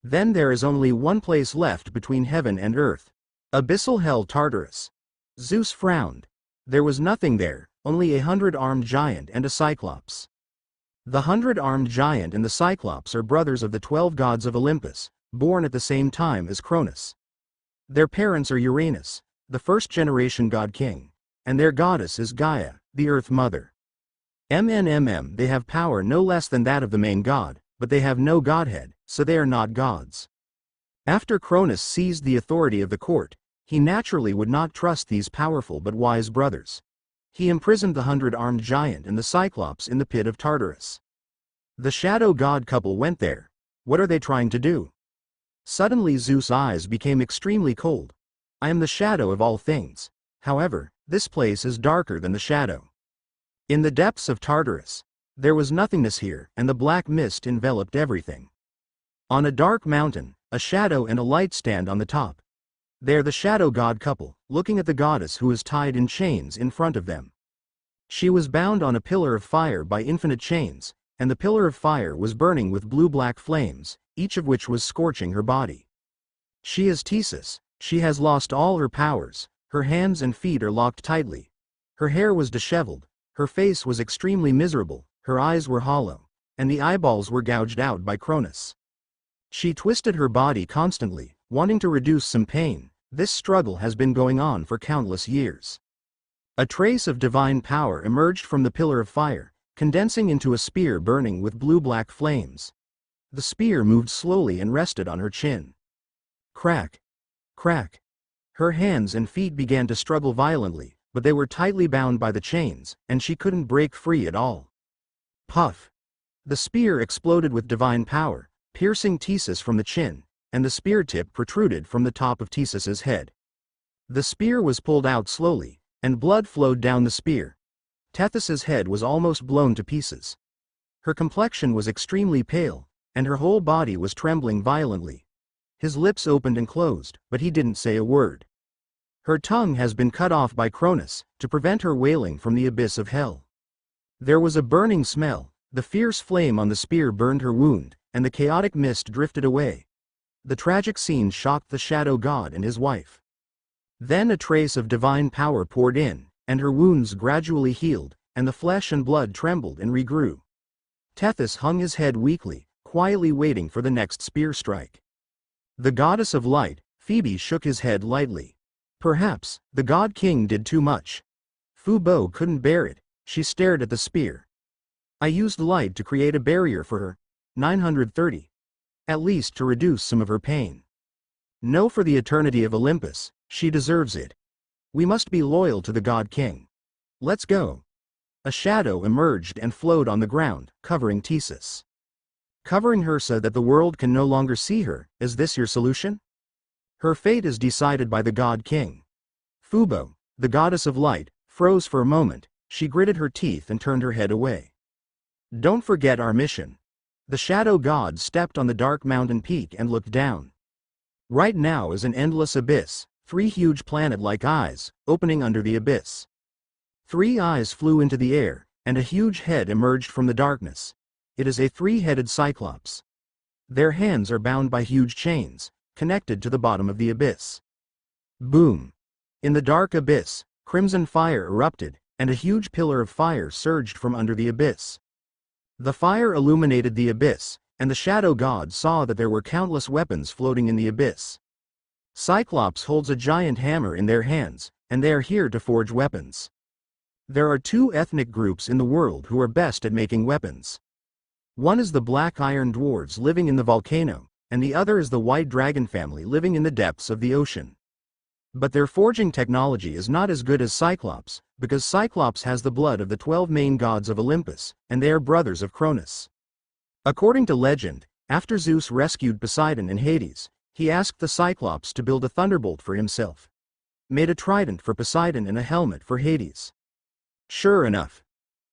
Then there is only one place left between heaven and earth. Abyssal hell Tartarus. Zeus frowned. There was nothing there, only a 100-armed giant and a cyclops. The 100-armed giant and the cyclops are brothers of the 12 gods of Olympus, born at the same time as Cronus. Their parents are Uranus, the first-generation god-king, and their goddess is Gaia, the Earth Mother. They have power no less than that of the main god, but they have no godhead, so they are not gods. After Cronus seized the authority of the court, he naturally would not trust these powerful but wise brothers. He imprisoned the 100-armed giant and the Cyclops in the pit of Tartarus. The shadow god couple went there. What are they trying to do? Suddenly Zeus' eyes became extremely cold. I am the shadow of all things. However, this place is darker than the shadow. In the depths of Tartarus, there was nothingness here, and the black mist enveloped everything. On a dark mountain, a shadow and a light stand on the top. There the shadow god couple, looking at the goddess who is tied in chains in front of them. She was bound on a pillar of fire by infinite chains, and the pillar of fire was burning with blue-black flames, each of which was scorching her body. She is Thesis. She has lost all her powers, her hands and feet are locked tightly. Her hair was disheveled, her face was extremely miserable, her eyes were hollow, and the eyeballs were gouged out by Cronus. She twisted her body constantly, wanting to reduce some pain. This struggle has been going on for countless years. A trace of divine power emerged from the pillar of fire, condensing into a spear burning with blue-black flames. The spear moved slowly and rested on her chin. Crack! Crack! Her hands and feet began to struggle violently, but they were tightly bound by the chains, and she couldn't break free at all. Puff! The spear exploded with divine power, piercing Thesis from the chin, and the spear tip protruded from the top of Thesis's head. The spear was pulled out slowly, and blood flowed down the spear. Tethys's head was almost blown to pieces. Her complexion was extremely pale, and her whole body was trembling violently. His lips opened and closed, but he didn't say a word. Her tongue has been cut off by Cronus, to prevent her wailing from the abyss of hell. There was a burning smell, the fierce flame on the spear burned her wound, and the chaotic mist drifted away. The tragic scene shocked the shadow god and his wife. Then a trace of divine power poured in, and her wounds gradually healed, and the flesh and blood trembled and regrew. Tethys hung his head weakly, quietly waiting for the next spear strike. The goddess of light, Phoebe, shook his head lightly. Perhaps, the god-king did too much. Fu-Bo couldn't bear it. She stared at the spear. I used light to create a barrier for her. 930. At least to reduce some of her pain. No, for the eternity of Olympus, she deserves it. We must be loyal to the god-king. Let's go. A shadow emerged and flowed on the ground, covering Thesis. Covering her so that the world can no longer see her. Is this your solution? Her fate is decided by the god-king. Fu-Bo, the goddess of light, froze for a moment. She gritted her teeth and turned her head away. Don't forget our mission. The shadow god stepped on the dark mountain peak and looked down. Right now is an endless abyss, 3 huge planet-like eyes, opening under the abyss. 3 eyes flew into the air, and a huge head emerged from the darkness. It is a 3-headed cyclops. Their hands are bound by huge chains, connected to the bottom of the abyss. Boom! In the dark abyss, crimson fire erupted, and a huge pillar of fire surged from under the abyss. The fire illuminated the abyss, and the shadow god saw that there were countless weapons floating in the abyss. Cyclops holds a giant hammer in their hands, and they are here to forge weapons. There are 2 ethnic groups in the world who are best at making weapons. One is the black iron dwarves living in the volcano, and the other is the white dragon family living in the depths of the ocean. But their forging technology is not as good as Cyclops, because Cyclops has the blood of the 12 main gods of Olympus, and they are brothers of Cronus. According to legend, after Zeus rescued Poseidon and Hades, he asked the Cyclops to build a thunderbolt for himself. Made a trident for Poseidon and a helmet for Hades. Sure enough.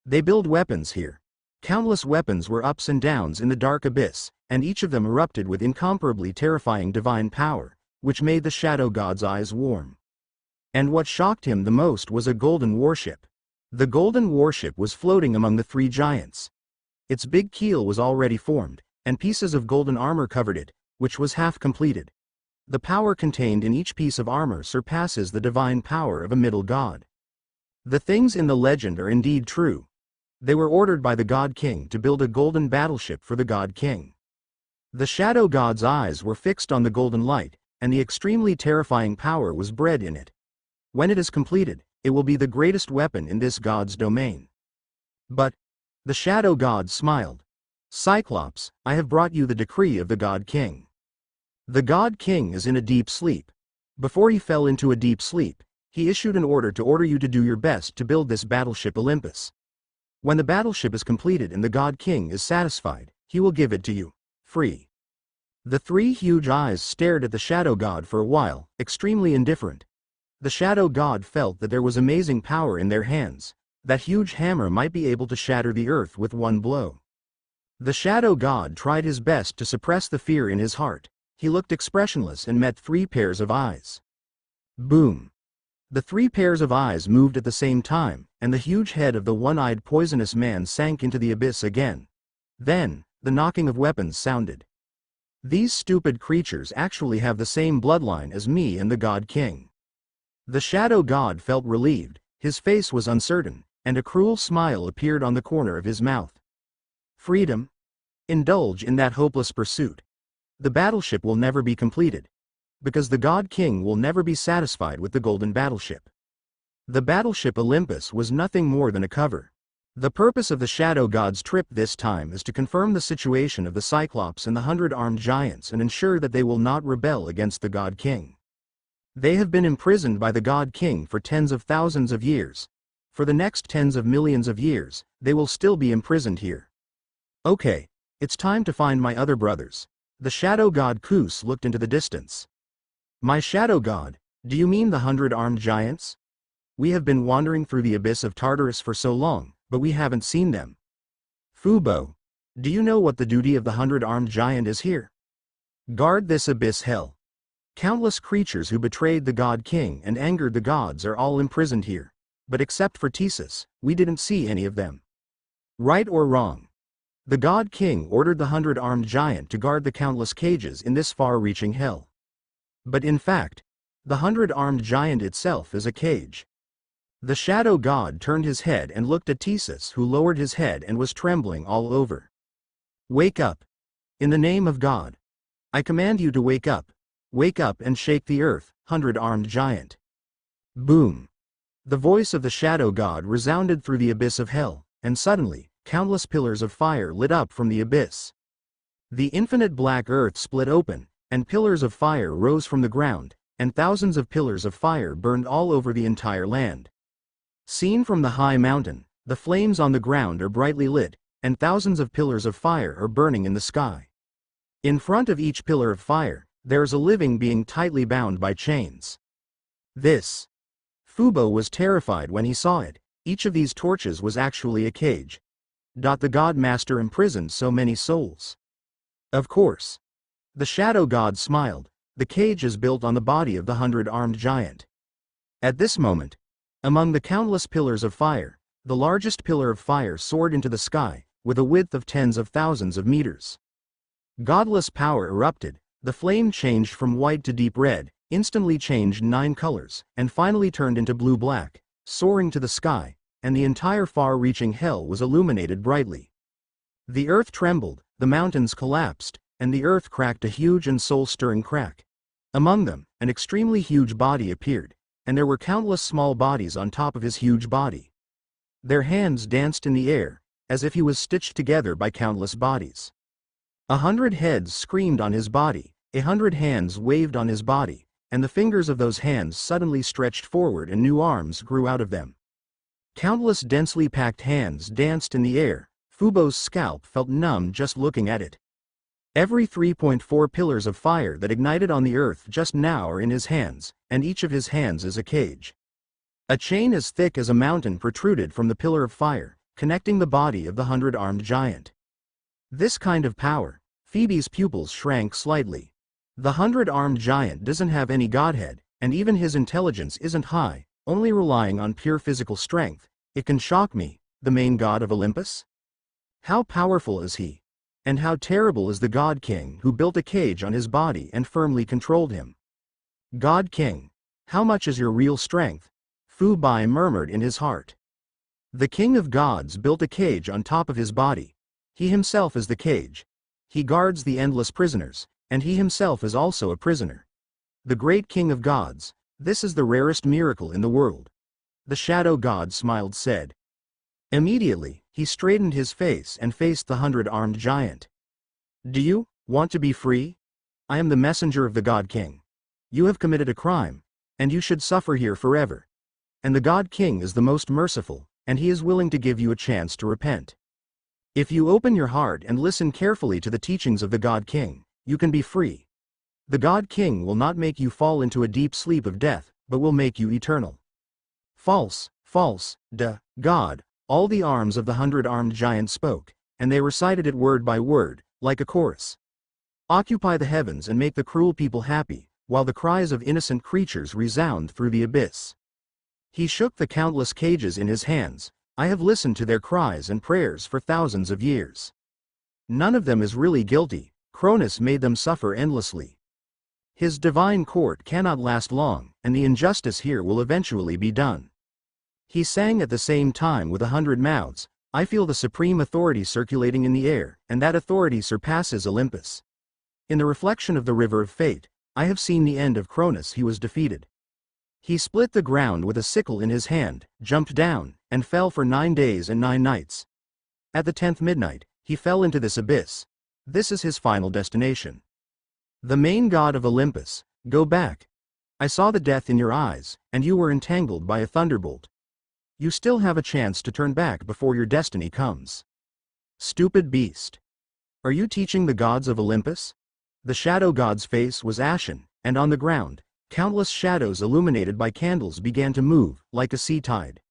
They build weapons here. Countless weapons were ups and downs in the dark abyss, and each of them erupted with incomparably terrifying divine power, which made the shadow god's eyes warm. And what shocked him the most was a golden warship. The golden warship was floating among the 3 giants. Its big keel was already formed, and pieces of golden armor covered it, which was half completed. The power contained in each piece of armor surpasses the divine power of a middle god. The things in the legend are indeed true. They were ordered by the God King to build a golden battleship for the God King. The shadow god's eyes were fixed on the golden light, and the extremely terrifying power was bred in it. When it is completed, it will be the greatest weapon in this god's domain. But the shadow god smiled. Cyclops, I have brought you the decree of the God King. The God King is in a deep sleep. Before he fell into a deep sleep, he issued an order to order you to do your best to build this battleship Olympus. When the battleship is completed and the God King is satisfied, he will give it to you, free. The three huge eyes stared at the shadow god for a while, extremely indifferent. The shadow god felt that there was amazing power in their hands. That huge hammer might be able to shatter the earth with one blow. The shadow god tried his best to suppress the fear in his heart. He looked expressionless and met three pairs of eyes. Boom! The three pairs of eyes moved at the same time, and the huge head of the one-eyed poisonous man sank into the abyss again. Then, the knocking of weapons sounded. These stupid creatures actually have the same bloodline as me and the God King. The shadow god felt relieved, his face was uncertain, and a cruel smile appeared on the corner of his mouth. Freedom? Indulge in that hopeless pursuit. The battleship will never be completed. Because the God King will never be satisfied with the golden battleship. The battleship Olympus was nothing more than a cover. The purpose of the shadow god's trip this time is to confirm the situation of the Cyclops and the 100-armed giants and ensure that they will not rebel against the God King. They have been imprisoned by the God King for tens of thousands of years. For the next tens of millions of years, they will still be imprisoned here. Okay, it's time to find my other brothers. The shadow god Zeus looked into the distance. My shadow god, do you mean the 100-armed giants? We have been wandering through the abyss of Tartarus for so long, but we haven't seen them. Fubo, do you know what the duty of the 100-armed giant is here? Guard this abyss hell. Countless creatures who betrayed the God King and angered the gods are all imprisoned here. But except for Theseus, we didn't see any of them. Right or wrong? The God King ordered the 100-armed giant to guard the countless cages in this far-reaching hell. But in fact, the 100-armed giant itself is a cage. The shadow god turned his head and looked at Theseus, who lowered his head and was trembling all over. Wake up. In the name of God. I command you to wake up. Wake up and shake the earth, 100-armed giant. Boom. The voice of the shadow god resounded through the abyss of hell, and suddenly, countless pillars of fire lit up from the abyss. The infinite black earth split open, and pillars of fire rose from the ground, and thousands of pillars of fire burned all over the entire land. Seen from the high mountain, the flames on the ground are brightly lit, and thousands of pillars of fire are burning in the sky. In front of each pillar of fire, there is a living being tightly bound by chains. This. Fubo was terrified when he saw it. Each of these torches was actually a cage. The God Master imprisoned so many souls. Of course. The shadow god smiled. The cage is built on the body of the 100-armed giant. At this moment, among the countless pillars of fire, the largest pillar of fire soared into the sky, with a width of tens of thousands of meters. Godless power erupted. The flame changed from white to deep red, instantly changed 9 colors, and finally turned into blue-black, soaring to the sky, and the entire far-reaching hell was illuminated brightly. The earth trembled, the mountains collapsed, and the earth cracked a huge and soul-stirring crack. Among them, an extremely huge body appeared, and there were countless small bodies on top of his huge body. Their hands danced in the air, as if he was stitched together by countless bodies. 100 heads screamed on his body, 100 hands waved on his body, and the fingers of those hands suddenly stretched forward and new arms grew out of them. Countless densely packed hands danced in the air. Fubo's scalp felt numb just looking at it. Every 3.4 pillars of fire that ignited on the earth just now are in his hands, and each of his hands is a cage. A chain as thick as a mountain protruded from the pillar of fire, connecting the body of the 100-armed giant. This kind of power, Phoebe's pupils shrank slightly. The 100-armed giant doesn't have any godhead, and even his intelligence isn't high, only relying on pure physical strength. It can shock me, the main god of Olympus? How powerful is he? And how terrible is the God King who built a cage on his body and firmly controlled him. God King, how much is your real strength? Fu Bai murmured in his heart. The King of Gods built a cage on top of his body. He himself is the cage. He guards the endless prisoners, and he himself is also a prisoner. The great King of Gods, this is the rarest miracle in the world. The shadow god smiled said. Immediately, he straightened his face and faced the 100-armed giant. Do you want to be free? I am the messenger of the God King. You have committed a crime, and you should suffer here forever. And the God King is the most merciful, and he is willing to give you a chance to repent. If you open your heart and listen carefully to the teachings of the God King, you can be free. The God King will not make you fall into a deep sleep of death, but will make you eternal. False, false, God, all the arms of the 100-armed giant spoke, and they recited it word by word, like a chorus. Occupy the heavens and make the cruel people happy, while the cries of innocent creatures resound through the abyss. He shook the countless cages in his hands. I have listened to their cries and prayers for thousands of years. None of them is really guilty. Cronus made them suffer endlessly. His divine court cannot last long, and the injustice here will eventually be done. He sang at the same time with 100 mouths. I feel the supreme authority circulating in the air, and that authority surpasses Olympus. In the reflection of the river of fate, I have seen the end of Cronus. He was defeated. He split the ground with a sickle in his hand, jumped down, and fell for 9 days and 9 nights. At the 10th midnight, he fell into this abyss. This is his final destination. The main god of Olympus, go back. I saw the death in your eyes, and you were entangled by a thunderbolt. You still have a chance to turn back before your destiny comes. Stupid beast. Are you teaching the gods of Olympus? The shadow god's face was ashen, and on the ground, countless shadows illuminated by candles began to move, like a sea tide.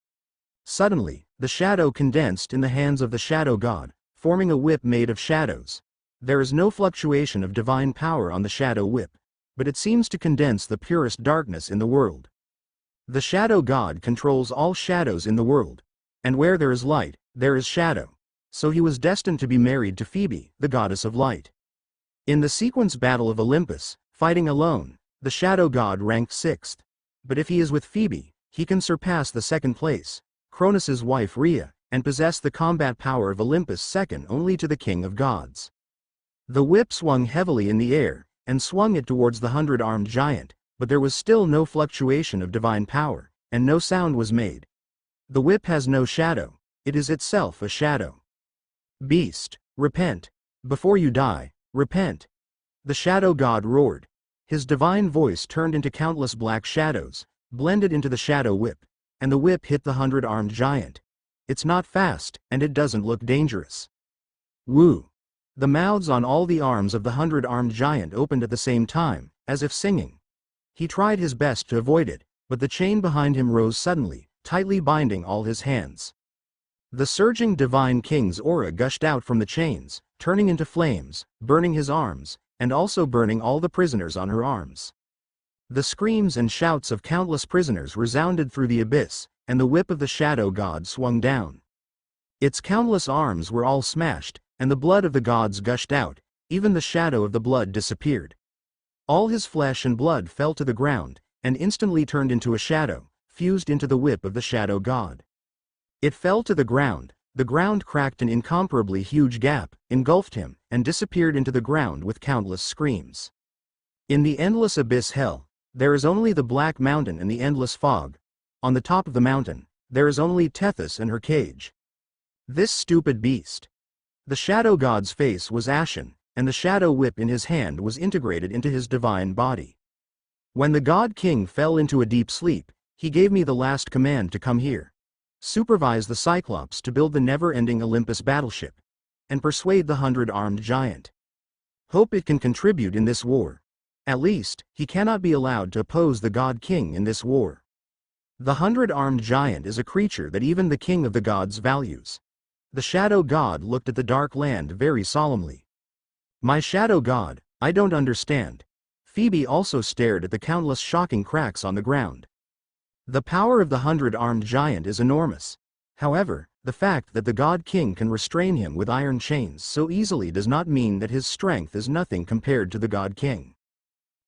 Suddenly, the shadow condensed in the hands of the shadow god, forming a whip made of shadows. There is no fluctuation of divine power on the shadow whip, but it seems to condense the purest darkness in the world. The shadow god controls all shadows in the world, and where there is light, there is shadow. So he was destined to be married to Phoebe, the goddess of light. In the sequence battle of Olympus, fighting alone, the shadow god ranked 6th. But if he is with Phoebe, he can surpass the 2nd place, Cronus's wife Rhea, and possess the combat power of Olympus second only to the king of gods. The whip swung heavily in the air, and swung it towards the 100-armed giant, but there was still no fluctuation of divine power, and no sound was made. The whip has no shadow, it is itself a shadow. Beast, repent. Before you die, repent. The shadow god roared. His divine voice turned into countless black shadows, blended into the shadow whip, and the whip hit the 100-armed giant. It's not fast, and it doesn't look dangerous. Woo! The mouths on all the arms of the 100-armed giant opened at the same time, as if singing. He tried his best to avoid it, but the chain behind him rose suddenly, tightly binding all his hands. The surging divine king's aura gushed out from the chains, turning into flames, burning his arms, and also burning all the prisoners on her arms. The screams and shouts of countless prisoners resounded through the abyss, and the whip of the shadow god swung down. Its countless arms were all smashed, and the blood of the gods gushed out, even the shadow of the blood disappeared. All his flesh and blood fell to the ground, and instantly turned into a shadow, fused into the whip of the shadow god. It fell to the ground cracked an incomparably huge gap, engulfed him, and disappeared into the ground with countless screams. In the endless abyss hell, there is only the black mountain and the endless fog. On the top of the mountain, there is only Tethys and her cage. This stupid beast. The shadow god's face was ashen, and the shadow whip in his hand was integrated into his divine body. When the god king fell into a deep sleep, he gave me the last command to come here. Supervise the Cyclops to build the never-ending Olympus battleship, and persuade the 100-armed giant. Hope it can contribute in this war. At least, he cannot be allowed to oppose the god king in this war. The 100-armed giant is a creature that even the king of the gods values. The shadow god looked at the dark land very solemnly. My shadow god, I don't understand. Phoebe also stared at the countless shocking cracks on the ground. The power of the 100-armed giant is enormous. However, The fact that the God King can restrain him with iron chains so easily does not mean that his strength is nothing compared to the God King.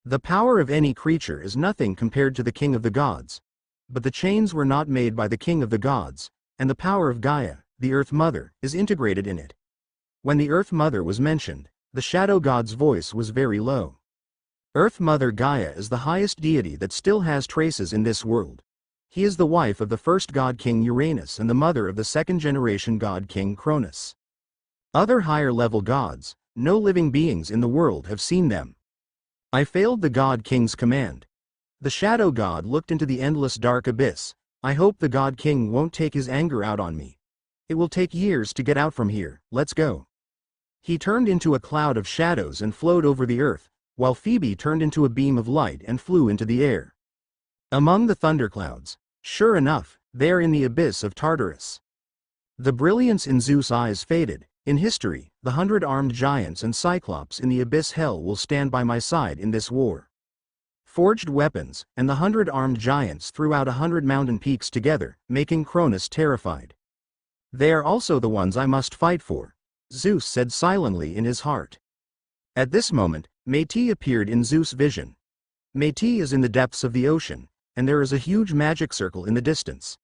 The power of any creature is nothing compared to the King of the Gods. But the chains were not made by the King of the Gods, and the power of Gaia, the Earth Mother, is integrated in it. When the Earth Mother was mentioned, the Shadow God's voice was very low. Earth Mother Gaia is the highest deity that still has traces in this world. He is the wife of the first God King Uranus and the mother of the second-generation God King Cronus. Other higher-level gods, no living beings in the world have seen them. I failed the God King's command. The Shadow God looked into the endless dark abyss. I hope the God King won't take his anger out on me. It will take years to get out from here, let's go. He turned into a cloud of shadows and flowed over the earth, while Phoebe turned into a beam of light and flew into the air. Among the thunderclouds, sure enough, there in the abyss of Tartarus. The brilliance in Zeus' eyes faded. In history, the 100-armed giants and cyclops in the abyss hell will stand by my side in this war. Forged weapons, and the 100-armed giants threw out 100 mountain peaks together, making Cronus terrified. They are also the ones I must fight for, Zeus said silently in his heart. At this moment, Métis appeared in Zeus' vision. Métis is in the depths of the ocean, and there is a huge magic circle in the distance.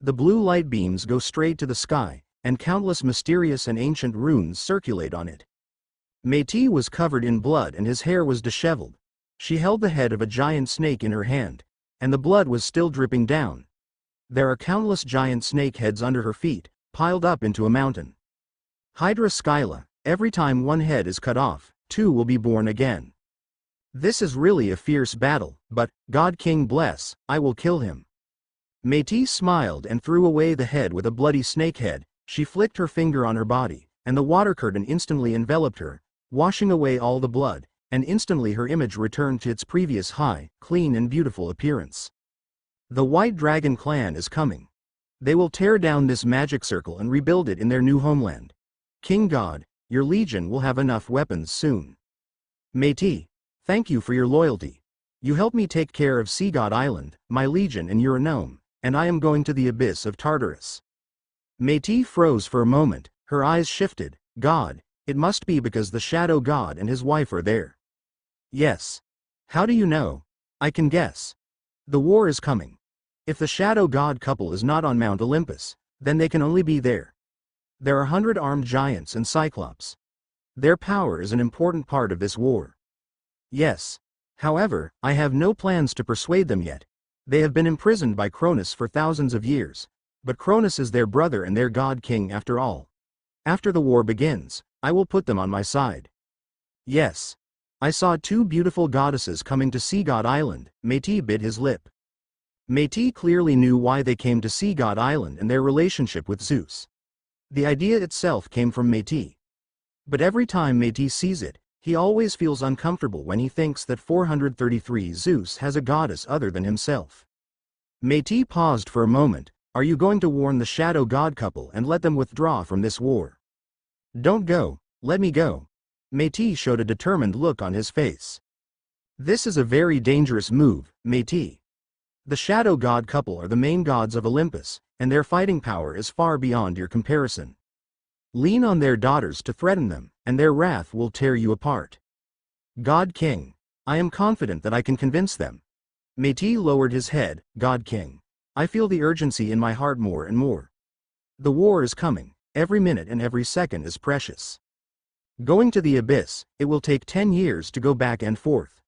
The blue light beams go straight to the sky, and countless mysterious and ancient runes circulate on it. Métis was covered in blood and his hair was disheveled. She held the head of a giant snake in her hand, and the blood was still dripping down. There are countless giant snake heads under her feet, piled up into a mountain. Hydra Scylla, every time one head is cut off, two will be born again. This is really a fierce battle, but, God King bless, I will kill him. Métis smiled and threw away the head with a bloody snake head. She flicked her finger on her body, and the water curtain instantly enveloped her, washing away all the blood, and instantly her image returned to its previous high, clean and beautiful appearance. The White Dragon clan is coming. They will tear down this magic circle and rebuild it in their new homeland. King God, your legion will have enough weapons soon. Métis, thank you for your loyalty. You helped me take care of Sea God Island, my legion and Uranome, and I am going to the abyss of Tartarus. Métis froze for a moment, her eyes shifted. God, it must be because the Shadow God and his wife are there. Yes. How do you know? I can guess. The war is coming. If the Shadow God couple is not on Mount Olympus, then they can only be there. There are 100-armed giants and cyclops. Their power is an important part of this war. Yes. However, I have no plans to persuade them yet. They have been imprisoned by Cronus for thousands of years, but Cronus is their brother and their God King after all. After the war begins, I will put them on my side. Yes. I saw two beautiful goddesses coming to Sea God Island, Métis bit his lip. Métis clearly knew why they came to Sea God Island and their relationship with Zeus. The idea itself came from Métis. But every time Métis sees it, he always feels uncomfortable when he thinks that 433 Zeus has a goddess other than himself. Métis paused for a moment. Are you going to warn the Shadow God couple and let them withdraw from this war? Don't go, let me go. Métis showed a determined look on his face. This is a very dangerous move, Métis. The Shadow God couple are the main gods of Olympus, and their fighting power is far beyond your comparison. Lean on their daughters to threaten them, and their wrath will tear you apart. God King, I am confident that I can convince them. Métis lowered his head. God King, I feel the urgency in my heart more and more. The war is coming. Every minute and every second is precious. Going to the abyss, it will take 10 years to go back and forth.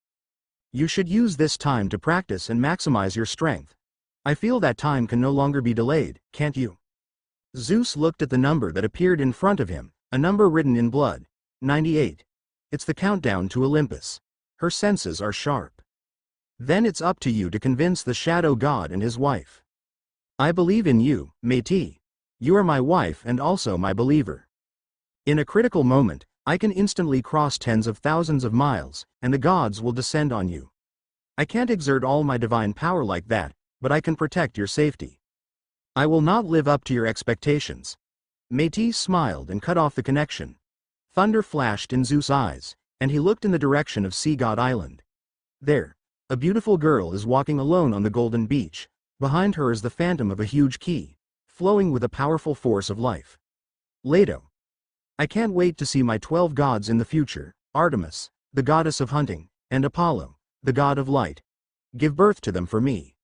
You should use this time to practice and maximize your strength. I feel that time can no longer be delayed, can't you? Zeus looked at the number that appeared in front of him, a number written in blood. 98. It's the countdown to Olympus. Her senses are sharp. Then it's up to you to convince the Shadow God and his wife. I believe in you, Métis. You are my wife and also my believer. In a critical moment, I can instantly cross tens of thousands of miles, and the gods will descend on you. I can't exert all my divine power like that, but I can protect your safety. I will not live up to your expectations. Métis smiled and cut off the connection. Thunder flashed in Zeus' eyes, and he looked in the direction of Sea God Island. There, a beautiful girl is walking alone on the golden beach. Behind her is the phantom of a huge key. flowing with a powerful force of life. Leto. I can't wait to see my 12 gods in the future: Artemis, the goddess of hunting, and Apollo, the god of light. Give birth to them for me.